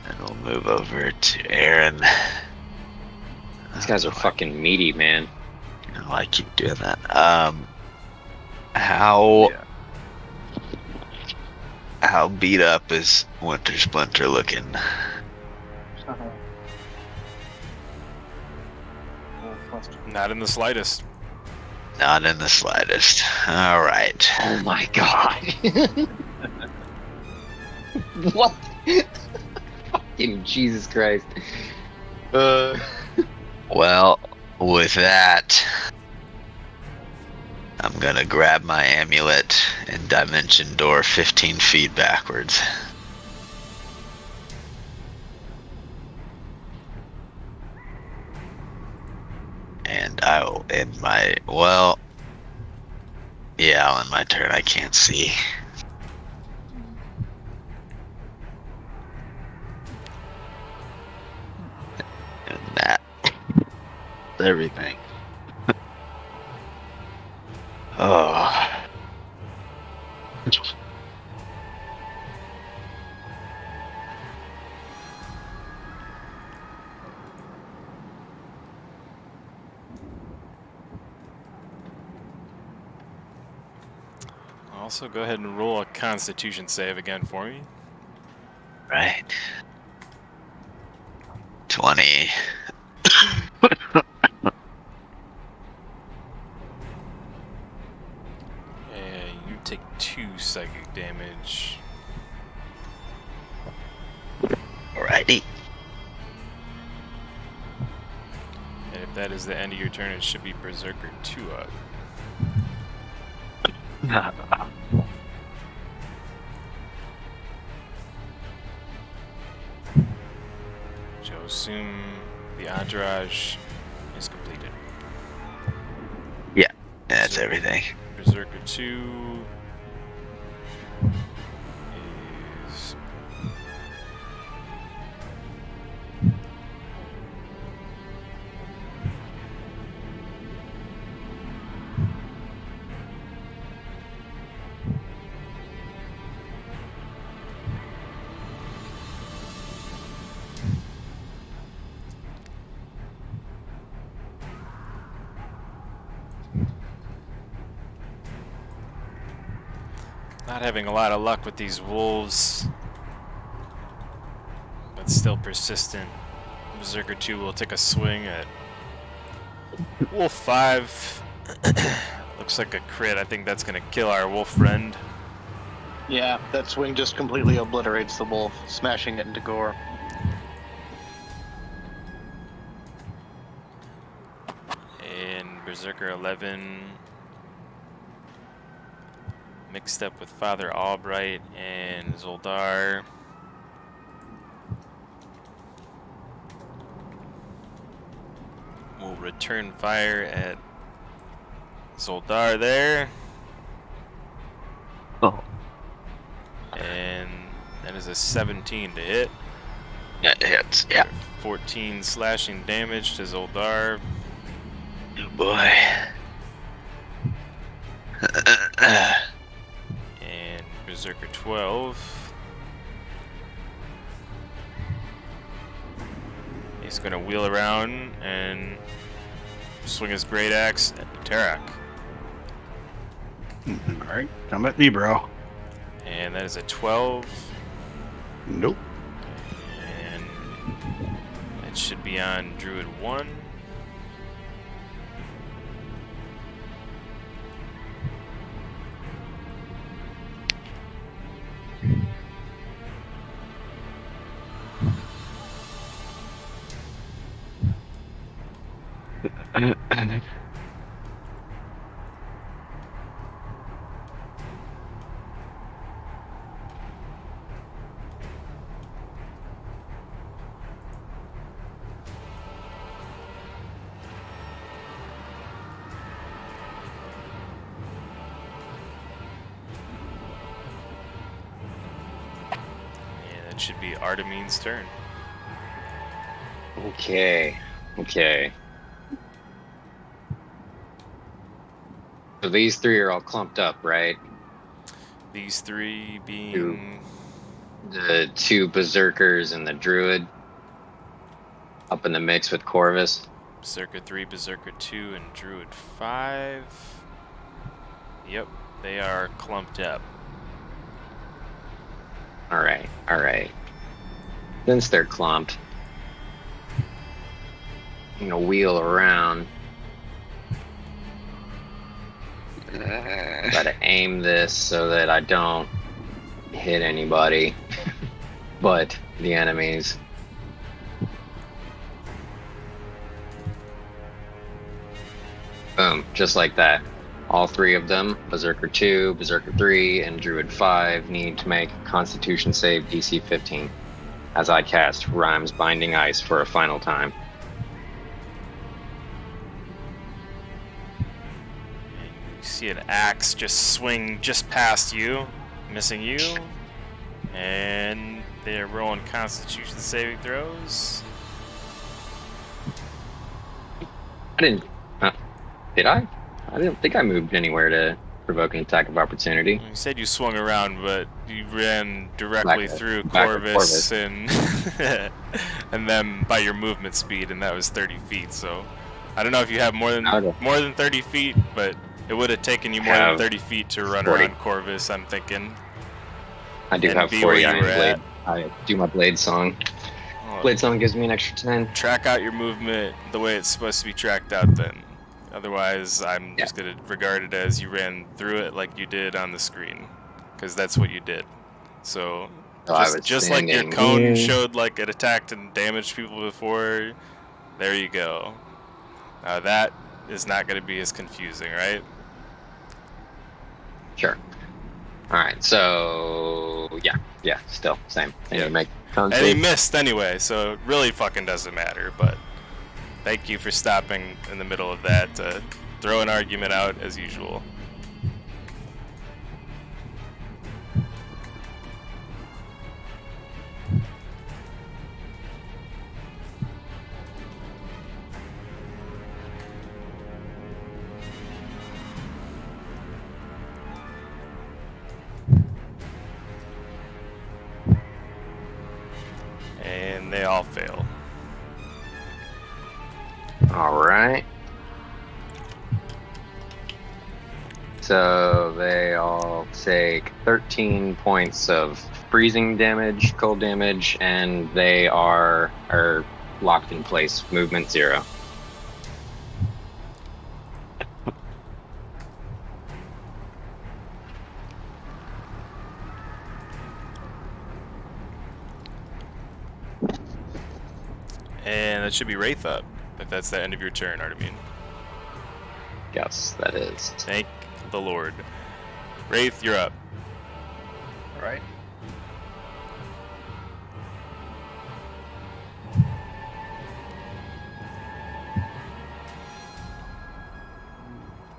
Speaker 5: And we'll move over to Aaron.
Speaker 1: These guys are fucking meaty, man.
Speaker 5: Oh, I keep doing that. How beat up is Wintersplinter looking?
Speaker 2: Not in the slightest.
Speaker 5: Not in the slightest. All right.
Speaker 1: Oh my god. What? Fucking Jesus Christ.
Speaker 5: Well, with that, I'm gonna grab my amulet and dimension door 15 feet backwards. And I will end my, well, Yeah, on my turn, I can't see. And that. Everything. Oh.
Speaker 2: Also, go ahead and roll a Constitution save again for me.
Speaker 5: Right. 20.
Speaker 2: And you take 2 psychic damage.
Speaker 5: Alrighty.
Speaker 2: And if that is the end of your turn, it should be Berserker 2 up. So assume the entourage is completed.
Speaker 5: Yeah, that's
Speaker 2: So,
Speaker 5: everything.
Speaker 2: Berserker 2 is not having a lot of luck with these wolves, but still persistent. Berserker 2 will take a swing at Wolf 5. Looks like a crit. I think that's gonna kill our wolf friend.
Speaker 7: Yeah, that swing just completely obliterates the wolf, smashing it into gore.
Speaker 2: And Berserker 11 mixed up with Father Albright and Zoldar. Will return fire at Zoldar there.
Speaker 5: Oh.
Speaker 2: And that is a 17 to hit.
Speaker 5: That hits, yeah.
Speaker 2: 14 slashing damage to Zoldar.
Speaker 5: Oh boy.
Speaker 2: And Berserker 12. He's gonna wheel around and swing his great axe at Tarak.
Speaker 4: Alright, come at me, bro.
Speaker 2: And that is a 12.
Speaker 4: Nope.
Speaker 2: And it should be on Druid 1. And it should be Artemine's turn.
Speaker 1: Okay. So these 3 are all clumped up, right?
Speaker 2: These 3 being
Speaker 1: The 2 berserkers and the druid up in the mix with Corvus.
Speaker 2: Berserker 3, Berserker 2, and Druid 5. Yep, they are clumped up.
Speaker 1: Alright. Since they're clumped, I'm gonna wheel around. Gotta aim this so that I don't hit anybody but the enemies. Boom, just like that. All 3 of them, Berserker 2, Berserker 3, and Druid 5, need to make a Constitution save DC 15 as I cast Rhyme's Binding Ice for a final time.
Speaker 2: You see an axe just swing just past you, missing you. And they're rolling Constitution saving throws.
Speaker 1: I didn't. Did I? I didn't think I moved anywhere to provoke an attack of opportunity.
Speaker 2: You said you swung around, but you ran directly through
Speaker 1: back at
Speaker 2: Corvus and and then by your movement speed, and that was 30 feet. So I don't know if you have more than 30 feet, but it would have taken you more than 30 feet to run
Speaker 1: 40.
Speaker 2: around Corvus, I'm thinking.
Speaker 1: I do
Speaker 2: And
Speaker 1: have
Speaker 2: be
Speaker 1: 40
Speaker 2: where
Speaker 1: iron
Speaker 2: you were
Speaker 1: blade.
Speaker 2: at.
Speaker 1: I do my blade song.
Speaker 2: Oh,
Speaker 1: Blade song gives me an extra 10.
Speaker 2: track out your movement the way it's supposed to be tracked out then. Otherwise, I'm just going to regard it as you ran through it like you did on the screen. Because that's what you did. So, just like your cone showed like it attacked and damaged people before, there you go. Now that is not going to be as confusing, right?
Speaker 1: Sure. Alright, so yeah, still same. And you make cone
Speaker 2: And he
Speaker 1: save.
Speaker 2: missed anyway, so it really fucking doesn't matter, but thank you for stopping in the middle of that to throw an argument out as usual. And they all fail.
Speaker 1: Alright. So they all take 13 points of freezing damage, cold damage, and they are locked in place. Movement 0.
Speaker 2: And that should be Wraith up, if that's the end of your turn, Artemine.
Speaker 1: Yes, that is.
Speaker 2: Thank the Lord. Wraith, you're up.
Speaker 9: Alright.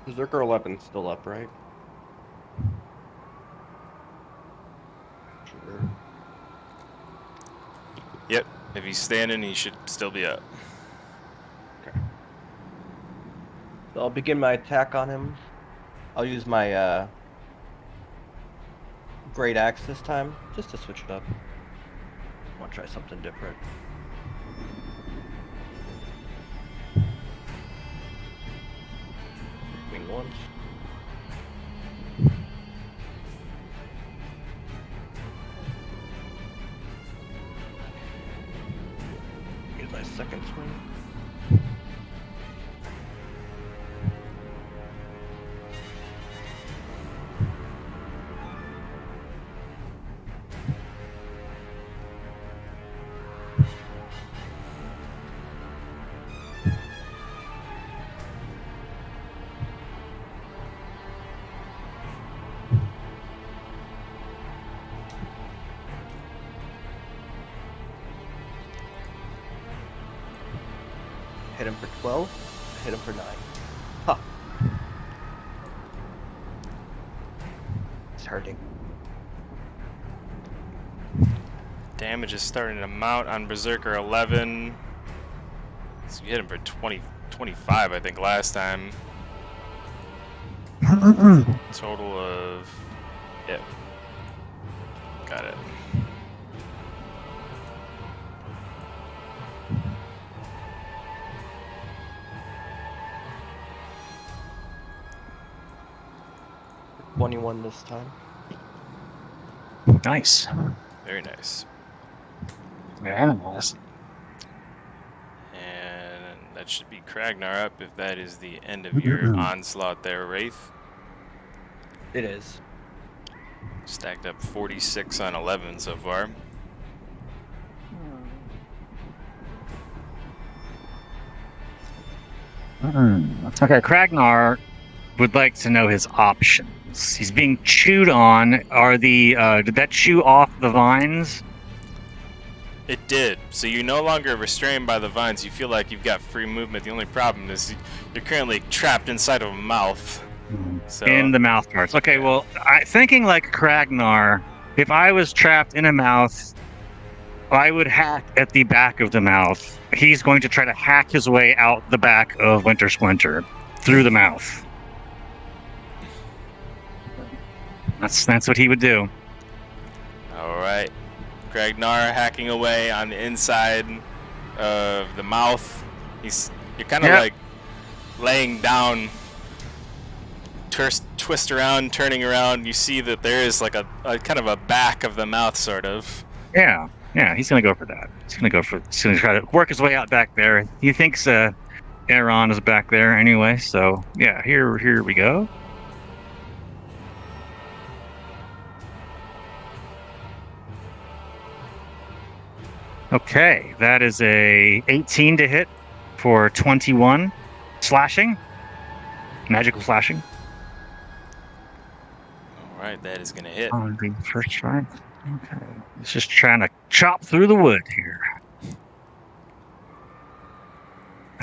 Speaker 9: Berserker 11's still up, right? Sure.
Speaker 2: Yep, if he's standing, he should still be up.
Speaker 9: Okay. So I'll begin my attack on him. I'll use my Great Axe this time, just to switch it up. I want to try something different. Swing once. Here's my second swing. Hit him for 12, hit him for 9. Huh. It's hurting.
Speaker 2: Damage is starting to mount on Berserker 11. So you hit him for 25, I think, last time. Total of... Yep. Got it.
Speaker 9: For 21 this time.
Speaker 6: Nice.
Speaker 2: Very nice.
Speaker 6: Very nice.
Speaker 2: And that should be Kragnar up if that is the end of your onslaught there, Wraith.
Speaker 9: It is.
Speaker 2: Stacked up 46 on 11 so far.
Speaker 6: Okay, Kragnar would like to know his options. He's being chewed on. Are the did that chew off the vines?
Speaker 2: It did. So you're no longer restrained by the vines. You feel like you've got free movement. The only problem is you're currently trapped inside of a mouth. So
Speaker 6: In the mouth parts. Okay, well, thinking like Kragnar, if I was trapped in a mouth, I would hack at the back of the mouth. He's going to try to hack his way out the back of Wintersplinter through the mouth. That's what he would do.
Speaker 2: all right, Kragnar hacking away on the inside of the mouth. You're kind of
Speaker 6: Yep.
Speaker 2: like laying down, twist around, turning around. You see that there is like a kind of a back of the mouth, sort of.
Speaker 6: Yeah, he's gonna go for that. He's gonna try to work his way out back there. He thinks Aaron is back there anyway, so yeah, here we go. Okay, that is a 18 to hit for 21 slashing. Magical slashing.
Speaker 2: All right, that is gonna hit.
Speaker 6: On the first strike. Okay. He's just trying to chop through the wood here.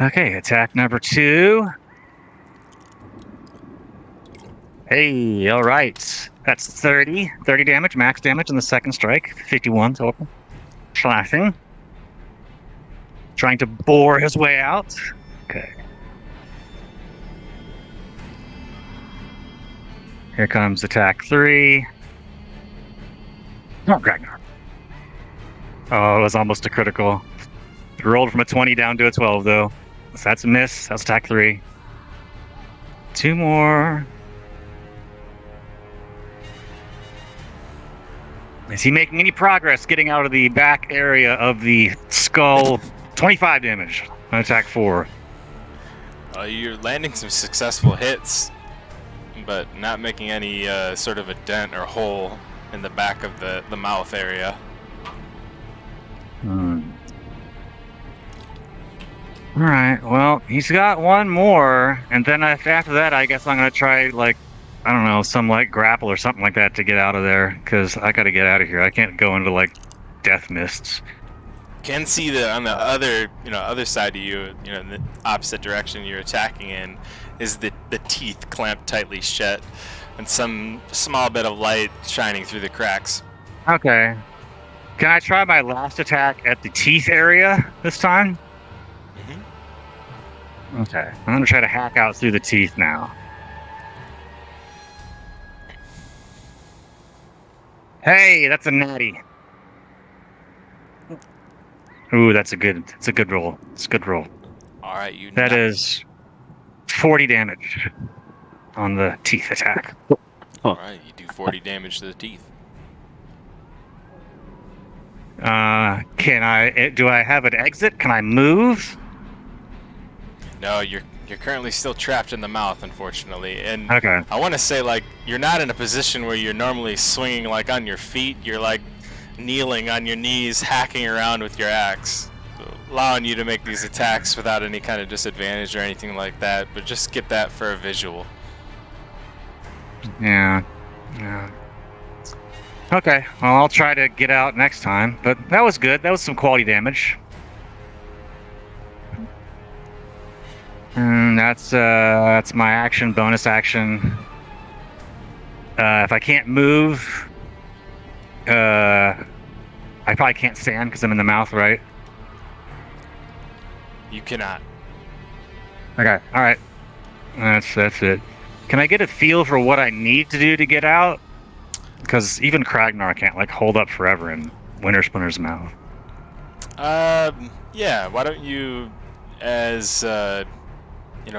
Speaker 6: Okay, attack number 2. Hey, all right. That's 30 damage, max damage on the second strike. 51 total. Slashing. Trying to bore his way out. Okay. Here comes attack 3. Oh, Kragnar. Oh, it was almost a critical. Rolled from a 20 down to a 12, though. So that's a miss. That's attack 3. 2 more. Is he making any progress getting out of the back area of the skull? 25 damage on attack 4.
Speaker 2: You're landing some successful hits, but not making any sort of a dent or hole in the back of the mouth area.
Speaker 6: Alright, well, he's got one more, and then after that, I guess I'm gonna try, like, I don't know, some, like, grapple or something like that to get out of there, because I gotta get out of here. I can't go into, like, death mists.
Speaker 2: Can see that on the other side of you, the opposite direction you're attacking in, is the teeth clamped tightly shut, and some small bit of light shining through the cracks.
Speaker 6: Okay. Can I try my last attack at the teeth area this time? Okay. I'm gonna try to hack out through the teeth now. Hey, that's a natty. Ooh, that's a good roll. It's a good roll.
Speaker 2: All right, you.
Speaker 6: That is 40 damage on the teeth attack.
Speaker 2: All right, you do 40 damage to the teeth.
Speaker 6: Do I have an exit? Can I move?
Speaker 2: No, you're currently still trapped in the mouth, unfortunately. And
Speaker 6: Okay.
Speaker 2: I want to say, like, you're not in a position where you're normally swinging, like, on your feet. You're, like, kneeling on your knees, hacking around with your axe, allowing you to make these attacks without any kind of disadvantage or anything like that. But just get that for a visual.
Speaker 6: Yeah. Okay, well, I'll try to get out next time. But that was good. That was some quality damage. And that's my action, bonus action. If I can't move, I probably can't stand because I'm in the mouth, right?
Speaker 2: You cannot.
Speaker 6: Okay, all right. That's it. Can I get a feel for what I need to do to get out? Because even Kragnar can't, like, hold up forever in Wintersplinter's mouth.
Speaker 2: Yeah. Why don't you, as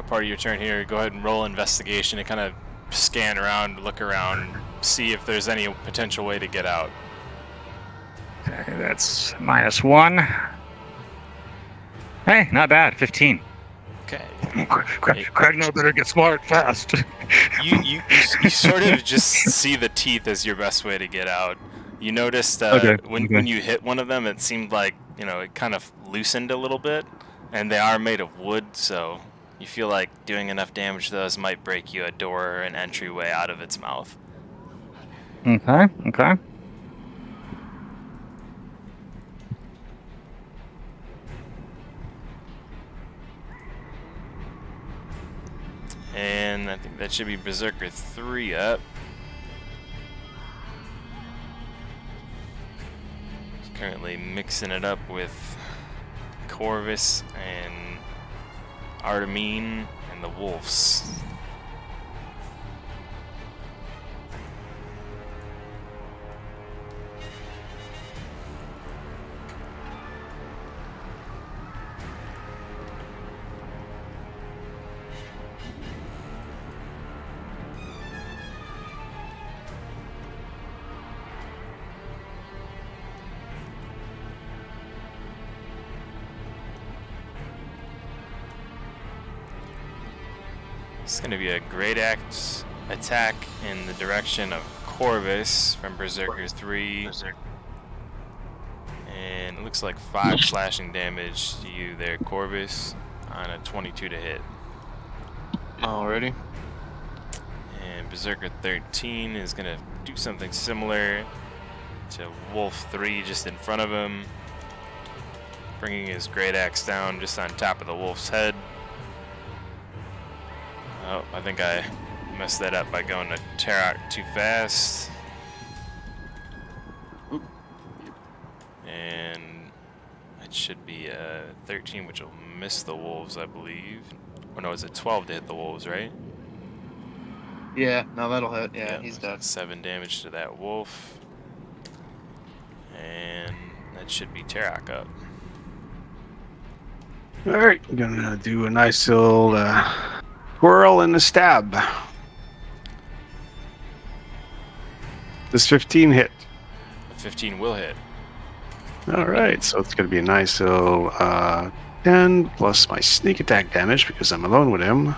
Speaker 2: part of your turn here, go ahead and roll investigation and kind of scan around, look around, see if there's any potential way to get out.
Speaker 6: Okay, that's -1. Hey, not bad. 15.
Speaker 2: Okay.
Speaker 6: Kragnar better get smart fast.
Speaker 2: You sort of just see the teeth as your best way to get out. You noticed when you hit one of them, it seemed like it kind of loosened a little bit, and they are made of wood, so you feel like doing enough damage to those might break you a door or an entryway out of its mouth.
Speaker 6: Okay.
Speaker 2: And I think that should be Berserker 3 up. He's currently mixing it up with Corvus and Artemine and the Wolves. It's going to be a Great Axe attack in the direction of Corvus from Berserker 3. And it looks like 5 slashing damage to you there, Corvus, on a 22 to hit.
Speaker 10: Alrighty.
Speaker 2: And Berserker 13 is going to do something similar to Wolf 3 just in front of him, bringing his Great Axe down just on top of the Wolf's head. Oh, I think I messed that up by going to Tarok too fast.
Speaker 10: Oop.
Speaker 2: And it should be a 13, which will miss the Wolves, I believe. Oh no, it's a 12 to hit the Wolves, right?
Speaker 10: Yeah, no, that'll hit. Yeah, he's dead.
Speaker 2: 7 damage to that Wolf. And that should be Tarok up.
Speaker 4: Alright, gonna do a nice little twirl and a stab. Does 15 hit?
Speaker 2: 15 will hit.
Speaker 4: Alright, so it's gonna be a nice little 10 plus my sneak attack damage because I'm alone with him.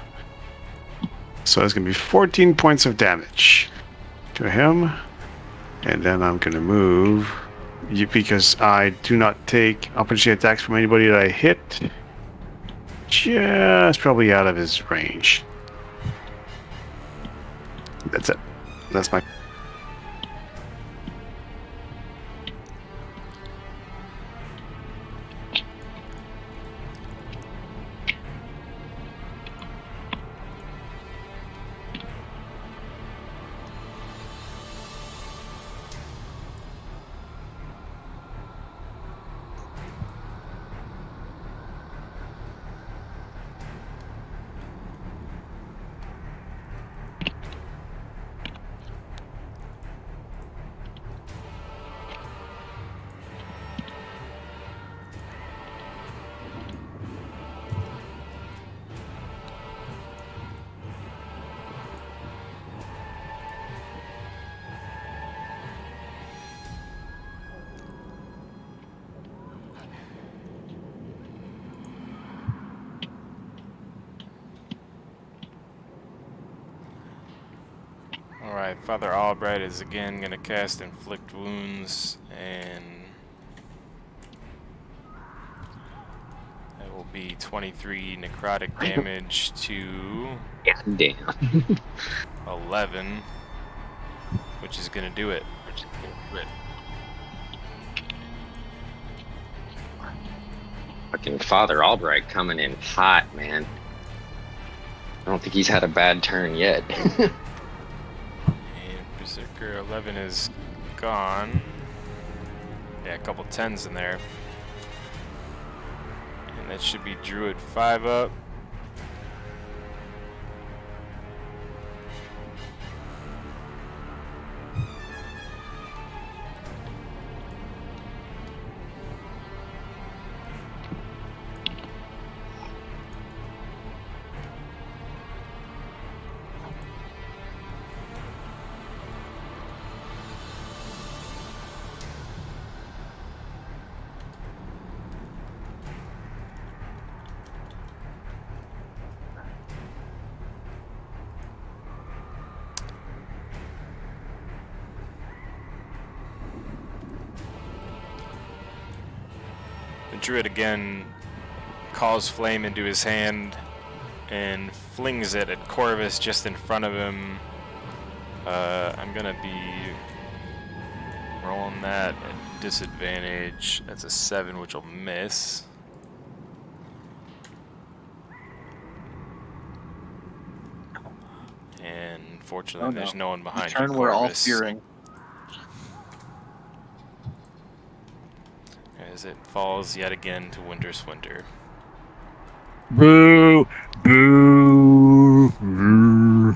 Speaker 4: So it's gonna be 14 points of damage to him. And then I'm gonna move because I do not take opportunity attacks from anybody that I hit. Just probably out of his range. That's it. That's my...
Speaker 2: Alright, Father Albright is again going to cast Inflict Wounds, and that will be 23 necrotic damage to
Speaker 1: God damn.
Speaker 2: 11, which is going to do it.
Speaker 1: Fucking Father Albright coming in hot, man. I don't think he's had a bad turn yet.
Speaker 2: And Berserker 11 is gone. Yeah, a couple 10s in there. And that should be Druid 5 up. The Druid again calls flame into his hand and flings it at Corvus just in front of him. I'm gonna be rolling that at disadvantage. That's a 7, which will miss. Unfortunately,
Speaker 10: Oh, no.
Speaker 2: there's no one behind you,
Speaker 10: Turn we're all
Speaker 2: Corvus.
Speaker 10: fearing.
Speaker 2: As it falls yet again to Wintersplinter.
Speaker 6: Boo! Boo! Boo.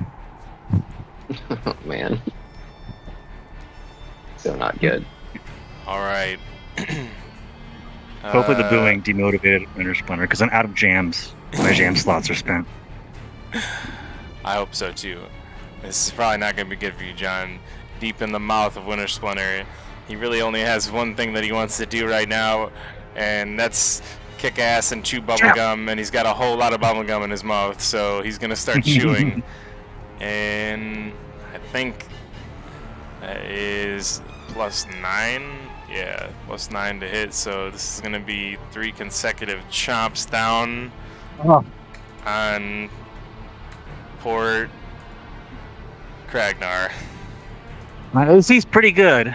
Speaker 1: Oh man. So not good.
Speaker 2: All right.
Speaker 6: Hopefully the booing demotivated Wintersplinter because I'm out of jams. My jam slots are spent.
Speaker 2: I hope so too. This is probably not going to be good for you, John. Deep in the mouth of Wintersplinter, he really only has one thing that he wants to do right now, and that's kick ass and chew bubblegum, and he's got a whole lot of bubblegum in his mouth, so he's going to start chewing. And I think that is +9. Yeah, +9 to hit, so this is going to be 3 consecutive chomps down on poor Kragnar.
Speaker 6: My OC's pretty good.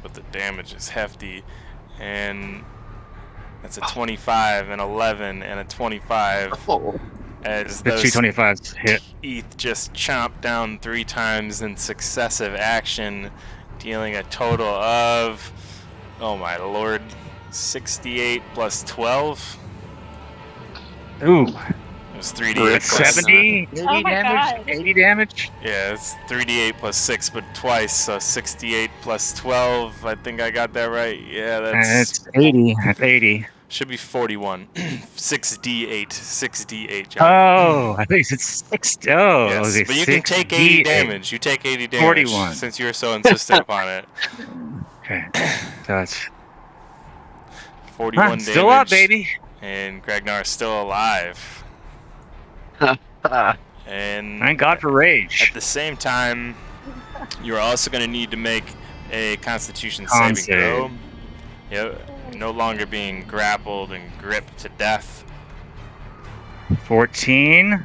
Speaker 2: But the damage is hefty, and that's a 25, an 11, and a 25.
Speaker 1: Oh.
Speaker 2: As
Speaker 6: The
Speaker 2: those
Speaker 6: 225s hit.
Speaker 2: teeth just chomp down 3 times in successive action, dealing a total of, oh my lord, 68 plus 12.
Speaker 6: Ooh.
Speaker 2: It was 3d8 plus
Speaker 6: 70? 80
Speaker 3: Oh my
Speaker 6: damage?
Speaker 3: God.
Speaker 6: 80 damage?
Speaker 2: Yeah, it's 3d8 plus 6, but twice, so 68 plus 12. I think I got that right. Yeah, that's
Speaker 6: It's 80. That's 80.
Speaker 2: should be 41. 6d8. 6d8, John.
Speaker 6: Oh, I think it's 60. Oh,
Speaker 2: Yes,
Speaker 6: okay,
Speaker 2: but you can take 80
Speaker 6: 6d8.
Speaker 2: damage. You take 80 damage
Speaker 6: 41.
Speaker 2: since you were so insistent upon it.
Speaker 6: Okay, that's
Speaker 2: 41 damage.
Speaker 6: still up, baby.
Speaker 2: And Kragnar is still alive. And
Speaker 6: Thank God for rage.
Speaker 2: at the same time, you're also going to need to make a Constitution
Speaker 6: Con
Speaker 2: saving throw. Yep, no longer being grappled and gripped to death.
Speaker 6: 14.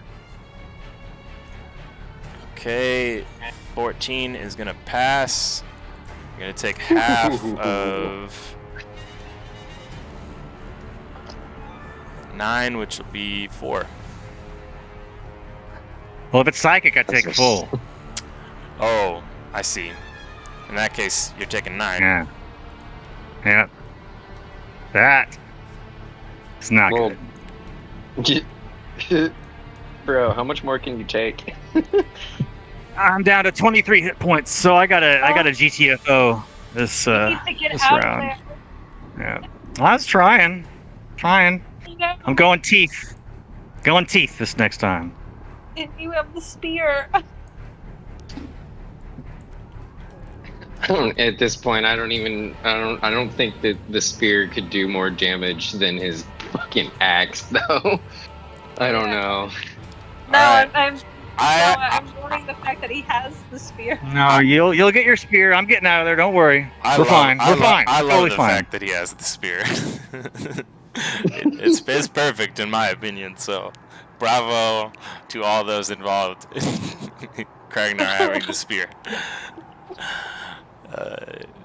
Speaker 2: Okay, 14 is going to pass. You're going to take half of 9, which will be 4.
Speaker 6: Well, if it's psychic, I take full.
Speaker 2: Oh, I see. In that case, you're taking 9.
Speaker 6: Yeah. Yep. That is not
Speaker 1: Well,
Speaker 6: good.
Speaker 1: Bro, how much more can you take?
Speaker 6: I'm down to 23 hit points, so I gotta GTFO this
Speaker 3: You need to get
Speaker 6: this
Speaker 3: out
Speaker 6: round.
Speaker 3: of
Speaker 6: Yeah. I was trying.
Speaker 3: there.
Speaker 6: I'm going teeth. Going teeth this next time.
Speaker 3: And you have the spear.
Speaker 1: At this point, I don't think that the spear could do more damage than his fucking axe, though. I don't know.
Speaker 3: No,
Speaker 2: Alright.
Speaker 3: I'm mourning the fact that he has the spear.
Speaker 6: No, you'll get your spear. I'm getting out of there. Don't worry. We're fine. We're fine.
Speaker 2: I love
Speaker 6: Totally
Speaker 2: the
Speaker 6: fine.
Speaker 2: fact that he has the spear. It's perfect in my opinion. So, bravo to all those involved. Kragnar having the spear.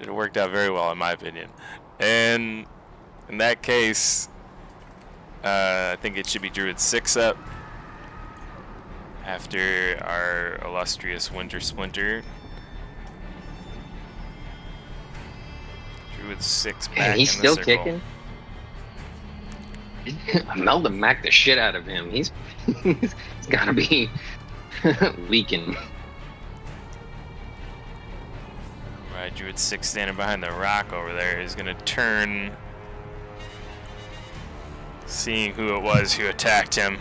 Speaker 2: It worked out very well in my opinion. And in that case, I think it should be Druid 6 up. After our illustrious Wintersplinter. Druid 6 back
Speaker 1: Man, he's
Speaker 2: in the
Speaker 1: still
Speaker 2: circle.
Speaker 1: kicking. Melda Mac the shit out of him. He's gotta be leaking.
Speaker 2: Alright, Druid 6 standing behind the rock over there is gonna turn, seeing who it was who attacked him.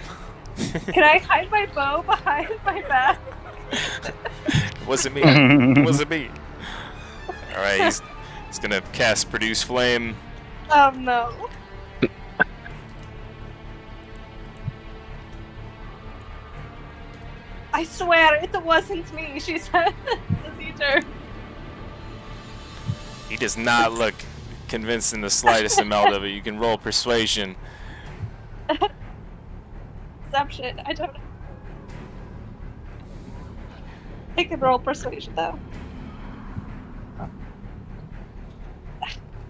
Speaker 3: Can I hide my bow behind my back?
Speaker 2: Wasn't me. Wasn't me. Alright, he's gonna cast Produce Flame.
Speaker 3: No. I swear it wasn't me, she said. As he turned.
Speaker 2: He does not look convinced in the slightest, Imelda, but you can roll Persuasion.
Speaker 3: Perception, I don't know. I can roll persuasion though.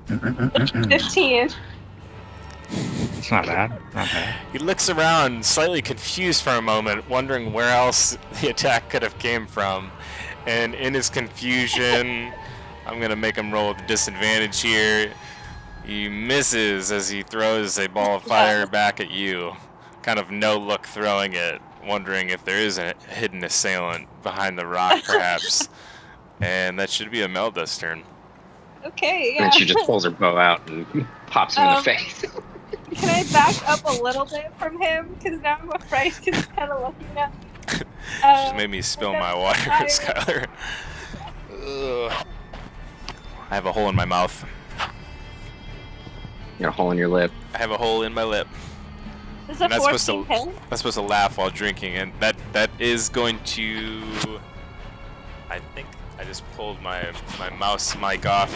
Speaker 3: 15.
Speaker 6: It's not bad. Not bad.
Speaker 2: He looks around, slightly confused for a moment, wondering where else the attack could have came from. And in his confusion, I'm going to make him roll with disadvantage here. He misses as he throws a ball of fire back at you. Kind of no-look throwing it, wondering if there is a hidden assailant behind the rock, perhaps. And that should be Imelda's turn.
Speaker 3: Okay, yeah.
Speaker 1: And she just pulls her bow out and pops him in the face.
Speaker 3: Can I back up a little bit from him? Because now I'm afraid because he's kind of looking at me.
Speaker 2: Just made me spill my water, Skylar. Ugh. I have a hole in my mouth.
Speaker 1: You got a hole in your lip.
Speaker 2: I have a hole in my lip.
Speaker 3: Is a 14 hit?
Speaker 2: I'm supposed to laugh while drinking, and that is going to... I think I just pulled my mouse mic off.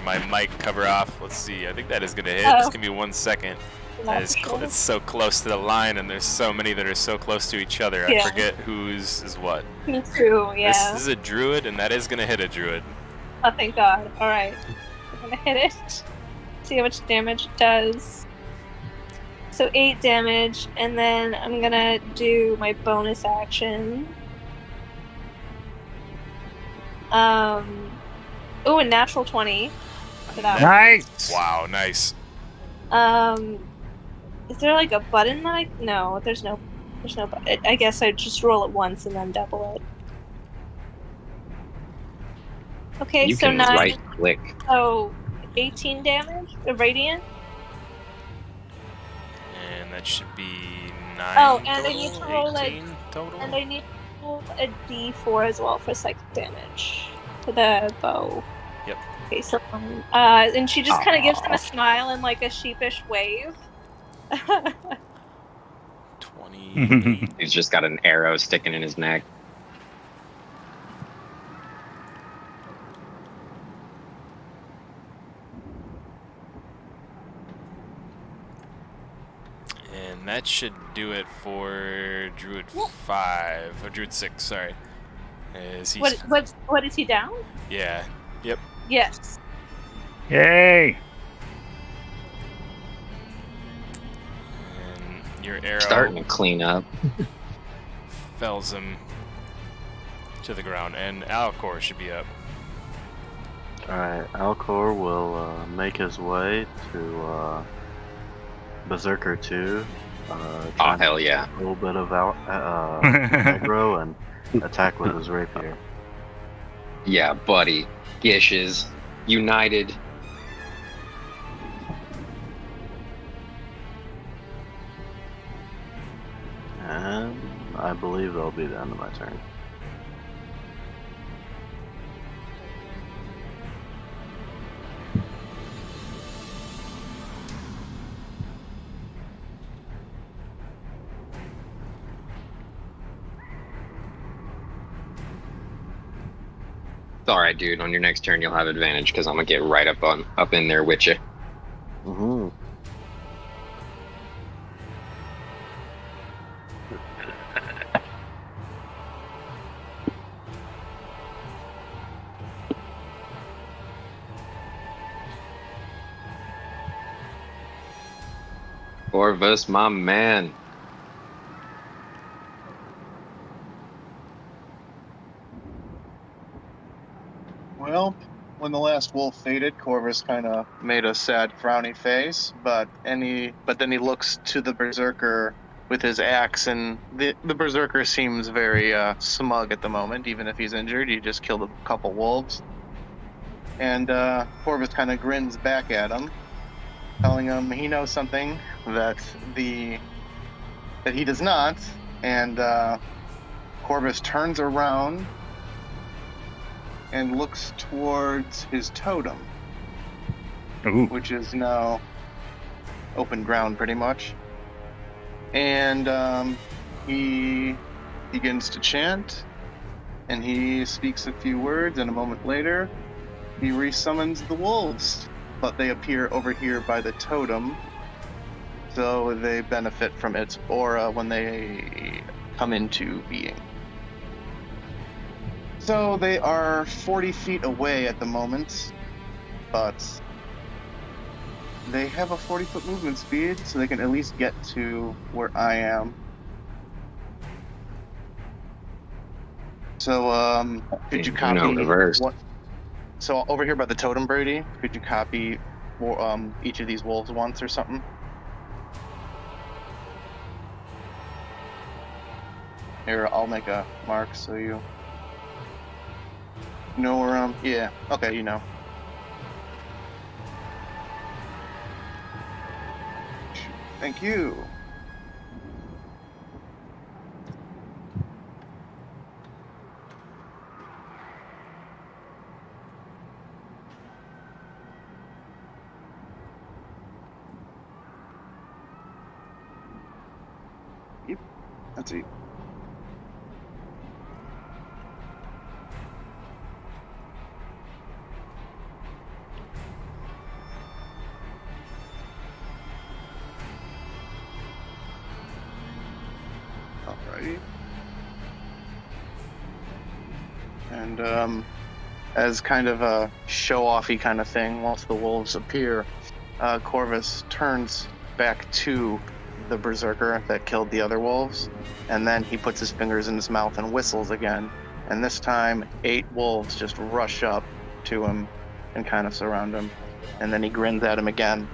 Speaker 2: My mic cover off. Let's see. I think that is going to hit. Just give me 1 second. It's so close to the line, and there's so many that are so close to each other. I forget whose is what.
Speaker 3: Me too, yeah.
Speaker 2: This is a druid, and that is going to hit a druid.
Speaker 3: Oh, thank God. Alright. I'm going to hit it. See how much damage it does. So 8 damage, and then I'm going to do my bonus action. Ooh, a natural 20 for that one.
Speaker 6: Nice.
Speaker 2: Wow, nice.
Speaker 3: Is there like a button that no, there's no button. I guess I just roll it once and then double it. Okay,
Speaker 1: You
Speaker 3: so
Speaker 1: can
Speaker 3: 9.
Speaker 1: right click.
Speaker 3: Oh, 18 damage? The radiant?
Speaker 2: And that should be 9
Speaker 3: Oh, and
Speaker 2: total,
Speaker 3: I need to roll
Speaker 2: 18 total.
Speaker 3: And I need to roll a d4 as well for psychic damage. For the bow.
Speaker 2: Yep.
Speaker 3: Okay, so and she just kind of gives him a smile and like a sheepish wave.
Speaker 2: 20.
Speaker 1: He's just got an arrow sticking in his neck.
Speaker 2: And that should do it for Druid 5 or Druid 6. Sorry. Is he?
Speaker 3: What is he down?
Speaker 2: Yeah. Yep.
Speaker 3: Yes.
Speaker 6: Yay.
Speaker 2: And your arrow
Speaker 1: Starting to clean up.
Speaker 2: fells him to the ground, and Alcor should be up.
Speaker 8: Alright, Alcor will make his way to Berserker 2.
Speaker 1: Oh, hell yeah.
Speaker 8: A little bit of aggro and attack with his rapier.
Speaker 1: Yeah, buddy. Gishes. United.
Speaker 8: And I believe that'll be the end of my turn.
Speaker 1: It's alright, dude. On your next turn, you'll have advantage because I'm gonna get right up in there with you.
Speaker 8: Mm-hmm.
Speaker 1: Corvus, my man.
Speaker 7: Well, when the last wolf faded, Corvus kind of made a sad, frowny face, but then he looks to the berserker with his axe, and the berserker seems very smug at the moment, even if he's injured. He just killed a couple wolves. And Corvus kind of grins back at him, telling him he knows something that he does not, and Corvus turns around and looks towards his totem,
Speaker 6: Ooh.
Speaker 7: which is now open ground pretty much. And he begins to chant, and he speaks a few words, and a moment later, he resummons the wolves. But they appear over here by the totem, so they benefit from its aura when they come into being. So they are 40 feet away at the moment, but They have a 40-foot movement speed, so they can at least get to where I am. So, could you copy
Speaker 1: reverse.
Speaker 7: what? So over here by the totem, Brady, could you copy each of these wolves once or something? Here, I'll make a mark so you know where yeah, okay, you know. Thank you. Yep, that's it. Alrighty. And as kind of a show-offy kind of thing, whilst the wolves appear, Corvus turns back to the berserker that killed the other wolves, and then he puts his fingers in his mouth and whistles again. And this time, 8 wolves just rush up to him and kind of surround him. And then he grins at him again.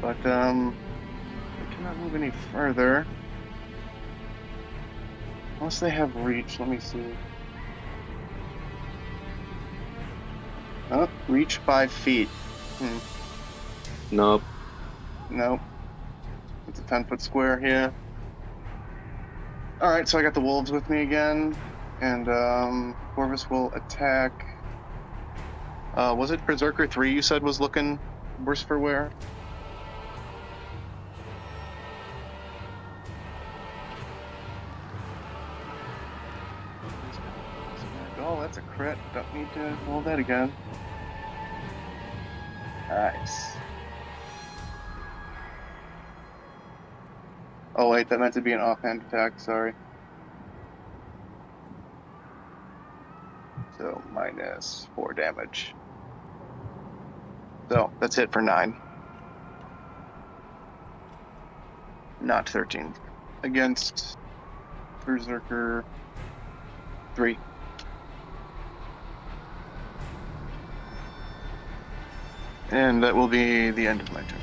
Speaker 7: But, we cannot move any further. Unless they have reach, let me see. Oh, reach 5 feet.
Speaker 1: Nope.
Speaker 7: Nope. It's a 10-foot square here. Alright, so I got the wolves with me again. And, Corvus will attack. Was it Berserker 3 you said was looking worse for wear? Oh, that's a crit. Don't need to roll that again. Nice. Oh wait, that meant to be an offhand attack, sorry. So, minus 4 damage. So, that's it for 9. Not 13. Against Berserker 3. And that will be the end of my turn.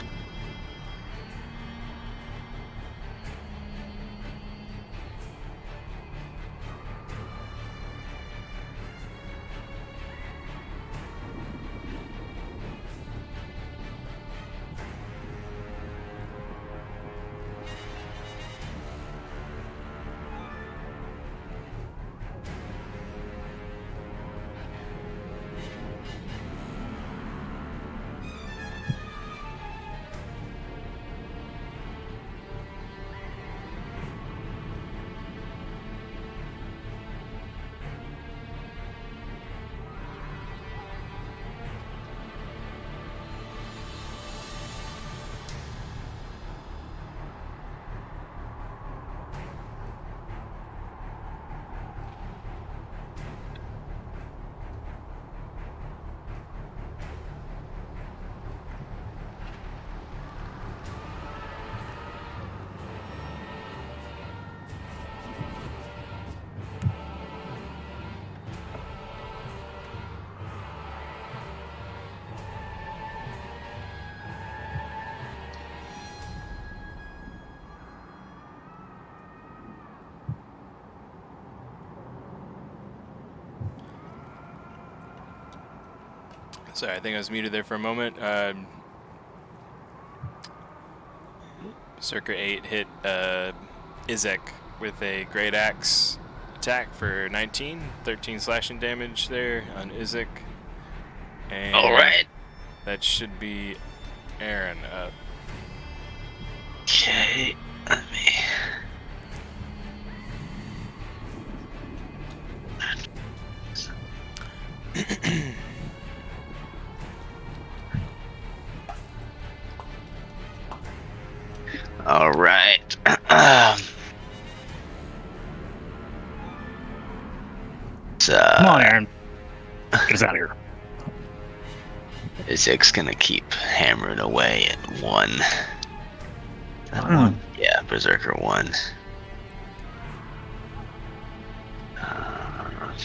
Speaker 2: Sorry, I think I was muted there for a moment. Berserker 8 hit Izek with a Great Axe attack for 19. 13 slashing damage there on Izek. And
Speaker 5: Alright.
Speaker 2: that should be Aaron up.
Speaker 5: Okay, let me... All right.
Speaker 6: Come on, Aaron. Get us out of here.
Speaker 5: Isaac's gonna keep hammering away at 1. Yeah, Berserker 1.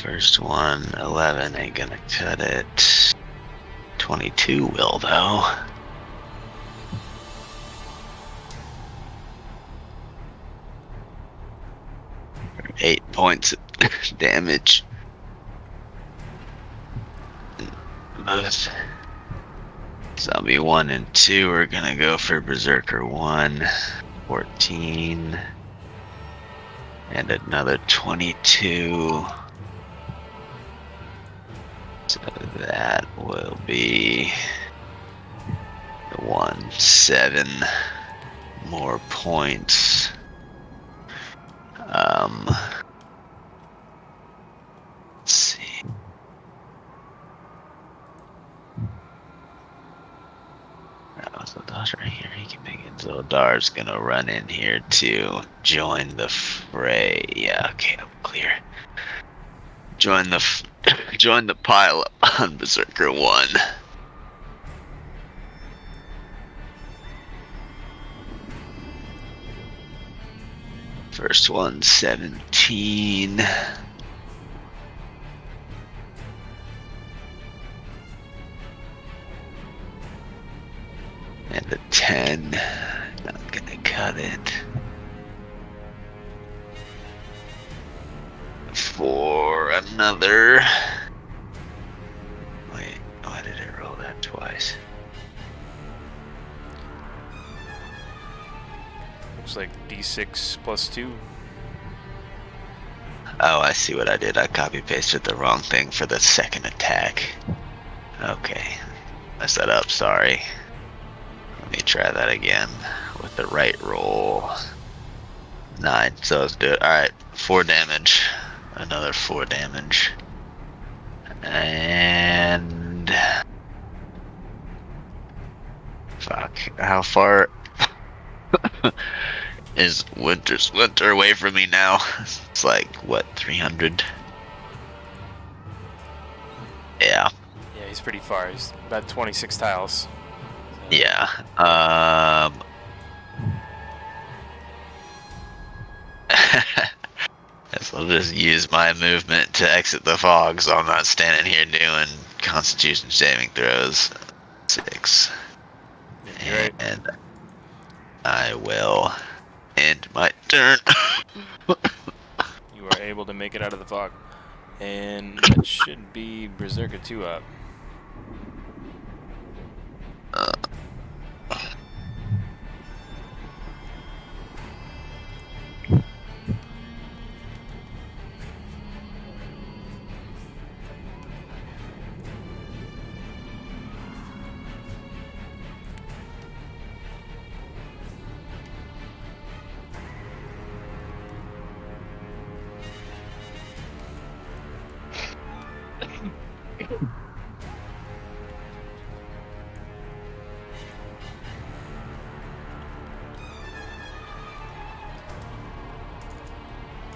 Speaker 5: First one, 11 ain't gonna cut it. 22 will though. 8 points of damage. Both Zombie 1 and 2 are gonna go for Berserker 1. 14. And another 22. So that will be 7 more points. Let's see. Zoldar's right here. He can make it. Zoldar's gonna run in here to join the fray. Yeah, okay, I'm clear. Join the pile up on Berserker 1. First one, 17. And a 10. Not gonna cut it. For another. Wait, why did it roll that twice?
Speaker 2: Looks like D6 plus 2.
Speaker 5: Oh, I see what I did. I copy pasted the wrong thing for the second attack. Okay. Messed that up, sorry. Let me try that again with the right roll. 9, so let's do it. Alright, 4 damage. Another 4 damage. And... fuck, how far is Wintersplinter away from me now? It's like, what, 300? Yeah.
Speaker 2: Yeah, he's pretty far. He's about 26 tiles. So.
Speaker 5: Yeah. Guess I'll just use my movement to exit the fog, so I'm not standing here doing Constitution saving throws. 6.
Speaker 2: You're right.
Speaker 5: And I will end my turn.
Speaker 2: You are able to make it out of the fog. And that should be Berserker 2 up.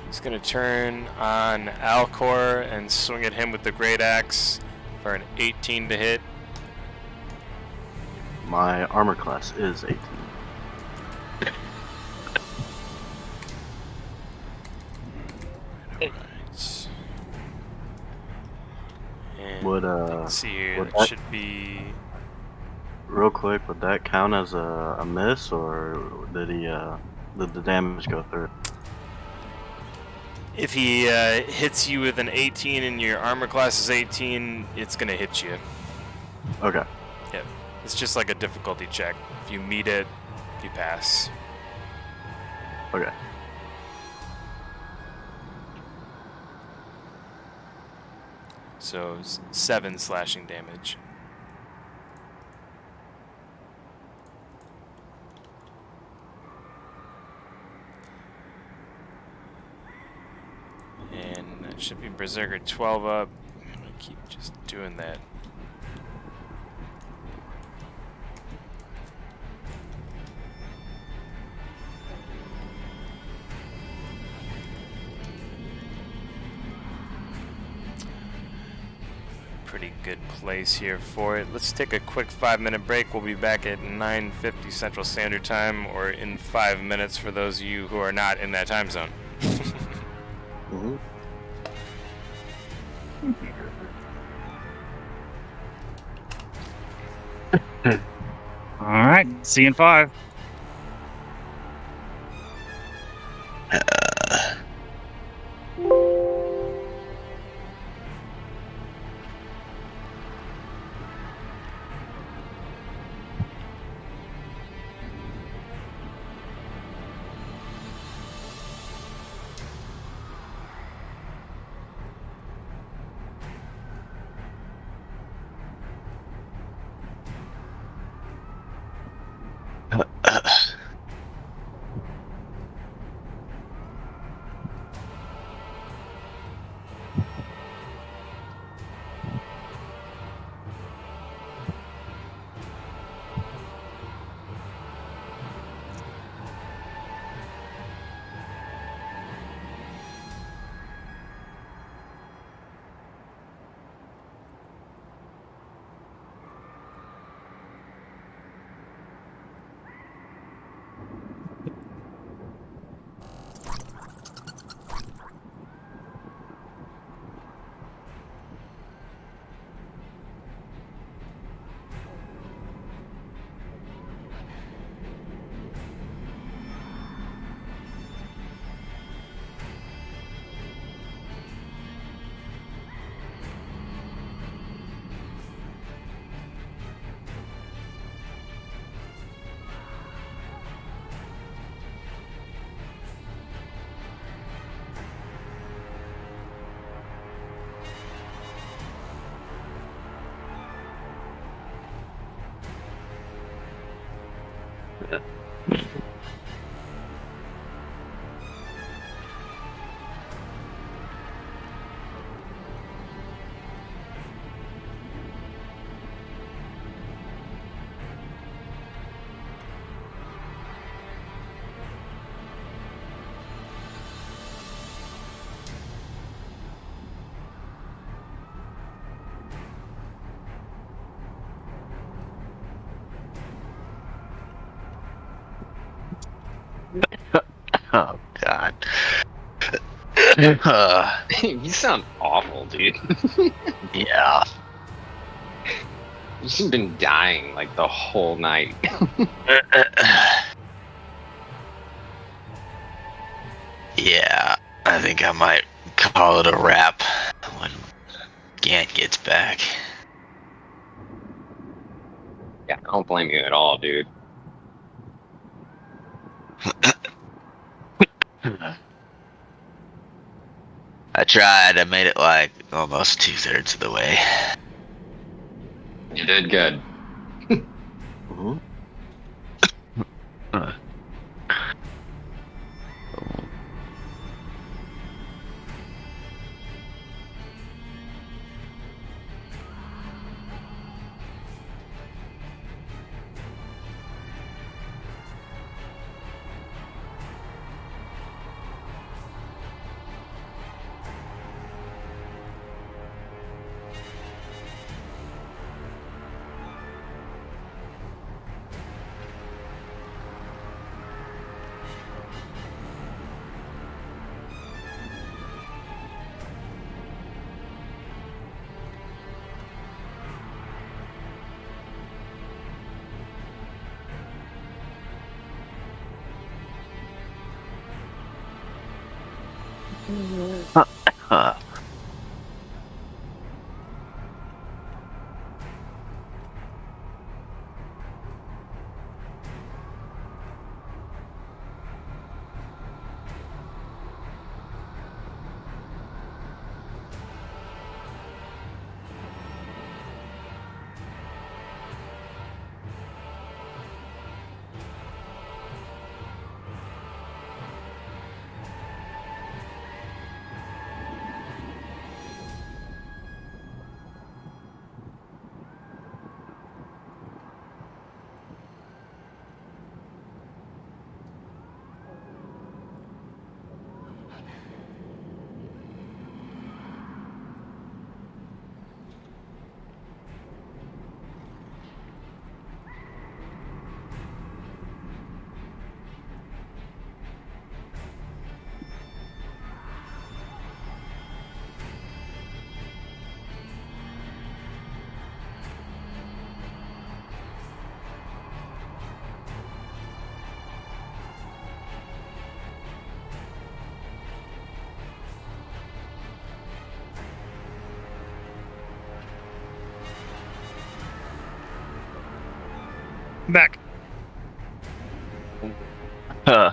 Speaker 2: He's going to turn on Alcor and swing at him with the Great Axe for an 18 to hit.
Speaker 8: My armor class is 18.
Speaker 2: Alright. And
Speaker 8: Would
Speaker 2: let's see here,
Speaker 8: would
Speaker 2: that
Speaker 8: that-
Speaker 2: should be...
Speaker 8: Real quick, would that count as a miss, or did the damage go through?
Speaker 2: If he hits you with an 18 and your armor class is 18, it's going to hit you.
Speaker 8: Okay.
Speaker 2: Yep. It's just like a difficulty check. If you meet it, you pass.
Speaker 8: Okay.
Speaker 2: So 7 slashing damage. And that should be Berserker 12 up. I'm gonna keep just doing that. Pretty good place here for it. Let's take a quick 5-minute break. We'll be back at 9:50 Central Standard Time, or in 5 minutes for those of you who are not in that time zone.
Speaker 8: Mhm.
Speaker 6: All right. See you in 5.
Speaker 5: Oh God.
Speaker 1: You sound awful, dude.
Speaker 5: Yeah.
Speaker 1: You've just been dying like the whole night.
Speaker 5: Yeah, I think I might call it a wrap when Gant gets back.
Speaker 1: Yeah, I don't blame you at all, dude.
Speaker 5: I tried. I made it like almost 2/3 of the way.
Speaker 1: You did good.
Speaker 8: Mhm.
Speaker 5: Huh.
Speaker 6: Back.
Speaker 5: Huh.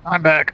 Speaker 6: I'm back.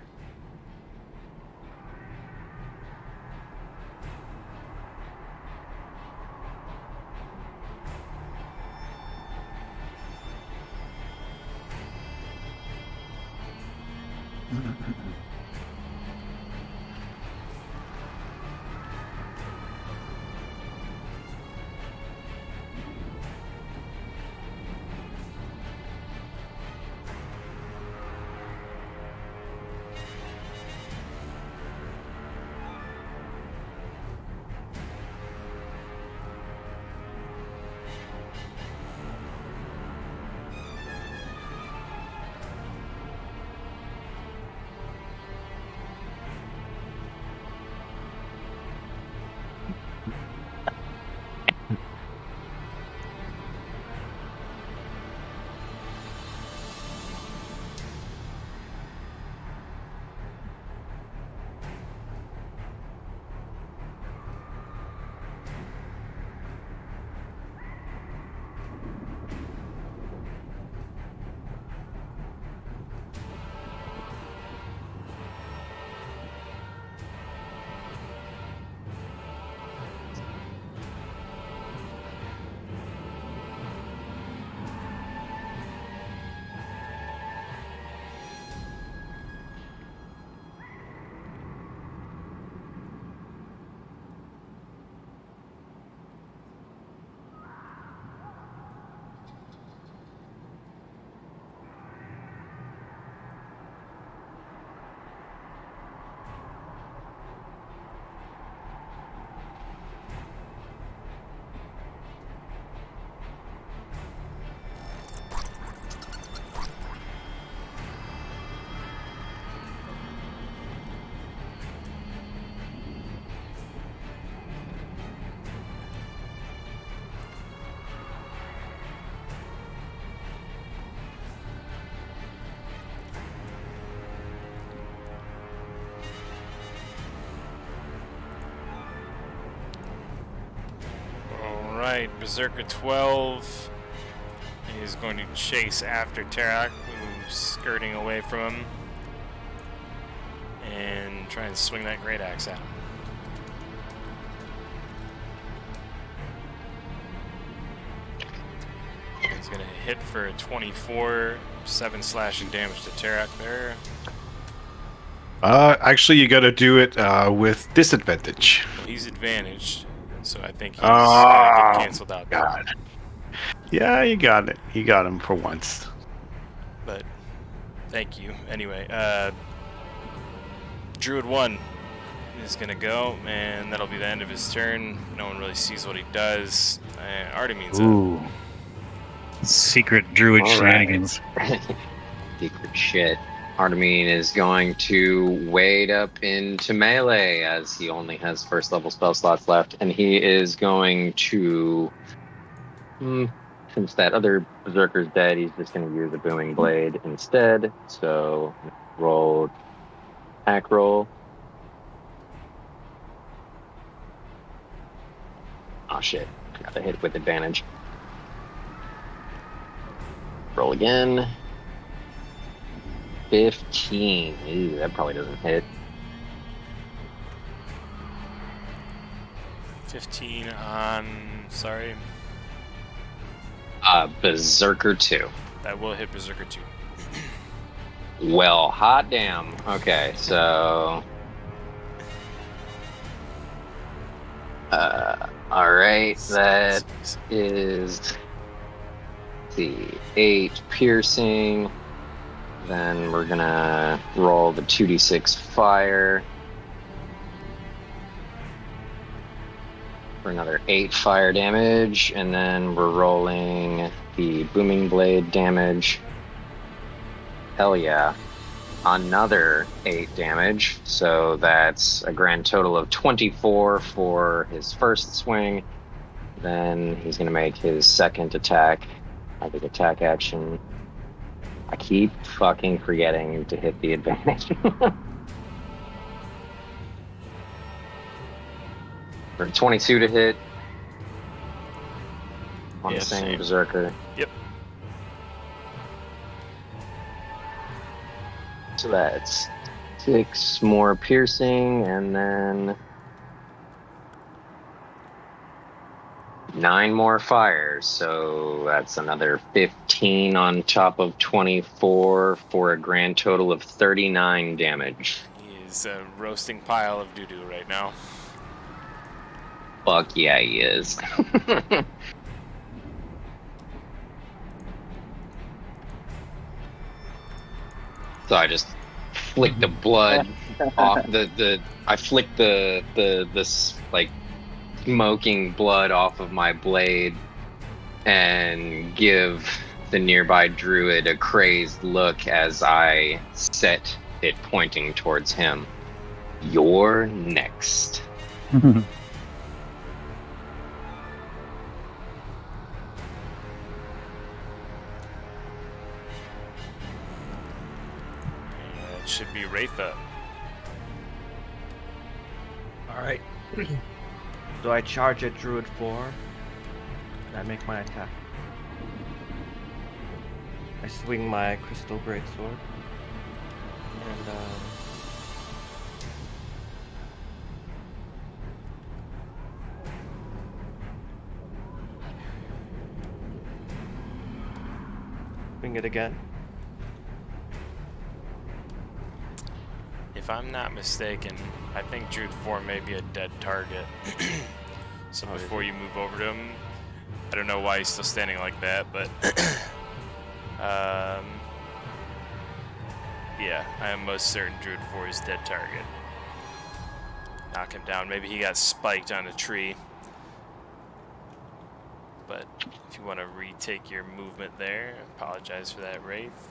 Speaker 2: Alright, Berserker 12 is going to chase after Tarak, who's skirting away from him, and try and swing that Great Axe at him. He's going to hit for a 24, 7 slashing damage to Tarak there.
Speaker 4: Actually, you gotta do it with disadvantage.
Speaker 2: Well, he's advantaged, so I think he's gonna get canceled out.
Speaker 4: God. Yeah, you got it. You got him for once.
Speaker 2: But thank you. Anyway, Druid 1 is gonna go, and that'll be the end of his turn. No one really sees what he does. Artemis up.
Speaker 6: Ooh. Secret druid
Speaker 1: All right.
Speaker 6: shenanigans.
Speaker 1: Secret shit. Artemine is going to wade up into melee as he only has first level spell slots left, and he is going to, since that other berserker's dead, he's just going to use a booming blade instead. So roll, attack roll. Oh shit! Got to hit with advantage. Roll again. 15. Ooh, that probably doesn't hit.
Speaker 2: 15 on, sorry.
Speaker 1: Berserker 2.
Speaker 2: That will hit Berserker 2.
Speaker 1: Well, hot damn. Okay, so... alright, that is... Let's see, 8 piercing. Then we're gonna roll the 2d6 fire for another 8 fire damage, and then we're rolling the booming blade damage. Hell yeah. Another 8 damage, so that's a grand total of 24 for his first swing. Then he's gonna make his second attack, like his attack action. I keep fucking forgetting to hit the advantage. For 22 to hit on the same berserker.
Speaker 2: Yep.
Speaker 1: So that's 6 more piercing, and then 9 more fires, so that's another 15 on top of 24 for a grand total of 39 damage.
Speaker 2: He is a roasting pile of doo-doo right now.
Speaker 1: Fuck yeah, he is. So I just flick the blood off I flick the like smoking blood off of my blade and give the nearby druid a crazed look as I set it pointing towards him. You're next.
Speaker 2: It should be Wraitha.
Speaker 9: Alright. Do I charge at Druid 4? And I make my attack. I swing my Crystal Greatsword. And, swing it again.
Speaker 2: If I'm not mistaken, I think Druid 4 may be a dead target. So before you move over to him, I don't know why he's still standing like that, but yeah, I am most certain Druid 4 is dead target. Knock him down. Maybe he got spiked on a tree. But if you want to retake your movement there, apologize for that, Wraith.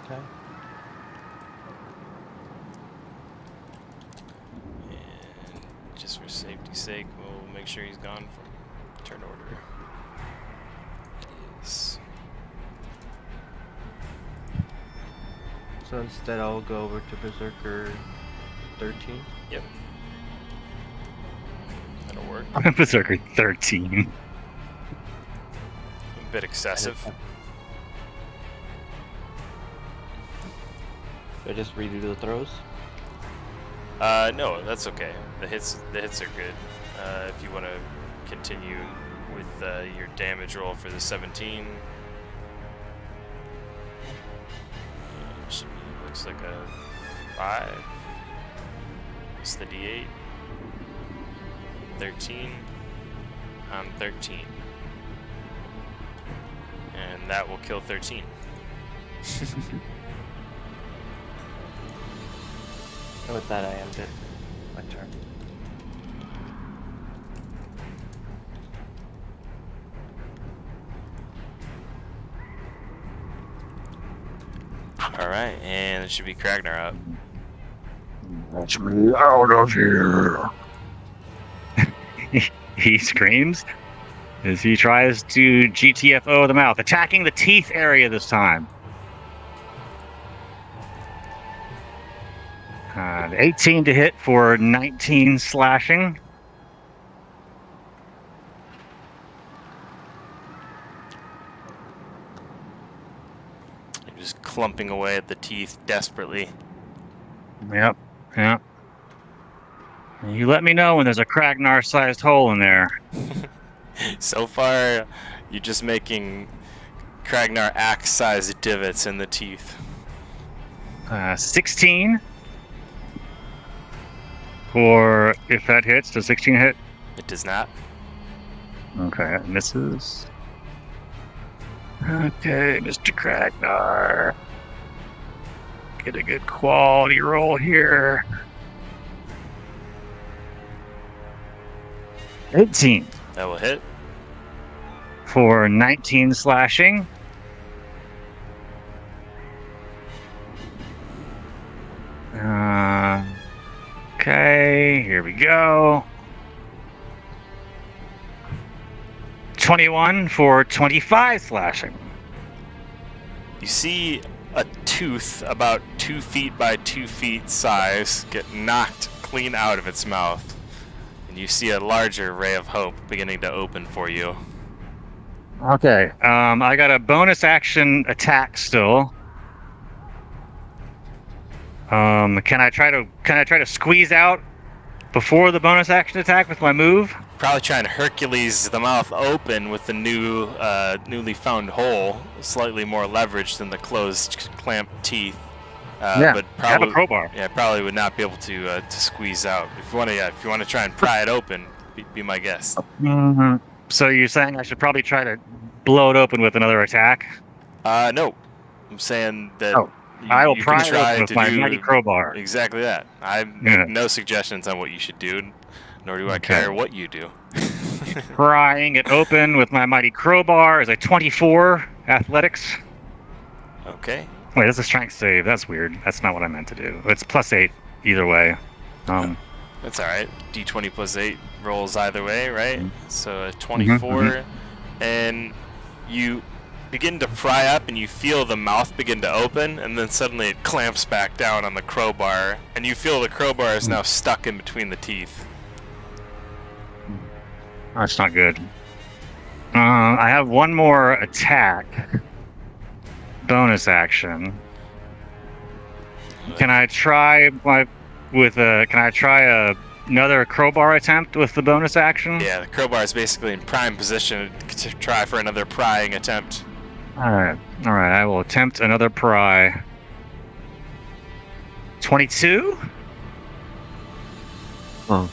Speaker 9: Okay.
Speaker 2: Just for safety's sake, we'll make sure he's gone from turn order. Yes.
Speaker 9: So instead I'll go over to Berserker 13.
Speaker 2: Yep. That'll work.
Speaker 6: Berserker 13.
Speaker 2: A bit excessive.
Speaker 9: Should I just redo the throws?
Speaker 2: No, that's okay. The hits are good. If you want to continue with your damage roll for the 17, looks like a 5. It's the D8. 13. I'm 13. And that will kill 13.
Speaker 9: And with that, I end it. My turn.
Speaker 2: Alright, and it should be Kragnar up.
Speaker 6: Let me out of here. He screams as he tries to GTFO the mouth, attacking the teeth area this time. 18 to hit for 19 slashing.
Speaker 2: You're just clumping away at the teeth desperately.
Speaker 6: Yep. You let me know when there's a Kragnar-sized hole in there.
Speaker 2: So far, you're just making Kragnar axe-sized divots in the teeth.
Speaker 6: 16 for, if that hits, does 16 hit?
Speaker 2: It does not.
Speaker 6: Okay, that misses. Okay, Mr. Kragnar. Get a good quality roll here. 18
Speaker 2: That will hit.
Speaker 6: for 19 slashing. Okay, here we go. 21 for 25 slashing.
Speaker 2: You see a tooth about 2 feet by 2 feet size get knocked clean out of its mouth. And you see a larger ray of hope beginning to open for you.
Speaker 6: Okay, I got a bonus action attack still. Can I try to squeeze out before the bonus action attack with my move?
Speaker 2: Probably trying to Hercules the mouth open with the newly found hole, slightly more leverage than the closed clamped teeth.
Speaker 6: Yeah,
Speaker 2: but
Speaker 6: I have
Speaker 2: probably,
Speaker 6: a crowbar.
Speaker 2: Yeah, probably would not be able to squeeze out. If you want to try and pry it open, be my guest.
Speaker 6: Mm-hmm. So you're saying I should probably try to blow it open with another attack?
Speaker 2: No, I'm saying that.
Speaker 6: Oh, I will
Speaker 2: you
Speaker 6: pry
Speaker 2: can
Speaker 6: it
Speaker 2: try
Speaker 6: open with
Speaker 2: to
Speaker 6: my
Speaker 2: do
Speaker 6: mighty crowbar.
Speaker 2: Exactly that. I make
Speaker 6: Yeah.
Speaker 2: no suggestions on what you should do, nor do I
Speaker 6: Okay.
Speaker 2: care what you do.
Speaker 6: Prying it open with my mighty crowbar is a 24 athletics.
Speaker 2: Okay.
Speaker 6: Wait, that's a strength save. That's weird. That's not what I meant to do. It's +8 either way.
Speaker 2: That's all right. D20 plus 8 rolls either way, right? So a 24, and you begin to pry up, and you feel the mouth begin to open, and then suddenly it clamps back down on the crowbar, and you feel the crowbar is now stuck in between the teeth.
Speaker 6: That's not good. I have one more attack. Bonus action. Can I try another crowbar attempt with the bonus action?
Speaker 2: Yeah, the crowbar is basically in prime position to try for another prying attempt.
Speaker 6: All right. I will attempt another pry. 22.
Speaker 8: Oh.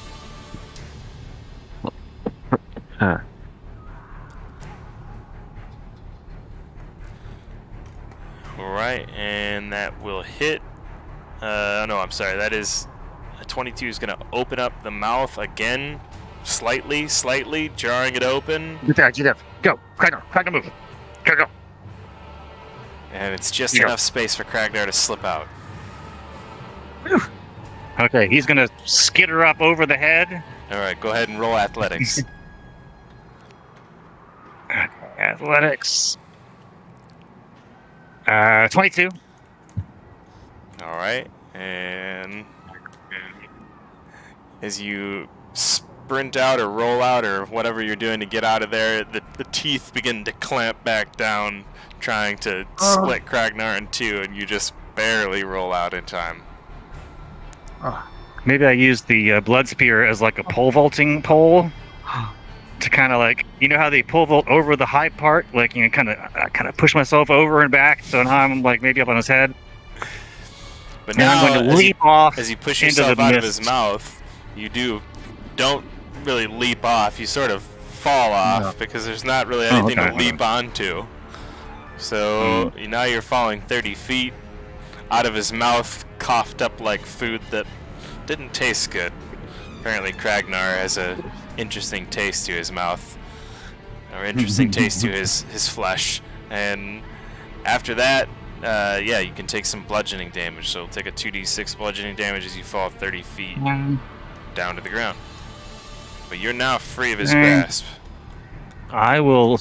Speaker 2: Alright, and that will hit. No, I'm sorry. That is. A 22 is going to open up the mouth again, slightly, jarring it open.
Speaker 6: Get there. Go. Kragnar, move. Go.
Speaker 2: And it's just
Speaker 6: Yeah.
Speaker 2: enough space for Kragnar to slip out.
Speaker 6: Whew. Okay, he's going to skitter up over the head.
Speaker 2: Alright, go ahead and roll athletics.
Speaker 6: Athletics. 22.
Speaker 2: Alright, and as you sprint out or roll out or whatever you're doing to get out of there, the teeth begin to clamp back down, trying to split Kragnar in two, and you just barely roll out in time.
Speaker 6: Maybe I use the blood spear as like a pole vaulting pole to kind of like, you know how they pole vault over the high part, like, you know, kind of push myself over and back, so now I'm like maybe up on his head.
Speaker 2: But
Speaker 6: And
Speaker 2: now,
Speaker 6: I'm going to leap off
Speaker 2: as you push
Speaker 6: into
Speaker 2: yourself
Speaker 6: the
Speaker 2: out of
Speaker 6: mist.
Speaker 2: his mouth, you don't really leap off. You sort of fall off because there's not really anything to leap onto. So now you're falling 30 feet out of his mouth, coughed up like food that didn't taste good. Apparently Kragnar has a interesting taste to his mouth, or interesting taste to his flesh. And after that, yeah, you can take some bludgeoning damage. So take a 2d6 bludgeoning damage as you fall 30 feet down to the ground. But you're now free of his grasp.
Speaker 6: I will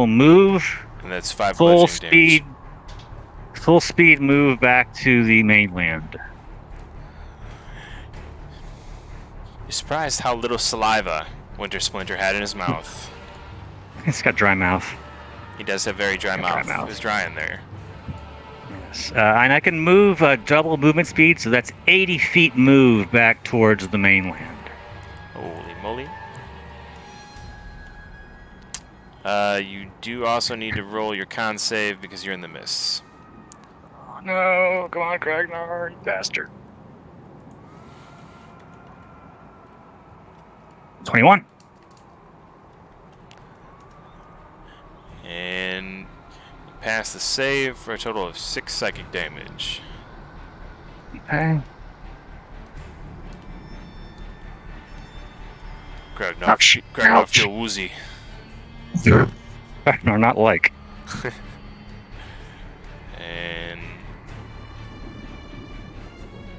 Speaker 6: move
Speaker 2: And that's 5
Speaker 6: full
Speaker 2: bludgeoning
Speaker 6: speed,
Speaker 2: damage.
Speaker 6: full speed move back to the mainland.
Speaker 2: You're surprised how little saliva Wintersplinter had in his mouth.
Speaker 6: It's got dry mouth.
Speaker 2: He does have very dry mouth. It was dry in there.
Speaker 6: Yes. And I can move double movement speed, so that's 80 feet move back towards the mainland.
Speaker 2: Holy moly. You do also need to roll your con save because you're in the mists.
Speaker 6: Oh, no, come on, Kragnar, you bastard. 21.
Speaker 2: And you pass the save for a total of 6 psychic damage.
Speaker 6: Okay.
Speaker 2: Kragnar feel woozy.
Speaker 6: No, not like.
Speaker 2: And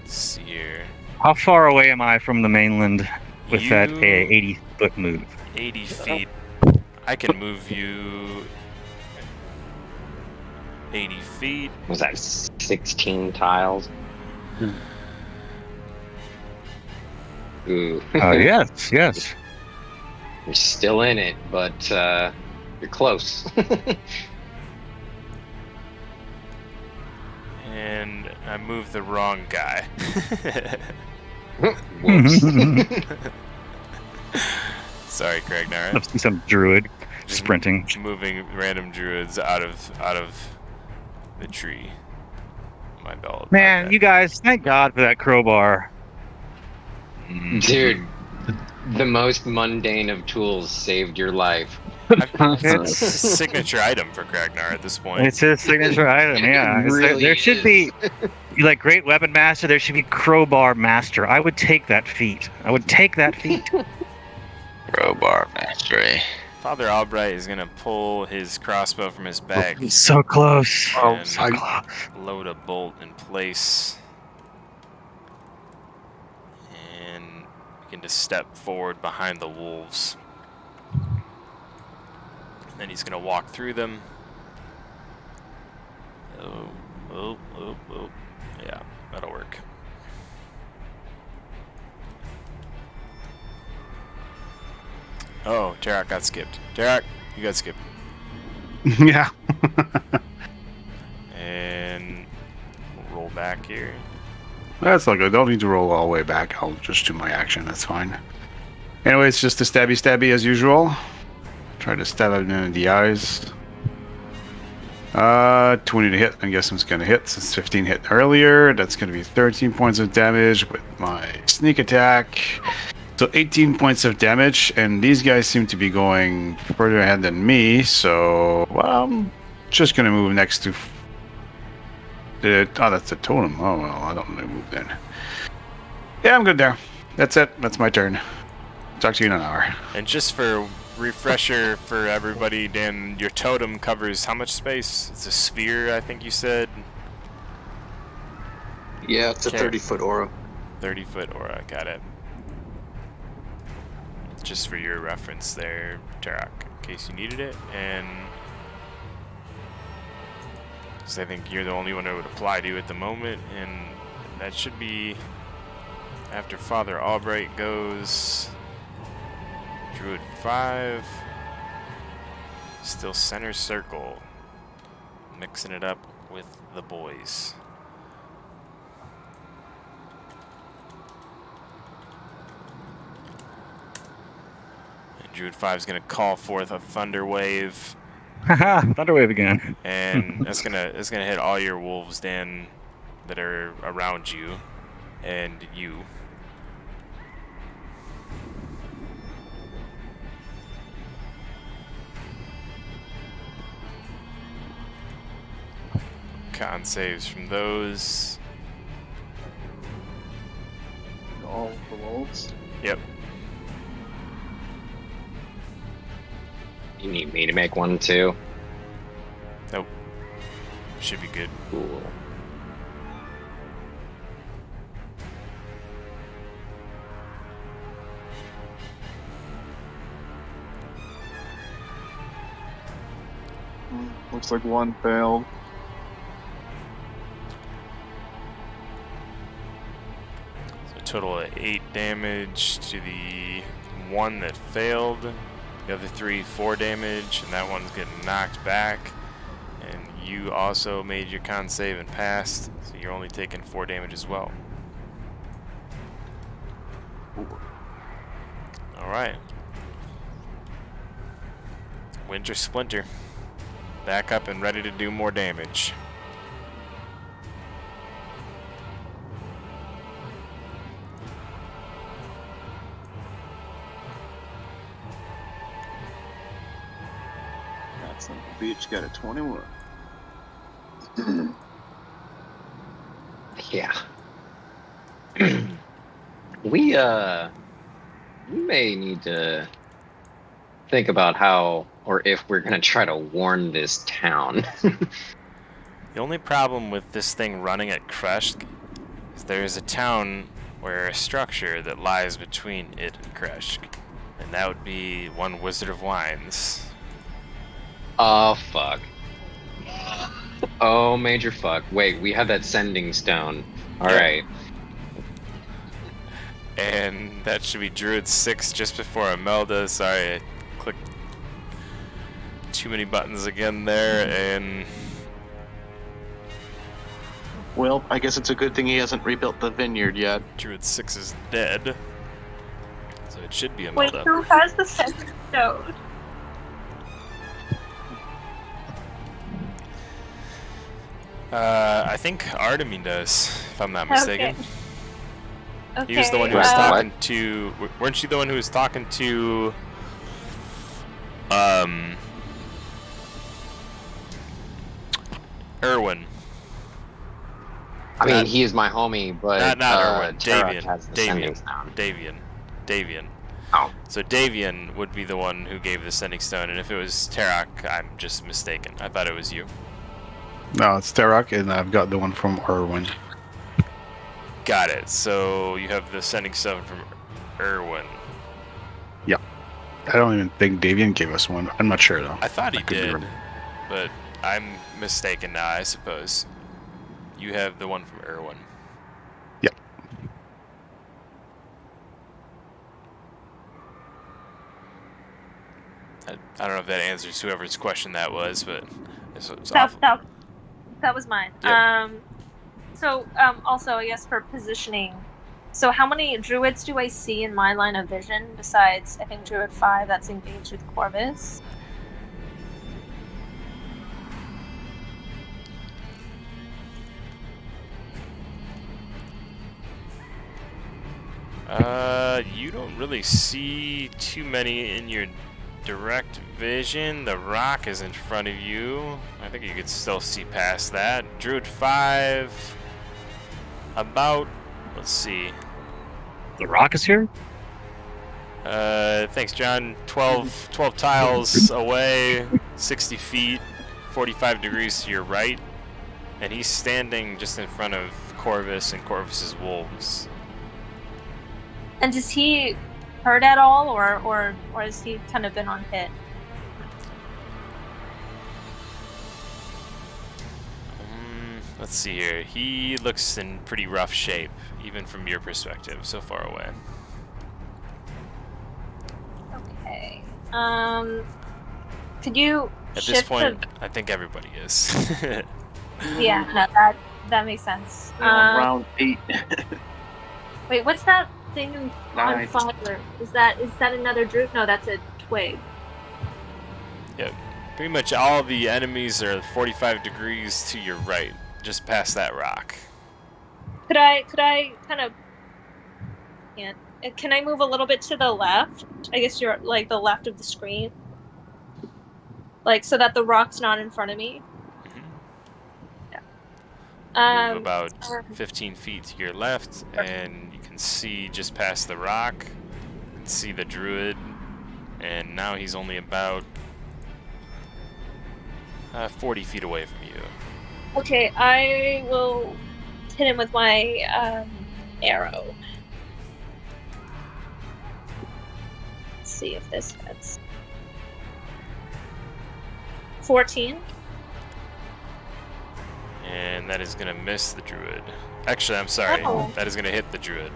Speaker 2: let's see here.
Speaker 6: How far away am I from the mainland with that
Speaker 2: You-
Speaker 6: 80-foot move?
Speaker 2: 80 feet. I can move you 80 feet.
Speaker 1: Was that 16 tiles? Ooh.
Speaker 6: Yes.
Speaker 1: You're still in it, but you're close.
Speaker 2: And I moved the wrong guy.
Speaker 1: Whoops.
Speaker 2: Sorry, Kragnar.
Speaker 6: Let's see some druid sprinting.
Speaker 2: Moving random druids out of the tree. My belt.
Speaker 6: Man, you guys, thank God for that crowbar.
Speaker 1: Dude, the most mundane of tools saved your life.
Speaker 2: It's a signature item for Kragnar at this point.
Speaker 6: It's his signature item, yeah.
Speaker 1: Really
Speaker 6: there should be, like, great weapon master, there should be crowbar master. I would take that feat.
Speaker 5: Crowbar mastery.
Speaker 2: Father Albright is gonna pull his crossbow from his bag
Speaker 6: He's so close.
Speaker 2: and load a bolt in place. And begin to step forward behind the wolves. And then he's gonna walk through them. Oh. Yeah, that'll work. Oh, Tarak got skipped. Tarak, you got skipped.
Speaker 4: Yeah.
Speaker 2: And we'll roll back here.
Speaker 4: That's all good. Don't need to roll all the way back. I'll just do my action. That's fine. Anyway, it's just a stabby as usual. Try to stab him in the eyes. 20 to hit. I guess it's going to hit since 15 hit earlier. That's going to be 13 points of damage with my sneak attack. So 18 points of damage, and these guys seem to be going further ahead than me, so well, I'm just going to move next to that's the totem. Oh, well, I don't know move then. Yeah, I'm good there. That's it. That's my turn. Talk to you in an hour.
Speaker 2: And just for refresher for everybody, Dan, your totem covers how much space? It's a sphere, I think you said.
Speaker 10: Yeah, it's a
Speaker 2: Okay.
Speaker 10: 30-foot aura.
Speaker 2: 30-foot aura, got it. Just for your reference there, Tarak, in case you needed it. And because I think you're the only one it would apply to at the moment, and that should be after Father Albright goes. Druid 5. Still center circle. Mixing it up with the boys. And Druid 5 is going to call forth a Thunder Wave.
Speaker 6: Haha, Thunderwave again.
Speaker 2: And it's gonna hit all your wolves, Dan, that are around you, and you. Con saves from those.
Speaker 7: All the wolves.
Speaker 2: Yep.
Speaker 1: You need me to make one too?
Speaker 2: Nope. Should be good.
Speaker 1: Cool.
Speaker 7: Looks like one failed.
Speaker 2: So a total of 8 damage to the one that failed. The other 3, 4 damage, and that one's getting knocked back. And you also made your con save and passed, so you're only taking 4 damage as well. Alright. Wintersplinter. Back up and ready to do more damage.
Speaker 7: That son of a bitch got a 21.
Speaker 1: Yeah. we may need to think about how or if we're gonna try to warn this town.
Speaker 2: The only problem with this thing running at Kresk is there is a town or a structure that lies between it and Kresk, and that would be one Wizard of Wines.
Speaker 1: Oh fuck. Oh major fuck. Wait, we have that sending stone. Alright.
Speaker 2: And that should be Druid 6 just before Imelda. Sorry, I clicked too many buttons again there, and
Speaker 10: Well, I guess it's a good thing he hasn't rebuilt the vineyard yet.
Speaker 2: Druid 6 is dead. So it should be
Speaker 3: Wait,
Speaker 2: Imelda.
Speaker 3: who has the sending stone?
Speaker 2: I think Artemis does, if I'm not mistaken.
Speaker 3: Okay.
Speaker 2: He was the one who
Speaker 1: Okay,
Speaker 2: was
Speaker 1: what?
Speaker 2: talking to. Weren't you the one who was talking to? Erwin.
Speaker 1: I mean, he is my homie, but
Speaker 2: Not Erwin.
Speaker 1: Tarek
Speaker 2: Davian.
Speaker 1: has the sending stone.
Speaker 2: Davian.
Speaker 1: Oh.
Speaker 2: So Davian would be the one who gave the sending stone, and if it was Tarok, I'm just mistaken. I thought it was you.
Speaker 4: No, it's Tarok, and I've got the one from Erwin.
Speaker 2: Got it. So you have the sending stone from Erwin.
Speaker 4: I don't even think Davian gave us one. I'm not sure though.
Speaker 2: I thought he
Speaker 4: could be
Speaker 2: did,
Speaker 4: wrong.
Speaker 2: but I'm mistaken now, I suppose. You have the one from Erwin.
Speaker 4: Yep.
Speaker 2: I don't know if that answers whoever's question that was, but it's
Speaker 3: That,
Speaker 2: awful.
Speaker 3: that was mine.
Speaker 2: Yep.
Speaker 3: Also, I guess for positioning. So how many druids do I see in my line of vision besides, I think, Druid 5 that's engaged with Corvus?
Speaker 2: You don't really see too many in your direct vision. The rock is in front of you. I think you could still see past that. Druid 5, about, let's see.
Speaker 6: The rock is here?
Speaker 2: Thanks, John. 12 tiles away, 60 feet, 45 degrees to your right. And he's standing just in front of Corvus and Corvus's wolves.
Speaker 3: And does he hurt at all, or has he kind of been on hit?
Speaker 2: Let's see here. He looks in pretty rough shape, even from your perspective, so far away.
Speaker 3: Okay. Could you
Speaker 2: At
Speaker 3: shift
Speaker 2: this point, I think everybody is.
Speaker 3: Yeah, no, that makes sense.
Speaker 10: We're on round 8.
Speaker 3: Wait, what's that thing on
Speaker 10: 9.
Speaker 3: fire? Is that another druid? No, that's a twig.
Speaker 2: Yeah, pretty much all the enemies are 45 degrees to your right, just past that rock.
Speaker 3: Could I kind of can I move a little bit to the left? I guess you're like the left of the screen. Like so that the rock's not in front of me.
Speaker 2: Move about 15 feet to your left, and you can see just past the rock. You can see the druid, and now he's only about 40 feet away from you.
Speaker 3: Okay, I will hit him with my arrow. Let's see if this hits. 14.
Speaker 2: And that is going to miss the druid. Actually, I'm sorry.
Speaker 3: Oh.
Speaker 2: That is going to hit the druid.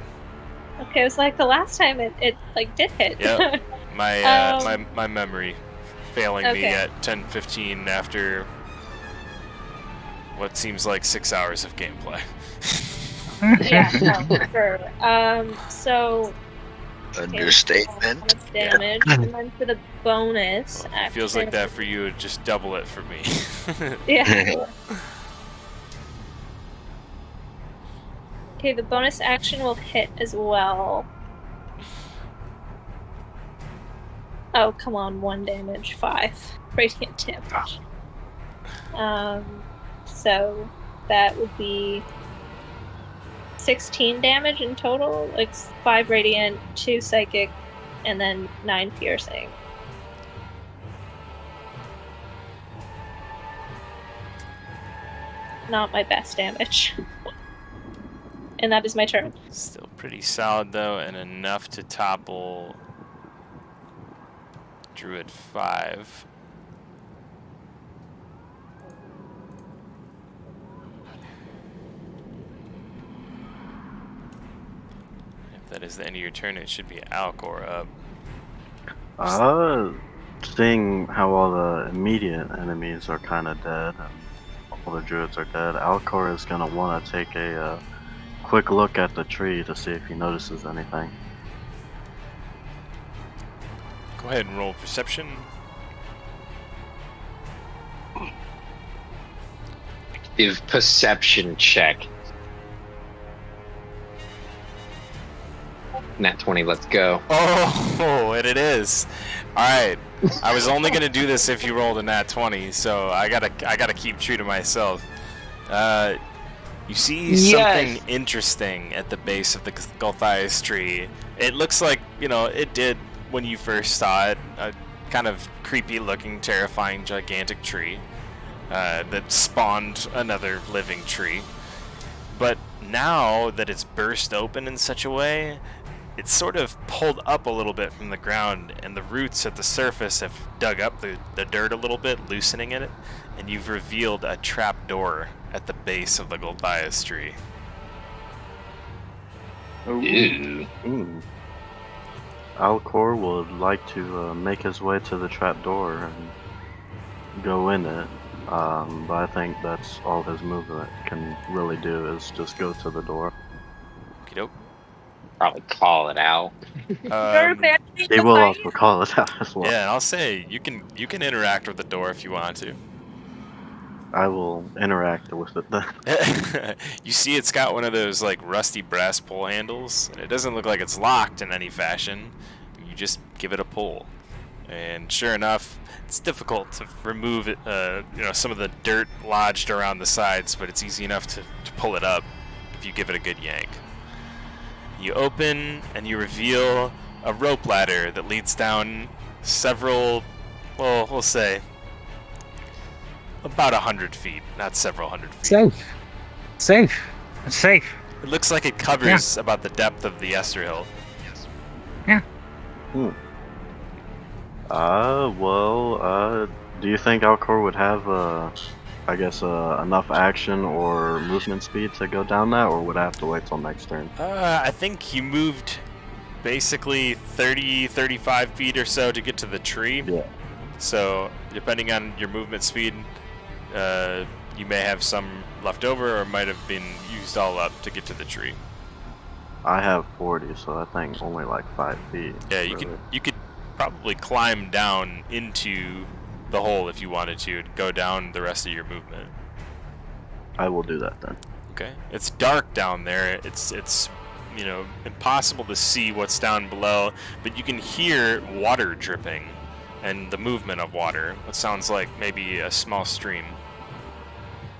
Speaker 3: Okay, it was like the last time it like did hit.
Speaker 2: Yeah. My memory failing me
Speaker 3: Okay.
Speaker 2: at 10:15 after what seems like 6 hours of gameplay.
Speaker 3: Yeah, no, for sure. So
Speaker 5: Understatement.
Speaker 3: bonus damage, and then for the bonus
Speaker 2: Well, it feels like that for you. Just double it for me.
Speaker 3: Yeah. Okay, the bonus action will hit as well. Oh, come on, 1 damage, 5 radiant damage. So that would be 16 damage in total, like 5 radiant, 2 psychic, and then 9 piercing. Not my best damage. And that is my turn.
Speaker 2: Still pretty solid though, and enough to topple Druid 5. If that is the end of your turn, it should be Alcor up.
Speaker 8: Seeing how all the immediate enemies are kind of dead and all the druids are dead, Alcor is gonna want to take a quick look at the tree to see if he notices anything.
Speaker 2: Go ahead and roll perception.
Speaker 1: Give perception check. Nat 20, let's go.
Speaker 2: Oh, and it is. All right. I was only gonna do this if you rolled a nat 20, so I gotta keep true to myself. You see something interesting at the base of the Gulthias tree. It looks like, it did when you first saw it. A kind of creepy-looking, terrifying, gigantic tree that spawned another living tree. But now that it's burst open in such a way, it's sort of pulled up a little bit from the ground, and the roots at the surface have dug up the dirt a little bit, loosening it, and you've revealed a trap door at the base of the Gulthias tree.
Speaker 1: Ew.
Speaker 8: Alcor would like to make his way to the trap door and go in it, but I think that's all his movement can really do is just go to the door.
Speaker 2: Okey-doke.
Speaker 1: Probably call it out.
Speaker 8: He will also call it out as well.
Speaker 2: Yeah, and I'll say you can interact with the door if you want to.
Speaker 8: I will interact with it then.
Speaker 2: You see it's got one of those like rusty brass pull handles, and it doesn't look like it's locked in any fashion. You just give it a pull, and sure enough, it's difficult to remove it, some of the dirt lodged around the sides, but it's easy enough to pull it up if you give it a good yank. You open and you reveal a rope ladder that leads down several, well, we'll say about 100 feet, not several hundred feet.
Speaker 6: Safe. It's safe.
Speaker 2: It looks like it covers about the depth of the Esther Hill.
Speaker 6: Yeah.
Speaker 8: Do you think Alcor would have, enough action or movement speed to go down that, or would I have to wait till next turn?
Speaker 2: I think you moved basically 30, 35 feet or so to get to the tree.
Speaker 8: Yeah.
Speaker 2: So depending on your movement speed, you may have some left over or might have been used all up to get to the tree.
Speaker 8: I have 40, so I think only like 5 feet.
Speaker 2: Yeah, you could probably climb down into the hole if you wanted to and go down the rest of your movement.
Speaker 8: I will do that then.
Speaker 2: Okay. It's dark down there. It's impossible to see what's down below, but you can hear water dripping and the movement of water. What sounds like maybe a small stream.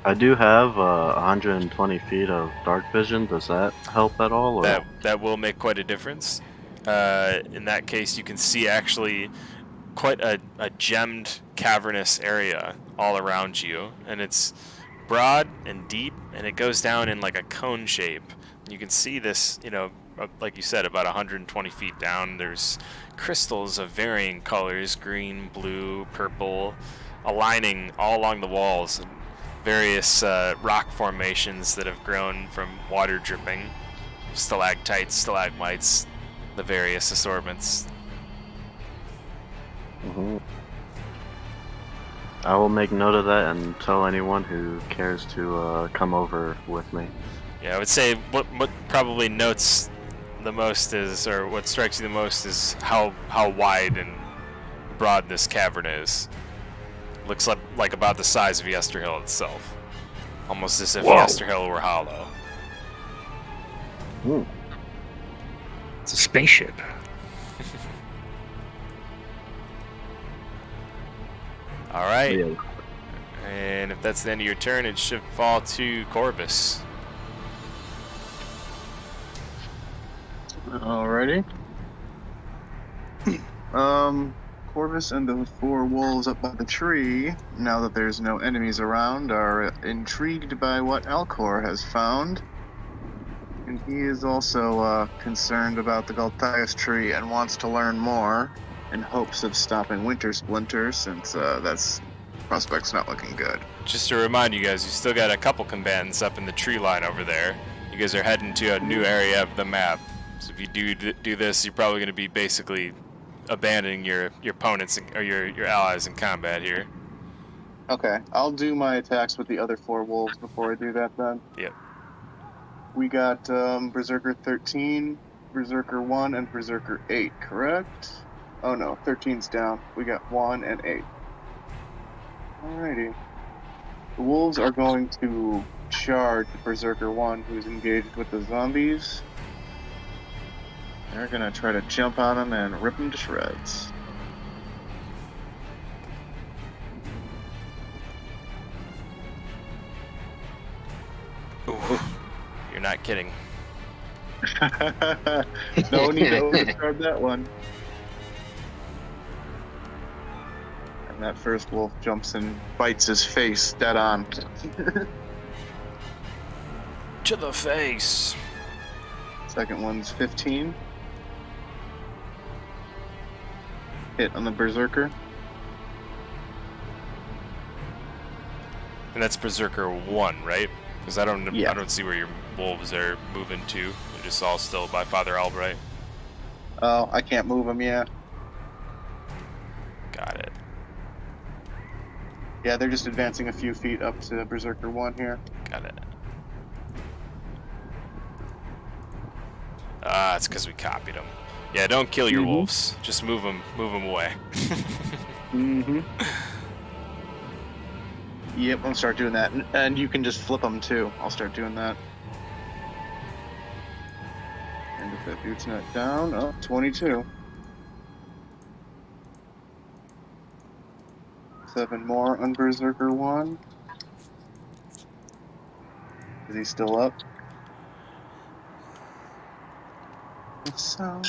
Speaker 8: I do have 120 feet of dark vision. Does that help at all? Or?
Speaker 2: That will make quite a difference. In that case, you can see actually quite a gemmed cavernous area all around you, and it's broad and deep, and it goes down in like a cone shape. You can see this, like you said, about 120 feet down. There's crystals of varying colors, green, blue, purple, aligning all along the walls, and various rock formations that have grown from water dripping, stalactites, stalagmites, the various assortments.
Speaker 8: Mm-hmm. I will make note of that and tell anyone who cares to come over with me.
Speaker 2: Yeah, I would say what probably notes the most is, or what strikes you the most is how wide and broad this cavern is. Looks like about the size of Yesterhill itself. Almost as if Yesterhill were hollow.
Speaker 8: Ooh.
Speaker 6: It's a spaceship.
Speaker 2: Alright.
Speaker 8: Yeah.
Speaker 2: And if that's the end of your turn, it should fall to Corvus.
Speaker 7: Alrighty. Corvus and the 4 wolves up by the tree, now that there's no enemies around, are intrigued by what Alcor has found. And he is also concerned about the Galthias tree and wants to learn more in hopes of stopping Wintersplinter, since that's prospect's not looking good.
Speaker 2: Just to remind you guys, you still got a couple combatants up in the tree line over there. You guys are heading to a new area of the map. So if you do this, you're probably going to be basically abandoning your opponents or your allies in combat here.
Speaker 7: Okay, I'll do my attacks with the other 4 wolves before I do that then.
Speaker 2: Yep.
Speaker 7: We got Berserker 13, Berserker 1, and Berserker 8, correct? Oh no, 13's down. We got 1 and 8. Alrighty. The wolves are going to charge Berserker 1, who's engaged with the zombies. They're gonna try to jump on him and rip him to shreds.
Speaker 2: Ooh, you're not kidding.
Speaker 7: No need to overcard that one. And that first wolf jumps and bites his face dead on.
Speaker 2: To the face.
Speaker 7: Second one's 15. Hit on the Berserker.
Speaker 2: And that's Berserker 1, right? Because I don't see where your wolves are moving to. They're just all still by Father Albright.
Speaker 7: Oh, I can't move them yet.
Speaker 2: Got it.
Speaker 7: Yeah, they're just advancing a few feet up to Berserker 1 here.
Speaker 2: Got it. Ah, it's because we copied them. Yeah, don't kill your wolves. Just move them away.
Speaker 7: Mm-hmm. Yep, I'm gonna start doing that. And you can just flip them too. I'll start doing that. And if that dude's not down, oh, 22. 7 more on Berserker 1. Is he still up? So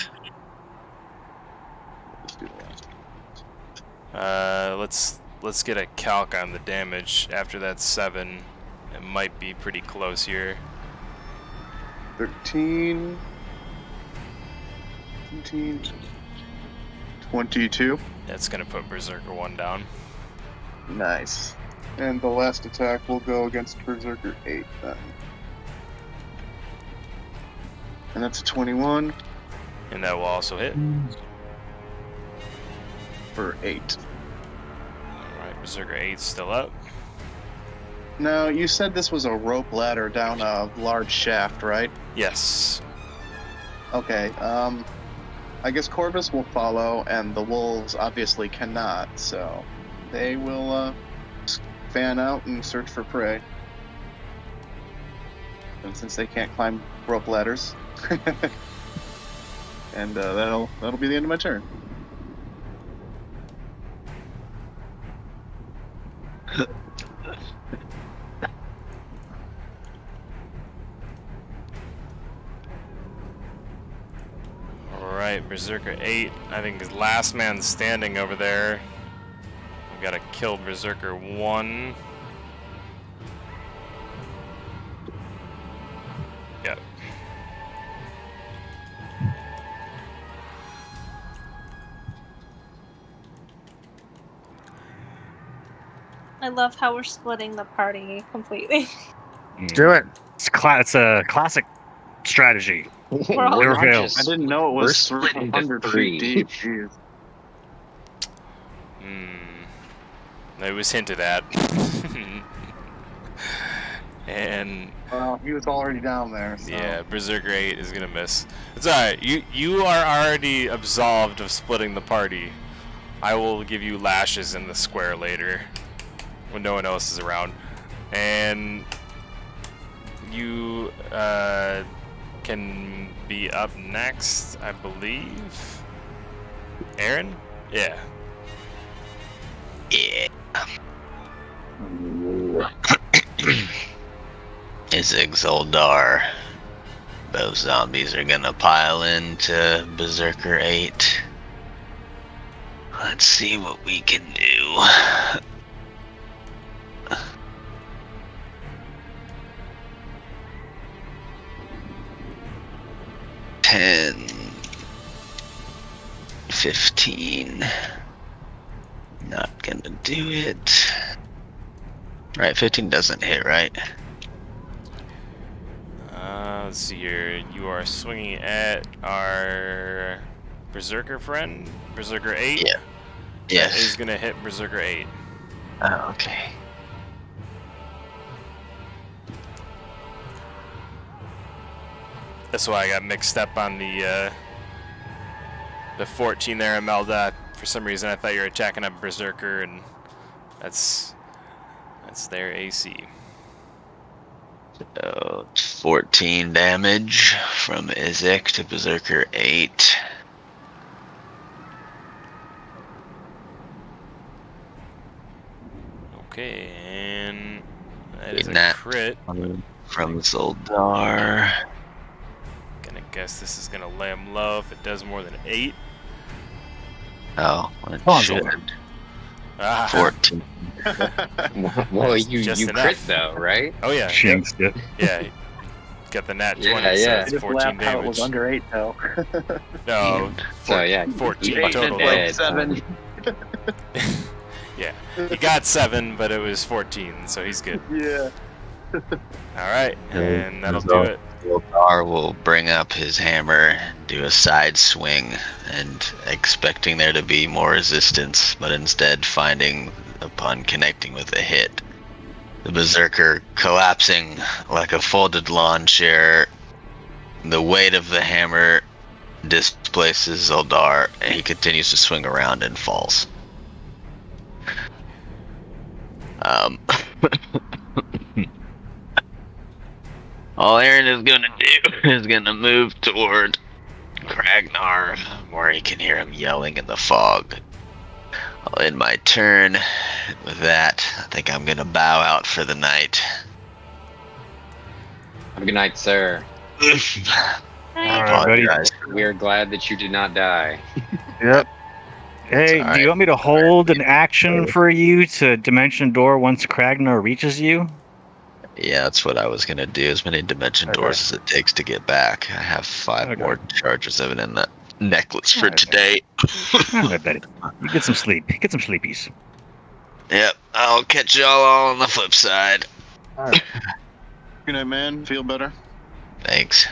Speaker 7: let's do the last.
Speaker 2: Let's get a calc on the damage after that 7. It might be pretty close here.
Speaker 7: 13, 22.
Speaker 2: That's gonna put Berserker 1 down.
Speaker 7: Nice. And the last attack will go against Berserker 8 then. And that's a 21.
Speaker 2: And that will also hit.
Speaker 7: For 8.
Speaker 2: Alright, Berserker 8 still up.
Speaker 7: Now, you said this was a rope ladder down a large shaft, right?
Speaker 2: Yes.
Speaker 7: Okay, I guess Corvus will follow, and the wolves obviously cannot, so they will, fan out and search for prey. And since they can't climb rope ladders. And, that'll be the end of my turn.
Speaker 2: Alright, Berserker 8, I think is last man standing over there. We gotta kill Berserker 1. Yep.
Speaker 3: I love how we're splitting the party completely.
Speaker 6: Do it. It's a classic strategy.
Speaker 3: We're all
Speaker 6: Never
Speaker 3: conscious.
Speaker 6: fails.
Speaker 7: I didn't know it
Speaker 1: We're
Speaker 7: was
Speaker 1: split into
Speaker 7: 300
Speaker 1: 3.
Speaker 7: feet deep. Jeez.
Speaker 2: It was hinted at. And
Speaker 7: Well, he was already down there. So.
Speaker 2: yeah, Berserker 8 is gonna miss. It's alright. You are already absolved of splitting the party. I will give you lashes in the square later, when no one else is around, and you can be up next, I believe. Aaron? Yeah.
Speaker 5: Yeah. Izig Zoldar. Both zombies are gonna pile into Berserker 8. Let's see what we can do. $10, 15. Not gonna do it. Right, 15 doesn't hit, right?
Speaker 2: Let's see here. You are swinging at our Berserker friend, Berserker 8.
Speaker 5: Yeah.
Speaker 2: That
Speaker 5: Yes.
Speaker 2: is gonna hit Berserker 8.
Speaker 5: Oh, okay.
Speaker 2: That's why I got mixed up on the 14 there, Imelda. For some reason, I thought you were attacking a Berserker, and that's their AC.
Speaker 5: So, 14 damage from Izek to Berserker 8.
Speaker 2: Okay, and that is a
Speaker 5: Nat
Speaker 2: crit.
Speaker 5: From Zoldar.
Speaker 2: Gonna guess this is gonna lay him low if it does more than 8.
Speaker 5: Oh, it
Speaker 6: Come on,
Speaker 5: should.
Speaker 6: Zoldar.
Speaker 2: Ah,
Speaker 5: 14.
Speaker 1: Well,
Speaker 2: That's
Speaker 1: you
Speaker 2: just
Speaker 1: crit
Speaker 2: enough.
Speaker 1: though, right?
Speaker 2: Oh yeah,
Speaker 6: Jinxed it.
Speaker 2: yeah. Got the nat 20,
Speaker 1: Yeah,
Speaker 2: so
Speaker 1: yeah.
Speaker 2: that's
Speaker 7: Just
Speaker 2: 14
Speaker 7: laughed how it
Speaker 2: damage.
Speaker 7: was under 8, though.
Speaker 2: No,
Speaker 1: So yeah,
Speaker 2: 14
Speaker 1: you
Speaker 2: total.
Speaker 1: fucking dead.
Speaker 7: 7.
Speaker 2: Yeah, he got 7, but it was 14, so he's good.
Speaker 7: Yeah.
Speaker 2: Alright, and that'll do it.
Speaker 5: Zoldar will bring up his hammer, do a side swing, and expecting there to be more resistance, but instead finding, upon connecting with a hit, the Berserker collapsing like a folded lawn chair. The weight of the hammer displaces Zoldar, and he continues to swing around and falls. All Aaron is gonna do is gonna move toward Kragnar, where he can hear him yelling in the fog. I'll end my turn with that. I think I'm gonna bow out for the night.
Speaker 1: Have a good night, sir.
Speaker 5: I
Speaker 6: Alright, buddy.
Speaker 5: apologize.
Speaker 1: We are glad that you did not die.
Speaker 6: Yep. Hey,
Speaker 5: It's
Speaker 6: do you want me to hold an action for you to Dimension Door once Kragnar reaches you?
Speaker 5: Yeah, that's what I was gonna do. As many dimension
Speaker 6: Okay.
Speaker 5: doors as it takes to get back. I have 5
Speaker 6: Okay.
Speaker 5: more charges of it in the necklace for
Speaker 6: Okay.
Speaker 5: today.
Speaker 6: Alright, buddy. You get some sleep. Get some sleepies.
Speaker 5: Yep, I'll catch y'all all on the flip side.
Speaker 7: Good night, man. Feel better?
Speaker 5: Thanks.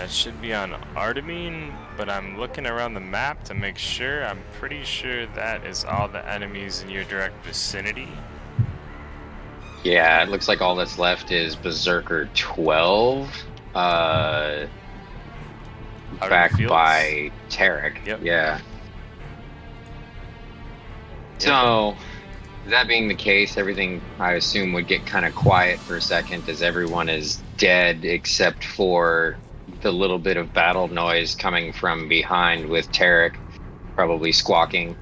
Speaker 2: That should be on Artemine, but I'm looking around the map to make sure. I'm pretty sure that is all the enemies in your direct vicinity.
Speaker 1: Yeah, it looks like all that's left is Berserker 12.
Speaker 2: Out in
Speaker 1: Back
Speaker 2: the fields?
Speaker 1: by Tarek.
Speaker 2: Yep.
Speaker 1: Yeah. So, that being the case, everything I assume would get kind of quiet for a second as everyone is dead except for the little bit of battle noise coming from behind with Tarek probably squawking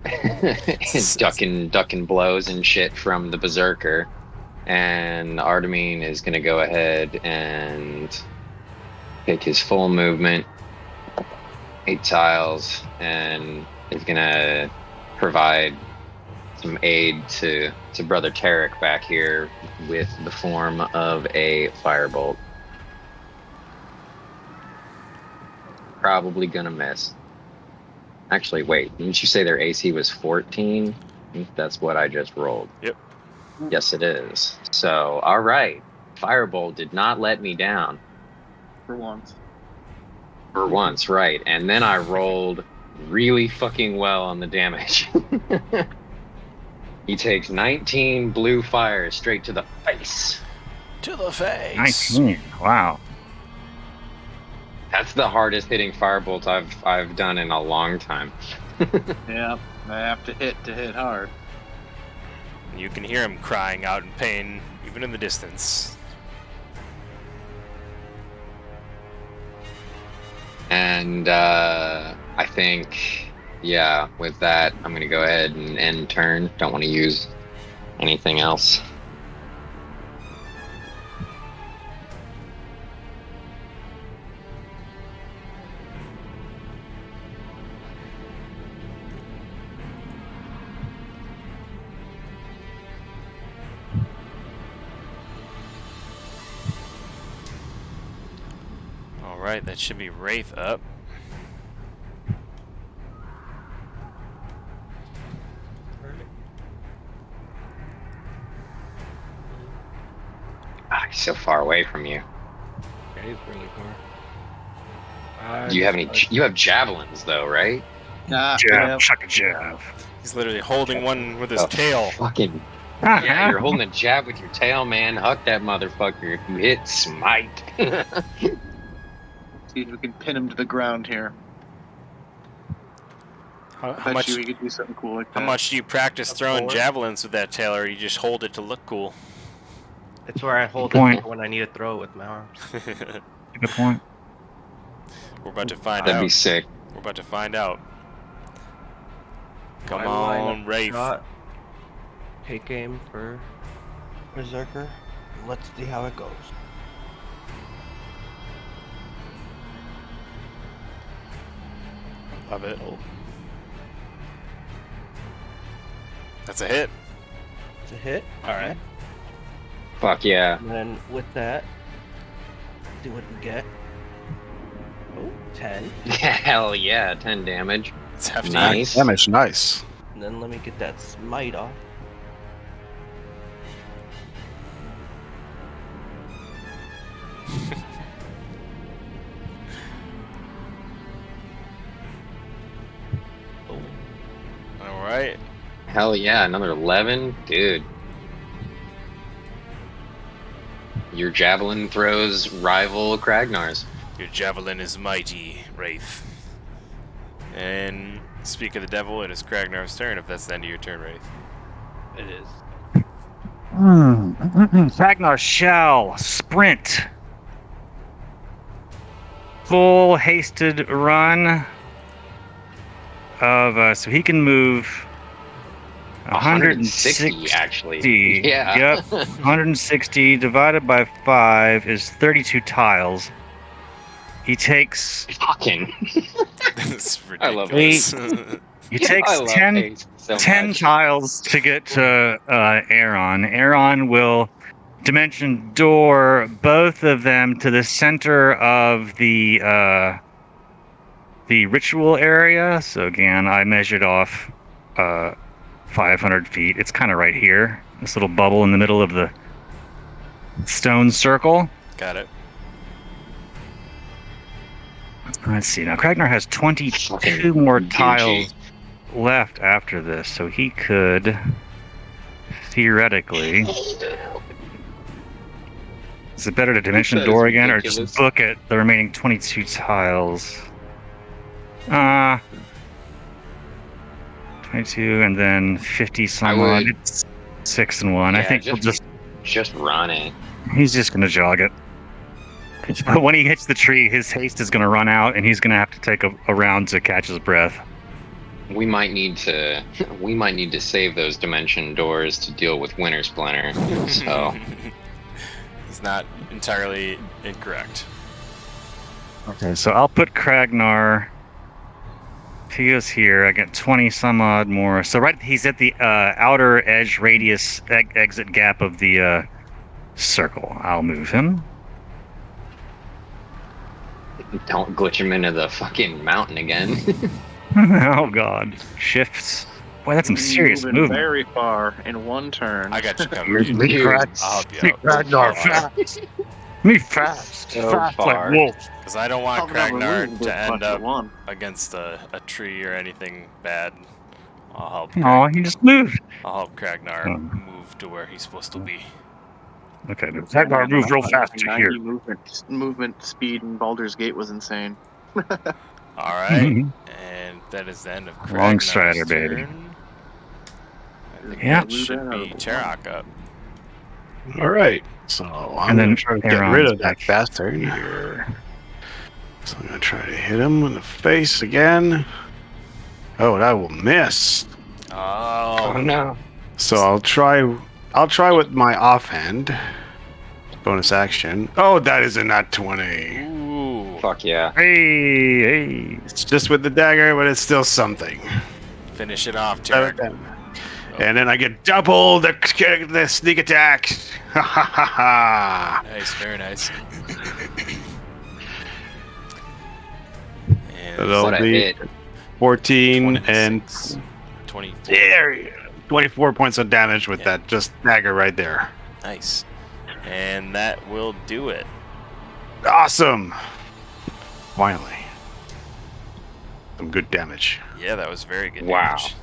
Speaker 1: and ducking blows and shit from the Berserker. And Artemine is going to go ahead and take his full movement, 8 tiles, and is going to provide some aid to Brother Tarek back here with the form of a firebolt. Probably gonna miss. Actually, wait, didn't you say their AC was 14? I think that's what I just rolled.
Speaker 2: Yep.
Speaker 1: Yes, it is. So, all right. Firebolt did not let me down.
Speaker 10: For once.
Speaker 1: For once, right. And then I rolled really fucking well on the damage. He takes 19 blue fire straight to the face.
Speaker 2: To the face.
Speaker 6: 19. Wow.
Speaker 1: That's the hardest hitting firebolt I've done in a long time.
Speaker 10: Yeah, I have to hit hard.
Speaker 2: You can hear him crying out in pain, even in the distance.
Speaker 1: And I think, yeah, with that, I'm going to go ahead and end turn. Don't want to use anything else.
Speaker 2: Alright, that should be Wraith up.
Speaker 1: Ah, he's so far away from you.
Speaker 9: Yeah, he's really far.
Speaker 1: Do you have any? You have javelins, though, right?
Speaker 10: Ah,
Speaker 6: Jab, chuck a jab.
Speaker 2: He's literally holding one with his
Speaker 1: Oh,
Speaker 2: tail.
Speaker 1: Fucking yeah! You're holding a jab with your tail, man. Huck that motherfucker. If you hit, smite.
Speaker 10: See if we can pin him to the ground here.
Speaker 2: How
Speaker 10: Bet
Speaker 2: much?
Speaker 10: you we could do something cool like that.
Speaker 2: How much do you practice throwing javelins with that tail, or you just hold it to look cool?
Speaker 9: It's where I hold
Speaker 6: Point.
Speaker 9: it for when I need to throw it with my arms.
Speaker 6: Good point.
Speaker 2: We're about to find
Speaker 1: That'd
Speaker 2: out.
Speaker 1: be sick.
Speaker 2: We're about to find out. Come
Speaker 9: I line
Speaker 2: on,
Speaker 9: up
Speaker 2: Wraith.
Speaker 9: shot, take aim for Berserker. Let's see how it goes.
Speaker 2: Love it. That's a hit.
Speaker 9: It's a hit.
Speaker 2: Alright.
Speaker 1: Fuck yeah.
Speaker 9: And then with that, see what we get. Oh, 10.
Speaker 1: Hell yeah! 10 damage.
Speaker 2: It's hefty.
Speaker 1: Nice.
Speaker 4: Damage, nice.
Speaker 9: And then let me get that smite off. Oh,
Speaker 2: Alright.
Speaker 1: Hell yeah! Another 11, dude. Your javelin throws rival Kragnar's.
Speaker 2: Your javelin is mighty, Wraith. And speak of the devil, it is Kragnar's turn if that's the end of your turn, Wraith.
Speaker 9: it is.
Speaker 6: Ragnar shall sprint. Full hasted run of so he can move
Speaker 1: 160 actually. Yeah.
Speaker 6: Yep. 160 divided by 5 is 32 tiles. He takes
Speaker 1: Fucking.
Speaker 2: That's
Speaker 1: I love
Speaker 2: ridiculous.
Speaker 6: he takes
Speaker 1: I love
Speaker 6: 10
Speaker 1: Ace so
Speaker 6: 10
Speaker 1: much.
Speaker 6: tiles to get to Aaron. Aaron will dimension door both of them to the center of the ritual area. So again, I measured off 500 feet. It's kind of right here. This little bubble in the middle of the stone circle.
Speaker 2: Got it.
Speaker 6: Let's see. Now, Kragnar has 22
Speaker 1: Fucking
Speaker 6: more
Speaker 1: Gucci.
Speaker 6: tiles left after this, so he could theoretically. Is it better to dimension
Speaker 1: That is
Speaker 6: door again, or
Speaker 1: ridiculous.
Speaker 6: just book it the remaining 22 tiles? 22 and then 50 some
Speaker 1: I
Speaker 6: odd.
Speaker 1: would-
Speaker 6: It's 6 and 1. I
Speaker 1: Yeah,
Speaker 6: think we'll
Speaker 1: just run it.
Speaker 6: he's just gonna jog it. But when he hits the tree, his haste is gonna run out, and he's gonna have to take a round to catch his breath.
Speaker 1: We might need to save those dimension doors to deal with Wintersplinter. So
Speaker 2: He's not entirely incorrect.
Speaker 6: Okay, so I'll put Kragnar. If he goes here, I get 20 some odd more. So he's at the outer edge radius exit gap of the circle. I'll move him.
Speaker 1: don't glitch him into the fucking mountain again.
Speaker 6: Oh god. Shifts. Boy, that's some serious
Speaker 7: Moving
Speaker 6: movement.
Speaker 7: very far in one turn.
Speaker 2: I got you covered. dude.
Speaker 6: Me
Speaker 2: I'll help you out.
Speaker 6: Kragnar fast. Me fast.
Speaker 1: So
Speaker 6: fast
Speaker 1: far.
Speaker 6: like wolf.
Speaker 2: Because I don't want
Speaker 7: I'll never
Speaker 2: Kragnar
Speaker 7: lose
Speaker 2: to
Speaker 7: this
Speaker 2: end
Speaker 7: much
Speaker 2: up
Speaker 7: at one.
Speaker 2: against a tree or anything bad. I'll help.
Speaker 6: Aw, he just moved.
Speaker 2: I'll help Kragnar
Speaker 6: Hmm.
Speaker 2: move to where he's supposed to be.
Speaker 6: Okay, but Kragnar moved real fast to
Speaker 7: 90
Speaker 6: here.
Speaker 7: movement speed in Baldur's Gate was insane.
Speaker 2: All right, and that is the end of Kragnar's
Speaker 6: Long strider, baby.
Speaker 2: turn. I think
Speaker 6: Yeah.
Speaker 2: that should be Tarok up.
Speaker 4: All right. So I'm
Speaker 6: And then
Speaker 4: going to try to get
Speaker 6: Aaron's
Speaker 4: rid of that
Speaker 6: back.
Speaker 4: bastard here. So I'm going to try to hit him in the face again. Oh, that will miss.
Speaker 2: Oh,
Speaker 1: no.
Speaker 4: So I'll try with my offhand. Bonus action. Oh, that is a nat 20.
Speaker 2: ooh!
Speaker 1: Fuck yeah.
Speaker 6: Hey.
Speaker 4: It's just with the dagger, but it's still something.
Speaker 2: Finish it off, Tarok.
Speaker 4: And then I get double the sneak attack. Ha ha ha ha.
Speaker 2: Nice, very nice. And
Speaker 4: That'll
Speaker 1: What a
Speaker 4: be
Speaker 1: hit.
Speaker 4: 14 and
Speaker 2: 24.
Speaker 4: there you go. 24 points of damage with that just dagger right there.
Speaker 2: Nice. And that will do it.
Speaker 4: Awesome. Finally. Some good damage.
Speaker 2: Yeah, that was very good.
Speaker 1: Wow.
Speaker 2: Damage.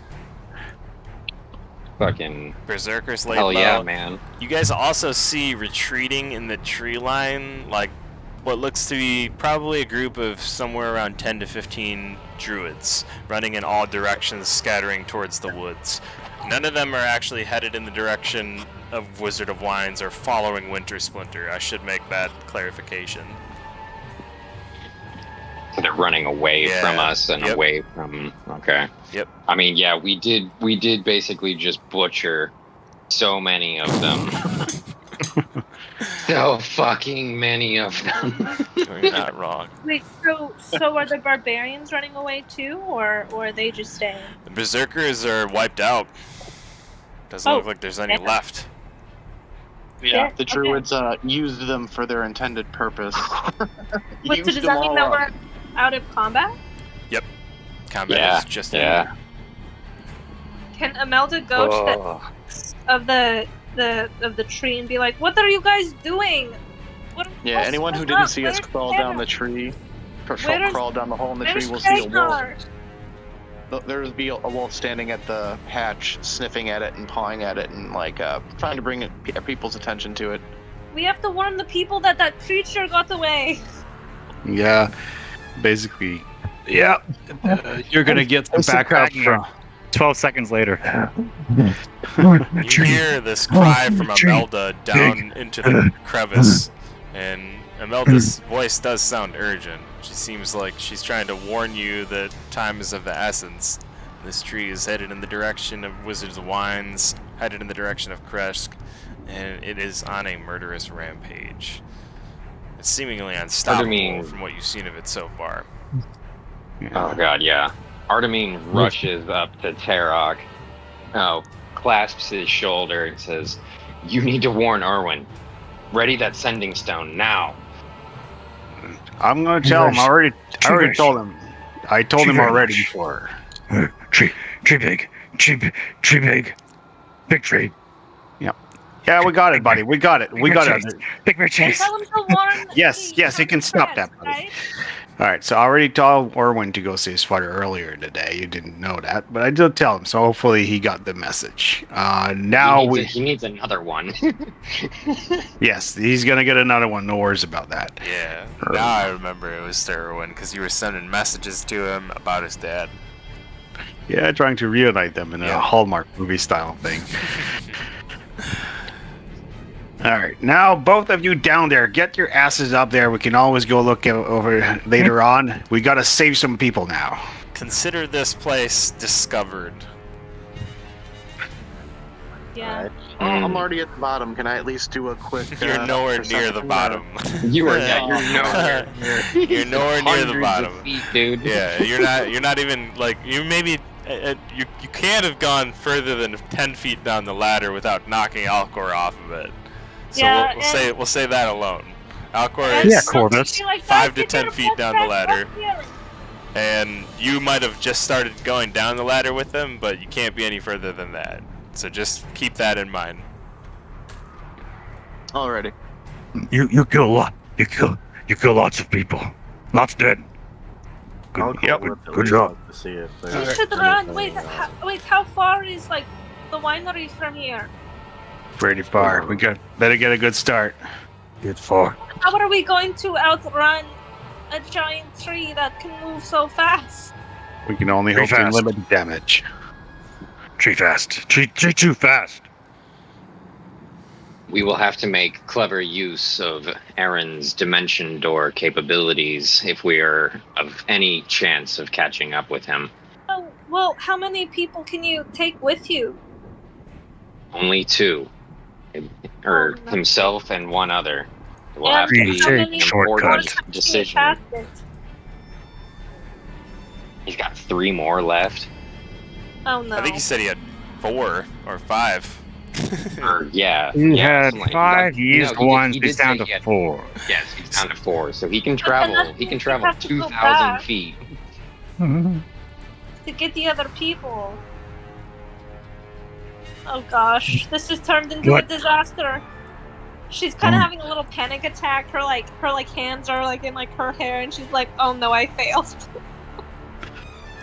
Speaker 1: Fucking
Speaker 2: Berserkers laid
Speaker 1: hell
Speaker 2: low.
Speaker 1: yeah, man.
Speaker 2: You guys also see retreating in the tree line, like what looks to be probably a group of somewhere around 10 to 15 druids running in all directions, scattering towards the woods. None of them are actually headed in the direction of Wizard of Wines or following Wintersplinter. I should make that clarification.
Speaker 1: So they're running away
Speaker 2: Yeah,
Speaker 1: from us and
Speaker 2: yep.
Speaker 1: away from. Okay.
Speaker 2: Yep.
Speaker 1: I mean, yeah, we did basically just butcher so many of them. So fucking many of them.
Speaker 2: You're not wrong.
Speaker 3: Wait, so are the barbarians running away too, or are they just staying?
Speaker 2: The Berserkers are wiped out. Doesn't
Speaker 3: Oh,
Speaker 2: look like there's any
Speaker 3: yeah.
Speaker 2: left.
Speaker 7: Yeah,
Speaker 3: Okay.
Speaker 7: the druids used them for their intended purpose.
Speaker 3: Wait, so
Speaker 7: Used
Speaker 3: does
Speaker 7: them
Speaker 3: that mean
Speaker 7: all
Speaker 3: that
Speaker 7: up.
Speaker 3: we're out of combat?
Speaker 2: Combat
Speaker 1: Yeah,
Speaker 2: is just
Speaker 1: yeah.
Speaker 3: Can Imelda go to the of the tree and be like, "What are you guys doing?"
Speaker 7: Yeah, anyone who didn't see us crawl down the tree, crawl down the hole in the tree, will see a wolf. There's be a wolf standing at the hatch, sniffing at it and pawing at it, and like trying to bring people's attention to it.
Speaker 3: We have to warn the people that creature got away.
Speaker 4: Yeah. Basically. Yeah. You're going to get some backup from.
Speaker 6: 12 seconds later.
Speaker 2: You hear this cry from Imelda down into the crevice, and Imelda's voice does sound urgent. She seems like she's trying to warn you that time is of the essence. This tree is headed in the direction of Wizards of Wines, headed in the direction of Kresk, and it is on a murderous rampage. It's seemingly unstoppable from what you've seen of it so far.
Speaker 1: Oh god, yeah. Artemine rushes up to Tarok, clasps his shoulder and says, "You need to warn Erwin. Ready that sending stone now."
Speaker 4: I'm going to tell him. I already told him. I told him already before.
Speaker 6: Tree big. Big tree.
Speaker 4: Yeah, we got it, buddy. We got it. We got it.
Speaker 6: Big bear chase.
Speaker 3: Tell him to warn.
Speaker 4: Yes,
Speaker 3: the
Speaker 4: he can stop that, buddy.
Speaker 3: right?
Speaker 4: All right, so I already told Orwin to go see his father earlier today. You didn't know that, but I did tell him, so hopefully he got the message. Now
Speaker 1: he needs another one.
Speaker 4: yes, he's gonna get another one. No worries about that.
Speaker 2: Yeah. Now I remember it was Thurwin because you were sending messages to him about his dad.
Speaker 4: Yeah, trying to reunite them in a Hallmark movie style thing. All right, now both of you down there, get your asses up there. We can always go look over later on. We gotta save some people now.
Speaker 2: Consider this place discovered.
Speaker 3: Yeah.
Speaker 7: I'm already at the bottom. Can I at least do a quick?
Speaker 2: You're nowhere near the
Speaker 7: perception?
Speaker 2: bottom.
Speaker 1: You are. Yeah, you're nowhere.
Speaker 2: You're nowhere near the
Speaker 1: Hundreds
Speaker 2: bottom.
Speaker 1: of feet, dude.
Speaker 2: Yeah, you're not even like you maybe you can't have gone further than 10 feet down the ladder without knocking Alcor off of it. So
Speaker 3: Yeah,
Speaker 2: we'll say that alone. Alcor
Speaker 3: And
Speaker 2: is
Speaker 6: Yeah, Corvus.
Speaker 3: something like
Speaker 2: 5
Speaker 3: that,
Speaker 2: to 10
Speaker 3: get
Speaker 2: feet
Speaker 3: your
Speaker 2: down the
Speaker 3: butt
Speaker 2: ladder.
Speaker 3: back up here.
Speaker 2: and you might have just started going down the ladder with them, but you can't be any further than that. So just keep that in mind.
Speaker 7: Alrighty.
Speaker 6: You kill a lot. You kill lots of people. Lots dead.
Speaker 8: I'll
Speaker 6: Good,
Speaker 8: call it at
Speaker 6: good
Speaker 8: least
Speaker 6: job.
Speaker 8: like to see if
Speaker 3: We
Speaker 8: there's
Speaker 3: should run. Wait,
Speaker 8: anything,
Speaker 3: wait. How far is like the winery from here?
Speaker 4: Pretty far. We better get a good start.
Speaker 6: Get far.
Speaker 3: How are we going to outrun a giant tree that can move so fast?
Speaker 4: We can only
Speaker 6: Pretty
Speaker 4: hope to
Speaker 6: fast.
Speaker 4: limit the damage.
Speaker 6: Tree fast. Tree too fast.
Speaker 1: We will have to make clever use of Aaron's dimension door capabilities if we are of any chance of catching up with him.
Speaker 3: Oh, well, how many people can you take with you?
Speaker 1: Only two. Or
Speaker 3: Oh, no.
Speaker 1: himself and one other. It will
Speaker 3: And
Speaker 1: have to be
Speaker 3: how
Speaker 1: an
Speaker 3: many
Speaker 6: shortcut.
Speaker 1: important
Speaker 3: more times
Speaker 1: decision.
Speaker 3: can you cast it?
Speaker 1: He's got 3 more left.
Speaker 3: Oh no.
Speaker 2: I think he said he had 4 or 5.
Speaker 1: Or yeah.
Speaker 6: He
Speaker 1: yeah,
Speaker 6: had
Speaker 1: something like
Speaker 6: 5.
Speaker 1: that.
Speaker 6: He used
Speaker 1: No, he did-
Speaker 6: one.
Speaker 1: he
Speaker 6: He's
Speaker 1: did
Speaker 6: down
Speaker 1: say
Speaker 6: to
Speaker 1: he had
Speaker 6: 4.
Speaker 1: Yes, he's down to 4, so he can
Speaker 3: But
Speaker 1: travel.
Speaker 3: then
Speaker 1: He can
Speaker 3: you
Speaker 1: travel
Speaker 3: have to go
Speaker 1: 2,000
Speaker 3: back.
Speaker 1: feet.
Speaker 3: To get the other people. Oh gosh, this has turned into
Speaker 6: What?
Speaker 3: a disaster. She's kind of having a little panic attack. Her hands are like in like her hair, and she's like, "Oh no, I failed."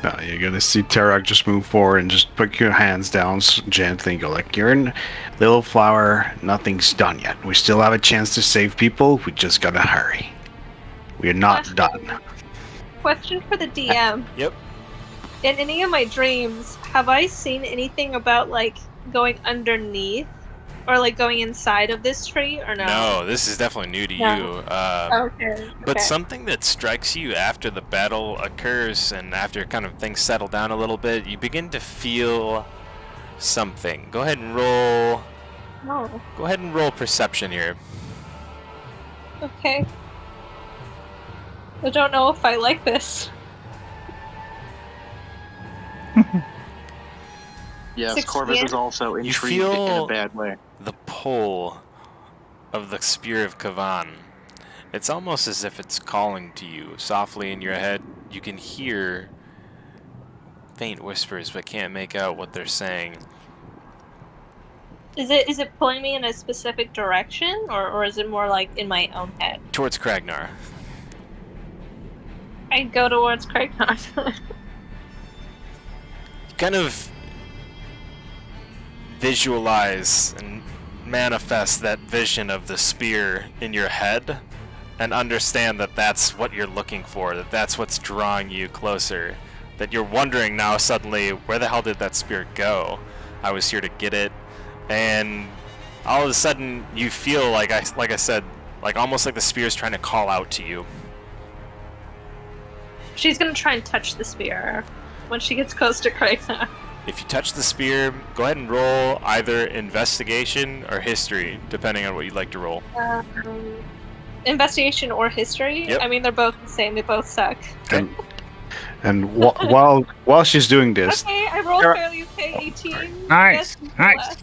Speaker 4: No, you're gonna see Tarak just move forward and just put your hands down gently and go like, "You're in little flower. Nothing's done yet. We still have a chance to save people. We just gotta hurry. We're not done."
Speaker 3: Question for the DM.
Speaker 2: Yep.
Speaker 3: In any of my dreams, have I seen anything about like going underneath or like going inside of this tree or no?
Speaker 2: No, this is definitely new to
Speaker 3: No.
Speaker 2: you.
Speaker 3: Okay.
Speaker 2: But
Speaker 3: okay.
Speaker 2: something that strikes you after the battle occurs and after kind of things settle down a little bit, you begin to feel something. Go ahead and roll.
Speaker 3: Oh,
Speaker 2: Go ahead and roll perception here.
Speaker 3: okay. I don't know if I like this.
Speaker 7: Yes,
Speaker 3: 16.
Speaker 7: Corvus is also
Speaker 2: You
Speaker 7: intrigued in
Speaker 2: feel-
Speaker 7: a bad way.
Speaker 2: The pull of the spear of Kavan. It's almost as if it's calling to you softly in your head. You can hear faint whispers, but can't make out what they're saying.
Speaker 3: Is it pulling me in a specific direction, or is it more like in my own head?
Speaker 2: Towards Kragnar.
Speaker 3: I go towards Kraken.
Speaker 2: Kind of visualize and manifest that vision of the spear in your head and understand that that's what you're looking for, that that's what's drawing you closer, that you're wondering now suddenly, where the hell did that spear go? I was here to get it, and all of a sudden you feel like I said, like almost like the spear's trying to call out to you.
Speaker 3: She's gonna try and touch the spear when she gets close to Kraken.
Speaker 2: If you touch the spear, go ahead and roll either investigation or history, depending on what you'd like to roll.
Speaker 3: Investigation or history?
Speaker 2: Yep.
Speaker 3: I mean, they're both the same. They both suck.
Speaker 4: And while she's doing this,
Speaker 3: Okay, I rolled
Speaker 4: Sarah-
Speaker 3: fairly okay. 18.
Speaker 6: Nice,
Speaker 3: Yes,
Speaker 6: nice.
Speaker 3: less.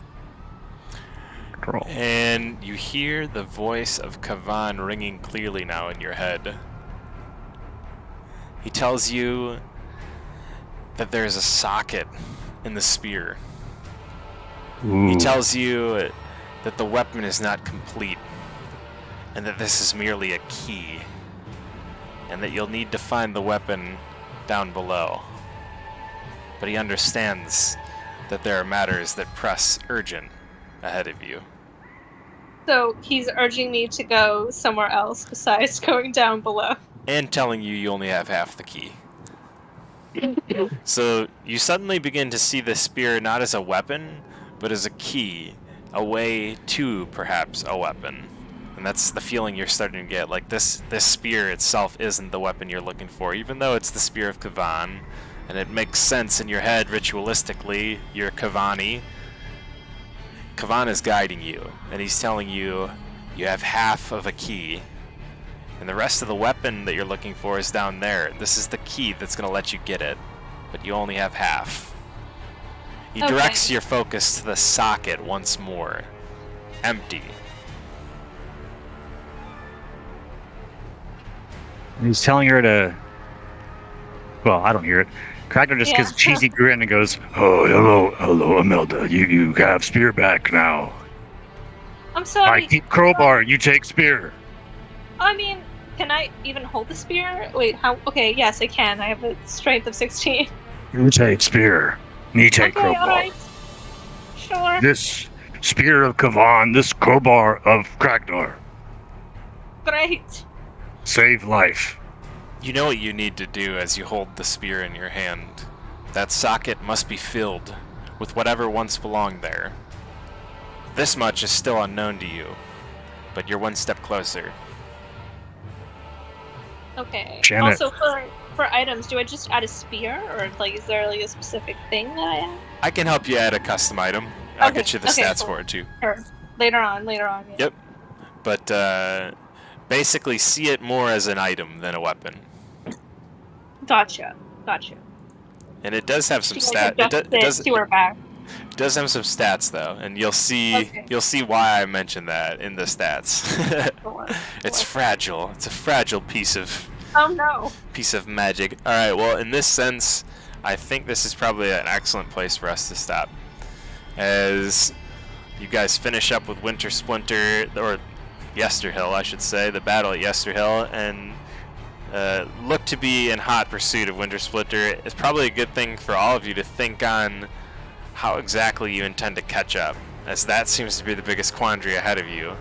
Speaker 6: Roll.
Speaker 2: And you hear the voice of Kavan ringing clearly now in your head. He tells you that there's a socket in the spear. He tells you that the weapon is not complete and that this is merely a key. and that you'll need to find the weapon down below. But he understands that there are matters that press urgent ahead of you.
Speaker 3: So he's urging me to go somewhere else besides going down below.
Speaker 2: And telling you only have half the key. So you suddenly begin to see the spear not as a weapon, but as a key, a way to perhaps a weapon. And that's the feeling you're starting to get. Like this spear itself isn't the weapon you're looking for, even though it's the spear of Kavan, and it makes sense in your head ritualistically. You're Kavani. Kavan is guiding you, and he's telling you you have half of a key. And the rest of the weapon that you're looking for is down there. This is the key that's going to let you get it, but you only have half. He directs your focus to the socket once more. Empty.
Speaker 6: He's telling her to... Well, I don't hear it. Kragner just gives a cheesy grin and goes, "Oh, hello, Imelda. You have spear back now.
Speaker 3: I'm sorry.
Speaker 6: I keep crowbar, you take spear."
Speaker 3: I mean, can I even hold the spear? Wait, how? Okay, yes, I can. I have a strength of 16.
Speaker 6: You take spear. Me take crowbar.
Speaker 3: Alright. Sure.
Speaker 6: This spear of Kavan, this crowbar of Kragnar.
Speaker 3: Great.
Speaker 6: Save life.
Speaker 2: You know what you need to do as you hold the spear in your hand. That socket must be filled with whatever once belonged there. This much is still unknown to you, but you're one step closer.
Speaker 3: Okay.
Speaker 6: Janet.
Speaker 3: Also, for items, do I just add a spear, or like, is there like a specific thing that I add?
Speaker 2: I can help you add a custom item. I'll
Speaker 3: Okay,
Speaker 2: get you the
Speaker 3: okay,
Speaker 2: stats
Speaker 3: cool.
Speaker 2: for it too.
Speaker 3: Sure. Later on. Yeah.
Speaker 2: Yep. But basically see it more as an item than a weapon.
Speaker 3: Gotcha.
Speaker 2: And it does have some
Speaker 3: She
Speaker 2: stats.
Speaker 3: adjusts it to her back.
Speaker 2: It does have some stats though, and you'll see why I mentioned that in the stats. It's fragile. It's a fragile piece of magic. All right. Well, in this sense, I think this is probably an excellent place for us to stop, as you guys finish up with Wintersplinter, or Yesterhill, I should say, the battle at Yesterhill, and look to be in hot pursuit of Wintersplinter. It's probably a good thing for all of you to think on how exactly you intend to catch up, as that seems to be the biggest quandary ahead of you.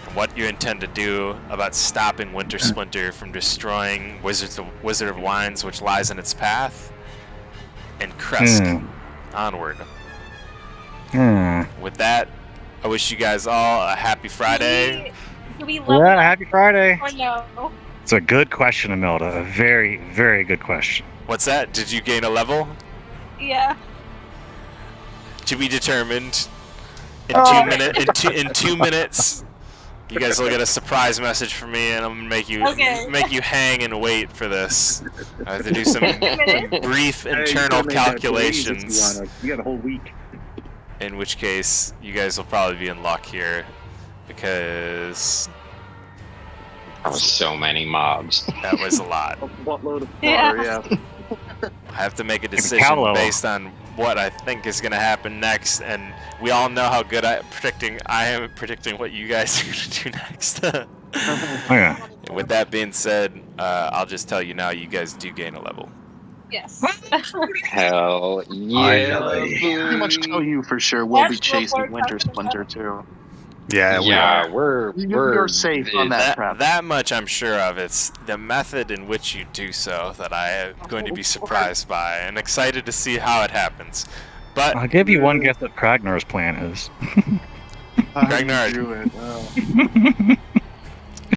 Speaker 2: And what you intend to do about stopping Wintersplinter from destroying Wizard of Wines, which lies in its path, and Kresk onward. With that, I wish you guys all a happy Friday.
Speaker 3: Do we level up
Speaker 6: Happy Friday.
Speaker 3: or no?
Speaker 6: It's a good question, Imelda. A very, very good question.
Speaker 2: What's that? Did you gain a level?
Speaker 3: Yeah.
Speaker 2: To be determined. In 2 minutes, you guys will get a surprise message from me, and I'm gonna make you hang and wait for this. I have to do some brief internal calculations.
Speaker 11: You got a whole week.
Speaker 2: In which case, you guys will probably be in luck here, because
Speaker 1: that was so many mobs.
Speaker 2: That was a lot.
Speaker 11: A buttload of water, yeah.
Speaker 2: I have to make a decision based on what I think is going to happen next, and we all know how good I am predicting what you guys are going to do next. And with that being said, I'll just tell you now, you guys do gain a level.
Speaker 3: Yes.
Speaker 1: Hell yeah.
Speaker 7: Pretty much tell you for sure we'll be chasing Wintersplinter too.
Speaker 4: Yeah,
Speaker 7: You're safe on that trap.
Speaker 2: That much I'm sure of. It's the method in which you do so that I am going to be surprised by and excited to see how it happens. But
Speaker 6: I'll give you one guess what Kragnar's plan is.
Speaker 2: Ragnar,